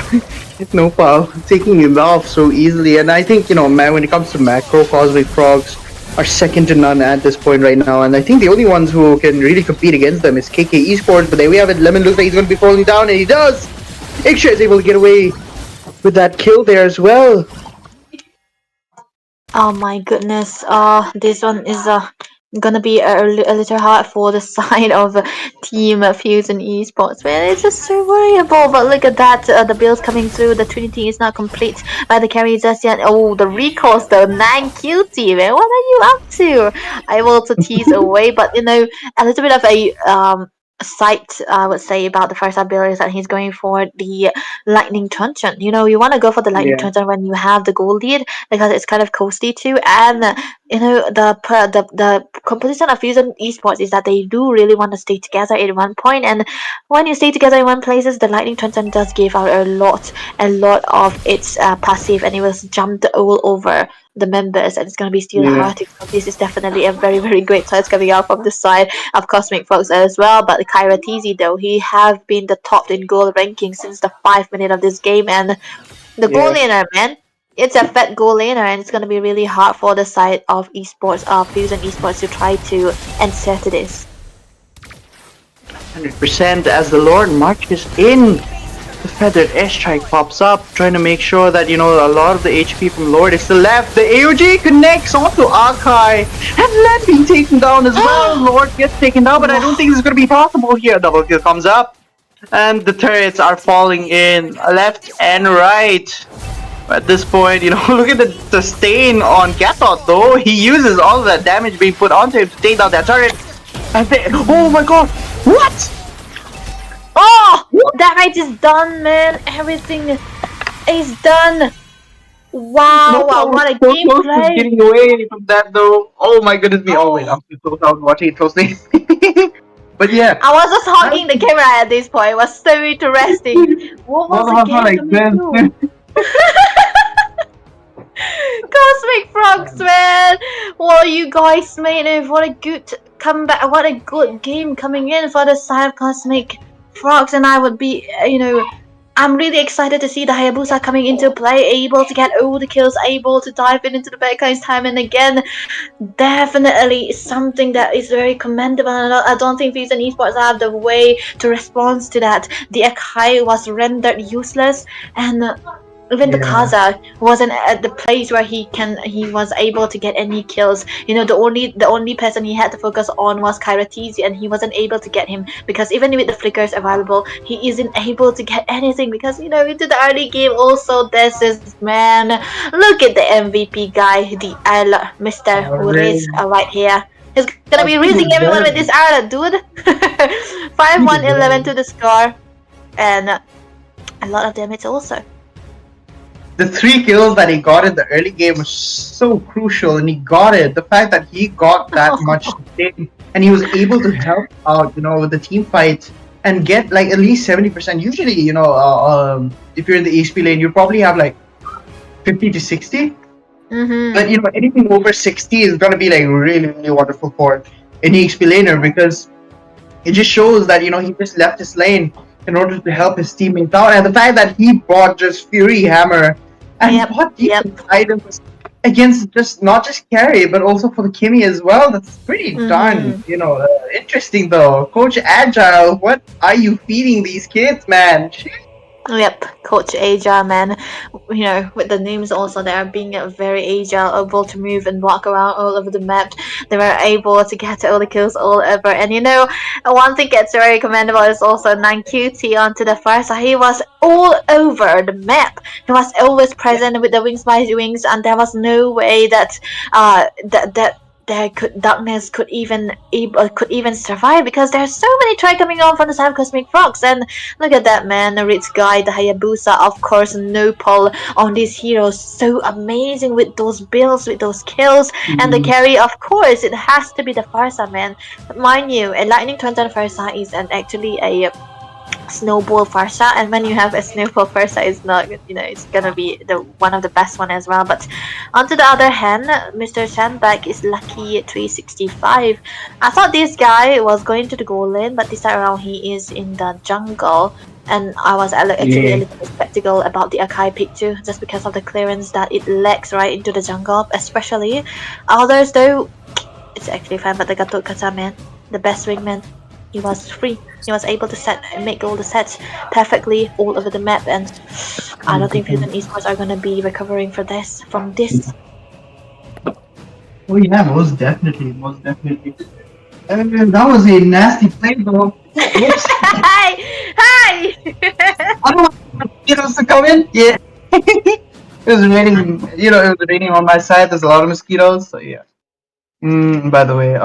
No pal, taking him off so easily. And I think, man, when it comes to macro, Cosmic Frogs are second to none at this point right now. And I think the only ones who can really compete against them is KK Esports. But there we have it. Lemon looks like he's going to be falling down, and he does. Iksha is able to get away with that kill there as well. Oh my goodness. This one is gonna be a little hard for the side of Team Fusion Esports, man. It's just so worryable. But look at that, the builds coming through. The Trinity is not complete by the carry just yet. Oh, the recalls though, 9 kill team, man. What are you up to? I will to tease away, but a little bit of a side, I would say, about the first ability is that he's going for the Lightning Truncheon. You want to go for the Lightning Truncheon when you have the goal lead, because it's kind of costly too. And the composition of Fusion Esports is that they do really want to stay together at one point. And when you stay together in one places, the Lightning Truncheon does give out a lot of its passive, and it was jumped all over the members, and it's going to be still hard to. This is definitely a very, very great choice coming out from the side of Cosmic Fox as well. But Kairatizi, though, he have been the top in goal ranking since the 5 minute of this game. And the goal laner, man, it's a fat goal laner, and it's going to be really hard for the side of esports, Fusion Esports, to try to answer to this. 100% as the Lord marches in. The feathered airstrike pops up, trying to make sure that, a lot of the HP from Lord is still left. The AOG connects onto Arkai, and Len being taken down as well. Lord gets taken down, but I don't think this is going to be possible here. Double kill comes up, and the turrets are falling in left and right. At this point, look at the stain on Gatot though. He uses all of that damage being put onto him to take down that turret. And oh my god, what? Oh, damage is done, man. Everything is done. Wow, what a gameplay. Getting away from that though. Oh my goodness me. Oh wait, I'm so watching it closely. But yeah. I was just hogging the camera at this point. It was so interesting. What was the game coming through? Cosmic Frogs, man. What you guys made it. What a good comeback. What a good game coming in for the side of Cosmic Frogs. And I would be, I'm really excited to see the Hayabusa coming into play, able to get all the kills, able to dive into the bad guys time and again. Definitely something that is very commendable. And I don't think Fusion Esports have the way to respond to that. The Akai was rendered useless, and even the Kaza wasn't at the place where he was able to get any kills. The only person he had to focus on was Kairatizi, and he wasn't able to get him because even with the flickers available, he isn't able to get anything because into the early game also this is, man, look at the MVP guy, the Mr. Riz right here. He's gonna be raising everyone with this Arla, dude. 5-1-11 to the score, and a lot of damage also. The 3 kills that he got in the early game was so crucial, and he got it. The fact that he got that much damage, and he was able to help out, with the team fight and get like at least 70%. Usually, if you're in the HP lane, you probably have like 50 to 60. But anything over 60 is gonna be like really, really wonderful for any HP laner, because it just shows that he just left his lane in order to help his teammates out. And the fact that he bought just Fury Hammer and bought decent items against not just carry but also for the Kimmy as well, that's pretty darn interesting though. Coach Agile, what are you feeding these kids, man? Yep, Coach Agile, man. You know, with the names also, they are being very agile, able to move and walk around all over the map. They were able to get all the kills all over. And you know, one thing that's very commendable is also 9QT onto the first. He was all over the map. He was always present with the wings by wings, and there was no way that that there could darkness could even survive, because there's so many try coming on from the side of Cosmic Frogs. And look at that, man, the Rich Guy, the Hayabusa, of course, Nopal on these heroes, so amazing with those builds, with those kills. And the carry, of course, it has to be the Farsa, man. But mind you, a Lightning Twenty Farsa is actually a snowball Farsa, and when you have a snowball Farsa, it's not, you know, it's gonna be the one of the best one as well. But onto the other hand, Mr. Sandbag is lucky 365. I thought this guy was going to the goal lane, but this time around he is in the jungle, and I was actually a little bit skeptical about the Akai pick too, just because of the clearance that it lacks right into the jungle, especially. Others though, it's actually fine, but the Gatot Kaca, man, the best wingman, he was free. He was able to make all the sets perfectly all over the map, and I don't think Fusion Esports are gonna be recovering from this. Oh yeah, most definitely. And that was a nasty play though. Whoops. Hi! I don't want mosquitoes to come in. Yeah. It was raining. You know, it was raining on my side. There's a lot of mosquitoes. So yeah. By the way,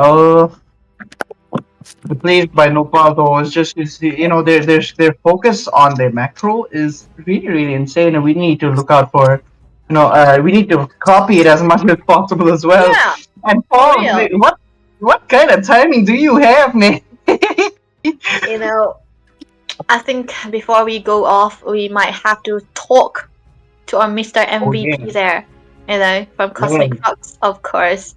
the plays by Nopal though is just, you know, their focus on their macro is really insane, and we need to look out for, you know, we need to copy it as much as possible as well. Yeah. And Paul, real. what kind of timing do you have, man? You know, I think before we go off, we might have to talk to our Mr. MVP there. You know, from Cosmic Fox, of course.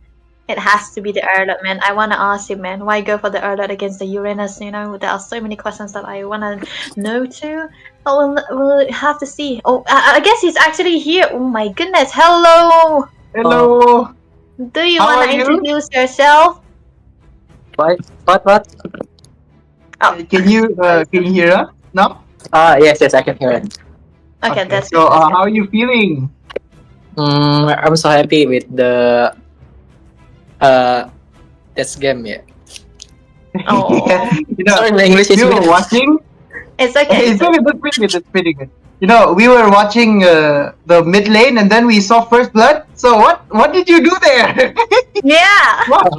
It has to be the Erlot, man. I want to ask him, man, why go for the Erlot against the Uranus? You know, there are so many questions that I want to know too. But we'll have to see. Oh, I guess he's actually here. Oh my goodness. Hello. Hello. Do you How want are to you? introduce yourself? What? Oh, Can you hear us? No. Yes, I can hear it. okay, that's So, good. That's how are you feeling? I'm so happy with the this game, yeah. good. Oh, You know, Sorry, my English is we were weak. watching. it's okay. It's pretty good. You know, we were watching the mid lane, and then we saw First Blood. So what did you do there? Yeah. What?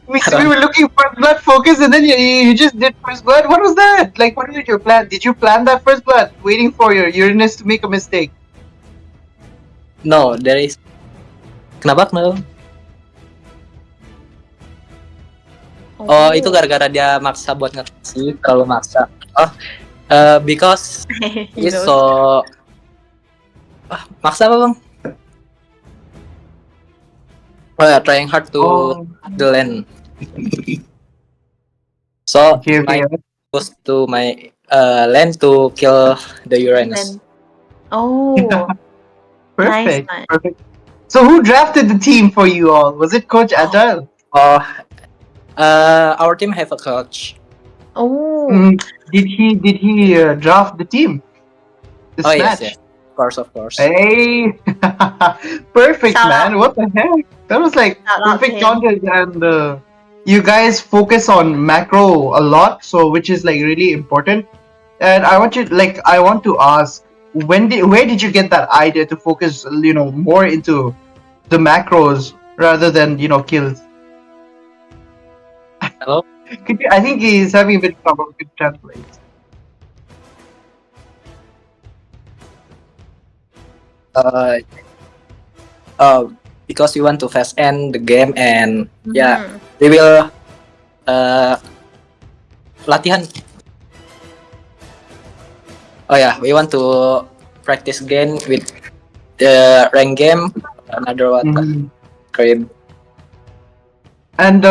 we were looking First Blood focus, and then you just did First Blood. What was that? Like, what did you plan? Did you plan that First Blood, waiting for your Uranus to make a mistake? No, there is. Kenapa? Oh, itu gara-gara dia maksa buat nge-sih kalau maksa. Oh, because You he's know. so maksa apa, Bang? Oh yeah, trying hard to the lane. So Okay. my goes to my lane to kill the Uranus. Then- Oh, nice, Perfect. man. Perfect. So who drafted the team for you all? Was it Coach Agile? Oh, our team have a coach. Oh, Did he draft the team? The Oh yes, snatch? yes, of course. Hey, perfect, Shout man. What the heck? That was like Shout out to perfect him. content, and you guys focus on macro a lot, so which is like really important. And I want to ask, where did you get that idea to focus, you know, more into the macros rather than, you know, kills? Hello? I think he's having a bit of trouble with translate. Because we want to fast end the game, and yeah, Mhm. we will latihan. Oh yeah, we want to practice game with the rank game, another one, crib. And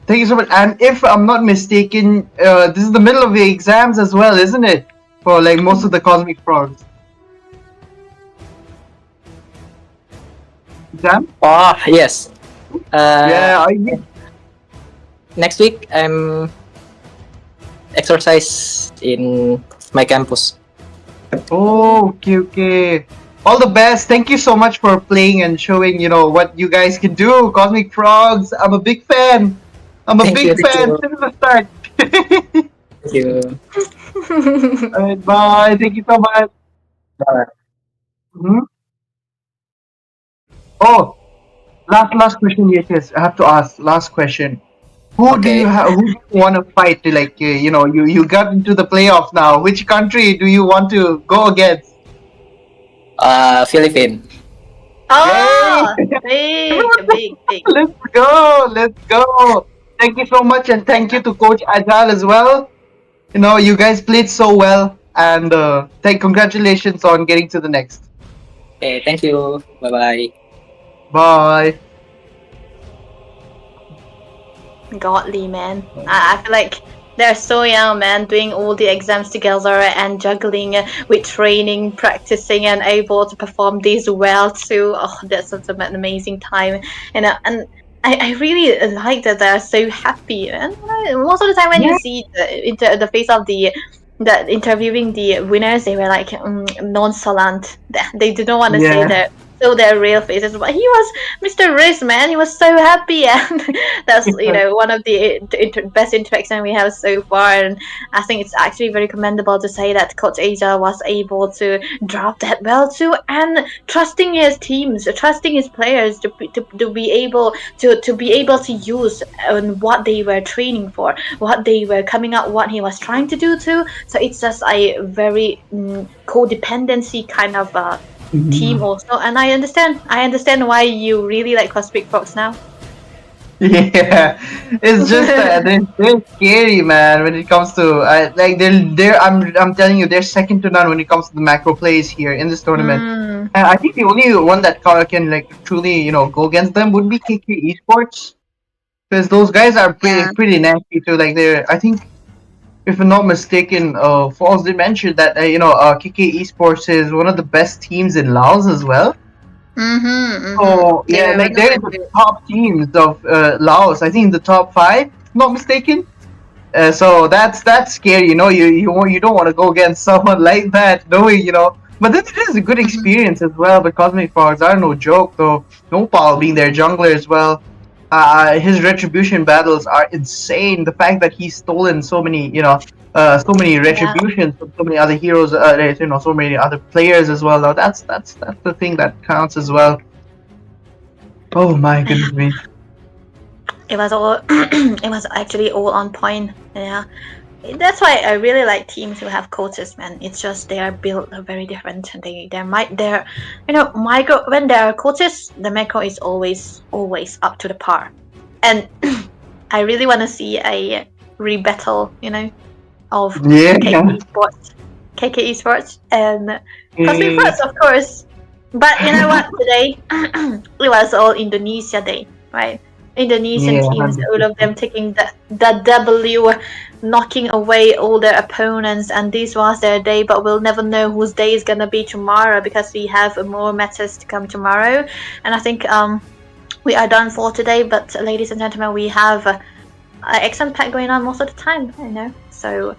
thank you so much. And if I'm not mistaken, this is the middle of the exams as well, isn't it? For like most of the Cosmic Frogs. Exam? Oh yes. Yeah. Next week I'm exercise in my campus. Oh, okay. All the best. Thank you so much for playing and showing, what you guys can do. Cosmic Frogs, I'm a big fan. I'm a Thank big you, fan thank you. since the start. Thank you. Alright, bye. Thank you so much. Bye. Mhm. Oh, last question, yes. I have to ask. Last question. Who do Okay. you want to fight? You got into the playoff now. Which country do you want to go against? Philippines. Oh, Yay! big. Let's go. Thank you so much, and thank you to Coach Agile as well. You guys played so well, and congratulations on getting to the next. Okay, thank you. Bye bye. Bye. Godly, man. I feel like they're so young, man, doing all the exams together and juggling with training, practicing, and able to perform these well too. Oh, that's such an amazing time, and I really like that they're so happy. And most of the time when you see the face of the interviewing the winners, they were like nonchalant. They didn't want to say Yeah. their real faces, but he was Mr. Riz, man. He was so happy, and that's one of the best interaction we have so far. And I think it's actually very commendable to say that Coach Asia was able to draft that well too, and trusting his teams, trusting his players to be able to use what they were training for, what they were coming up, what he was trying to do too. So it's just a very codependency kind of team also, and I understand why you really like Cosmic Fox now. Yeah, it's just they're scary, man. When it comes to I'm telling you, they're second to none when it comes to the macro plays here in this tournament. And I think the only one that can truly go against them would be KK Esports, because those guys are pretty nasty too. I think, if I'm not mistaken, Falls did mention that KK Esports is one of the best teams in Laos as well. So yeah, they're the top teams of Laos. I think the top 5, if I'm not mistaken. So that's scary. You don't want to go against someone like that, knowing But then it is a good experience as well. But Cosmic Frogs are no joke, though. Nopal being their jungler as well. His retribution battles are insane. The fact that he's stolen so many, so many retributions from so many other heroes, so many other players as well. Now that's the thing that counts as well. Oh my goodness me. It was all it was actually all on point. Yeah. That's why I really like teams who have coaches, man. It's just they are built very different. They're micro, when there are coaches, the macro is always up to the par. And I really want to see a rebattle, of KK Esports and Cosmic Frogs, of course. But you know what? Today it was all Indonesia Day, right? Indonesian teams, all of them taking the W, knocking away all their opponents, and this was their day. But we'll never know whose day is gonna be tomorrow, because we have more matches to come tomorrow. And I think we are done for today. But ladies and gentlemen, we have an excellent pack going on most of the time, So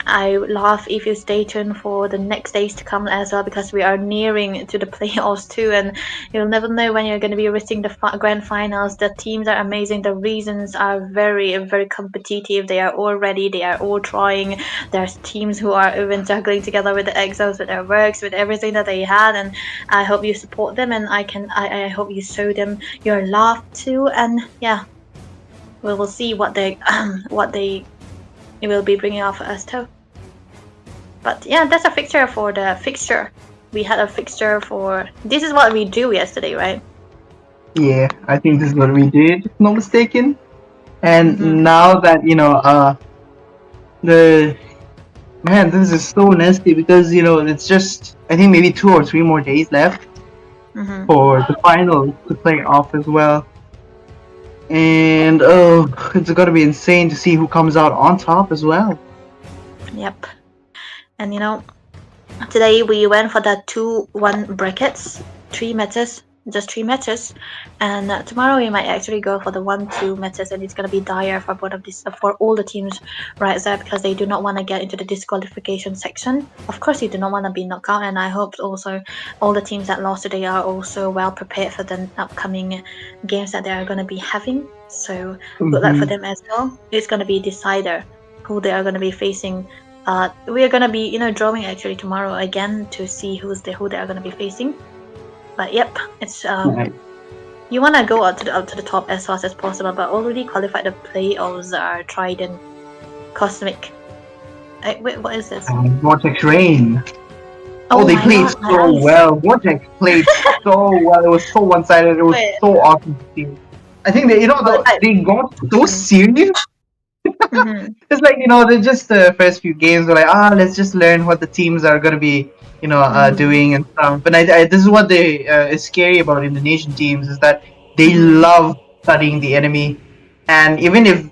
I would love if you stay tuned for the next days to come as well, because we are nearing to the playoffs too, and you'll never know when you're going to be reaching the grand finals. The teams are amazing. The reasons are very, very competitive. They are all ready. They are all trying. There's teams who are even juggling together with the exos, with their works, with everything that they had, and I hope you support them, and I hope you show them your love too. And yeah, we will see what they will be bringing out for us too. But yeah, that's a fixture for the fixture. We had a fixture for... This is what we drew yesterday, right? Yeah, I think this is what we did, if not mistaken. And now that, this is so nasty, because, it's just, I think maybe 2 or 3 more days left for the final to play off as well. And it's gonna be insane to see who comes out on top as well. Yep. And today we went for the 2-1 brackets, 3 matches, just 3 matches, and tomorrow we might actually go for the 1-2 matches, and it's gonna be dire for both of these for all the teams right there because they do not want to get into the disqualification section. Of course, you do not want to be knocked out, and I hope also all the teams that lost today are also well prepared for the upcoming games that they are gonna be having. So good luck for them as well. It's gonna be decider who they are gonna be facing. We are gonna be drawing actually tomorrow again to see who they are gonna be facing. But yep, it's you wanna go up to the top as fast as possible, but already qualified the playoffs are Trident, Cosmic. Wait, what is this? Vortex Rain. Oh, they my played God, my so eyes. well. Vortex played so well. It was so one-sided. It was Wait. so awesome to see. I think that they got so serious. Mhm. It's like they're just the first few games. We're like, let's just learn what the teams are gonna be, doing and stuff. But this is what they is scary about Indonesian teams is that they love studying the enemy, and even if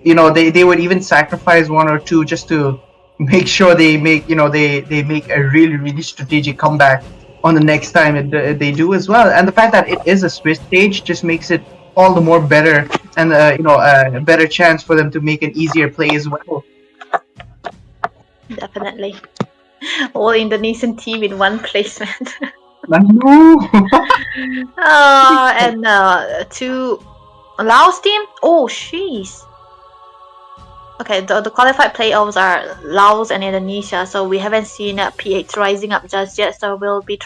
they would even sacrifice 1 or 2 just to make sure they make they make a really strategic comeback on the next time they do as well. And the fact that it is a Swiss stage just makes it all the more better, and a better chance for them to make an easier play as well. Definitely. All Indonesian team in one placement. I know. And 2 Laos team? Oh, jeez. Okay, the qualified playoffs are Laos and Indonesia, so we haven't seen PH rising up just yet. So we'll be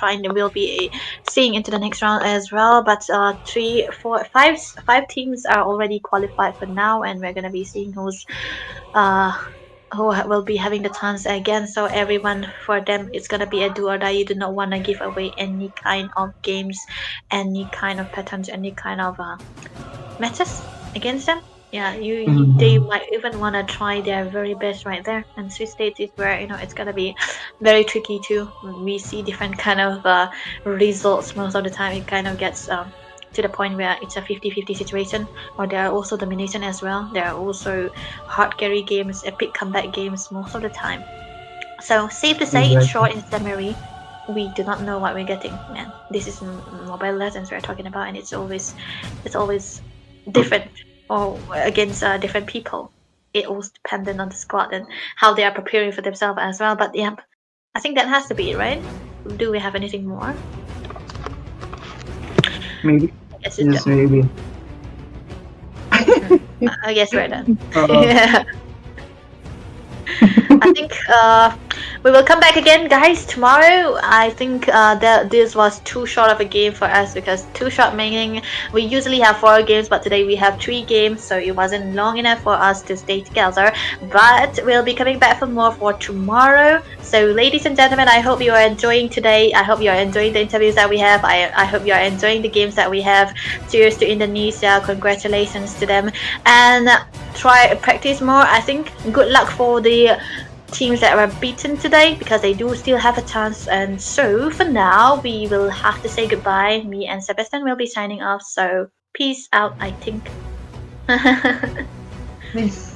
seeing into the next round as well. But 3, 4, 5 teams are already qualified for now, and we're gonna be seeing who will be having the chance again. So everyone, for them, it's gonna be a do or die. You do not want to give away any kind of games, any kind of patterns, any kind of matches against them. Yeah, they might even want to try their very best right there. And Swiss States is where it's gonna be very tricky too. We see different kind of results most of the time. It kind of gets to the point where it's a 50-50 situation, or there are also domination as well. There are also hard carry games, epic comeback games most of the time. So safe to say, in short, in summary, we do not know what we're getting. Man, this is Mobile Legends we're talking about, and it's always different or against different people. It all dependent on the squad and how they are preparing for themselves as well. But yeah, I think that has to be it, right? Do we have anything more? Maybe. Yes, Maybe. I guess we're done. Uh, I think we will come back again, guys, tomorrow. I think that this was too short of a game for us, because too short meaning we usually have 4 games, but today we have 3 games, so it wasn't long enough for us to stay together. But we'll be coming back for more for tomorrow. So ladies and gentlemen, I hope you are enjoying today. I hope you are enjoying the interviews that we have. I hope you are enjoying the games that we have. Cheers to Indonesia, congratulations to them, and try practice more. I think good luck for the teams that were beaten today, because they do still have a chance. And so for now, we will have to say goodbye. Me and Sebastian will be signing off, so peace out, I think. Please.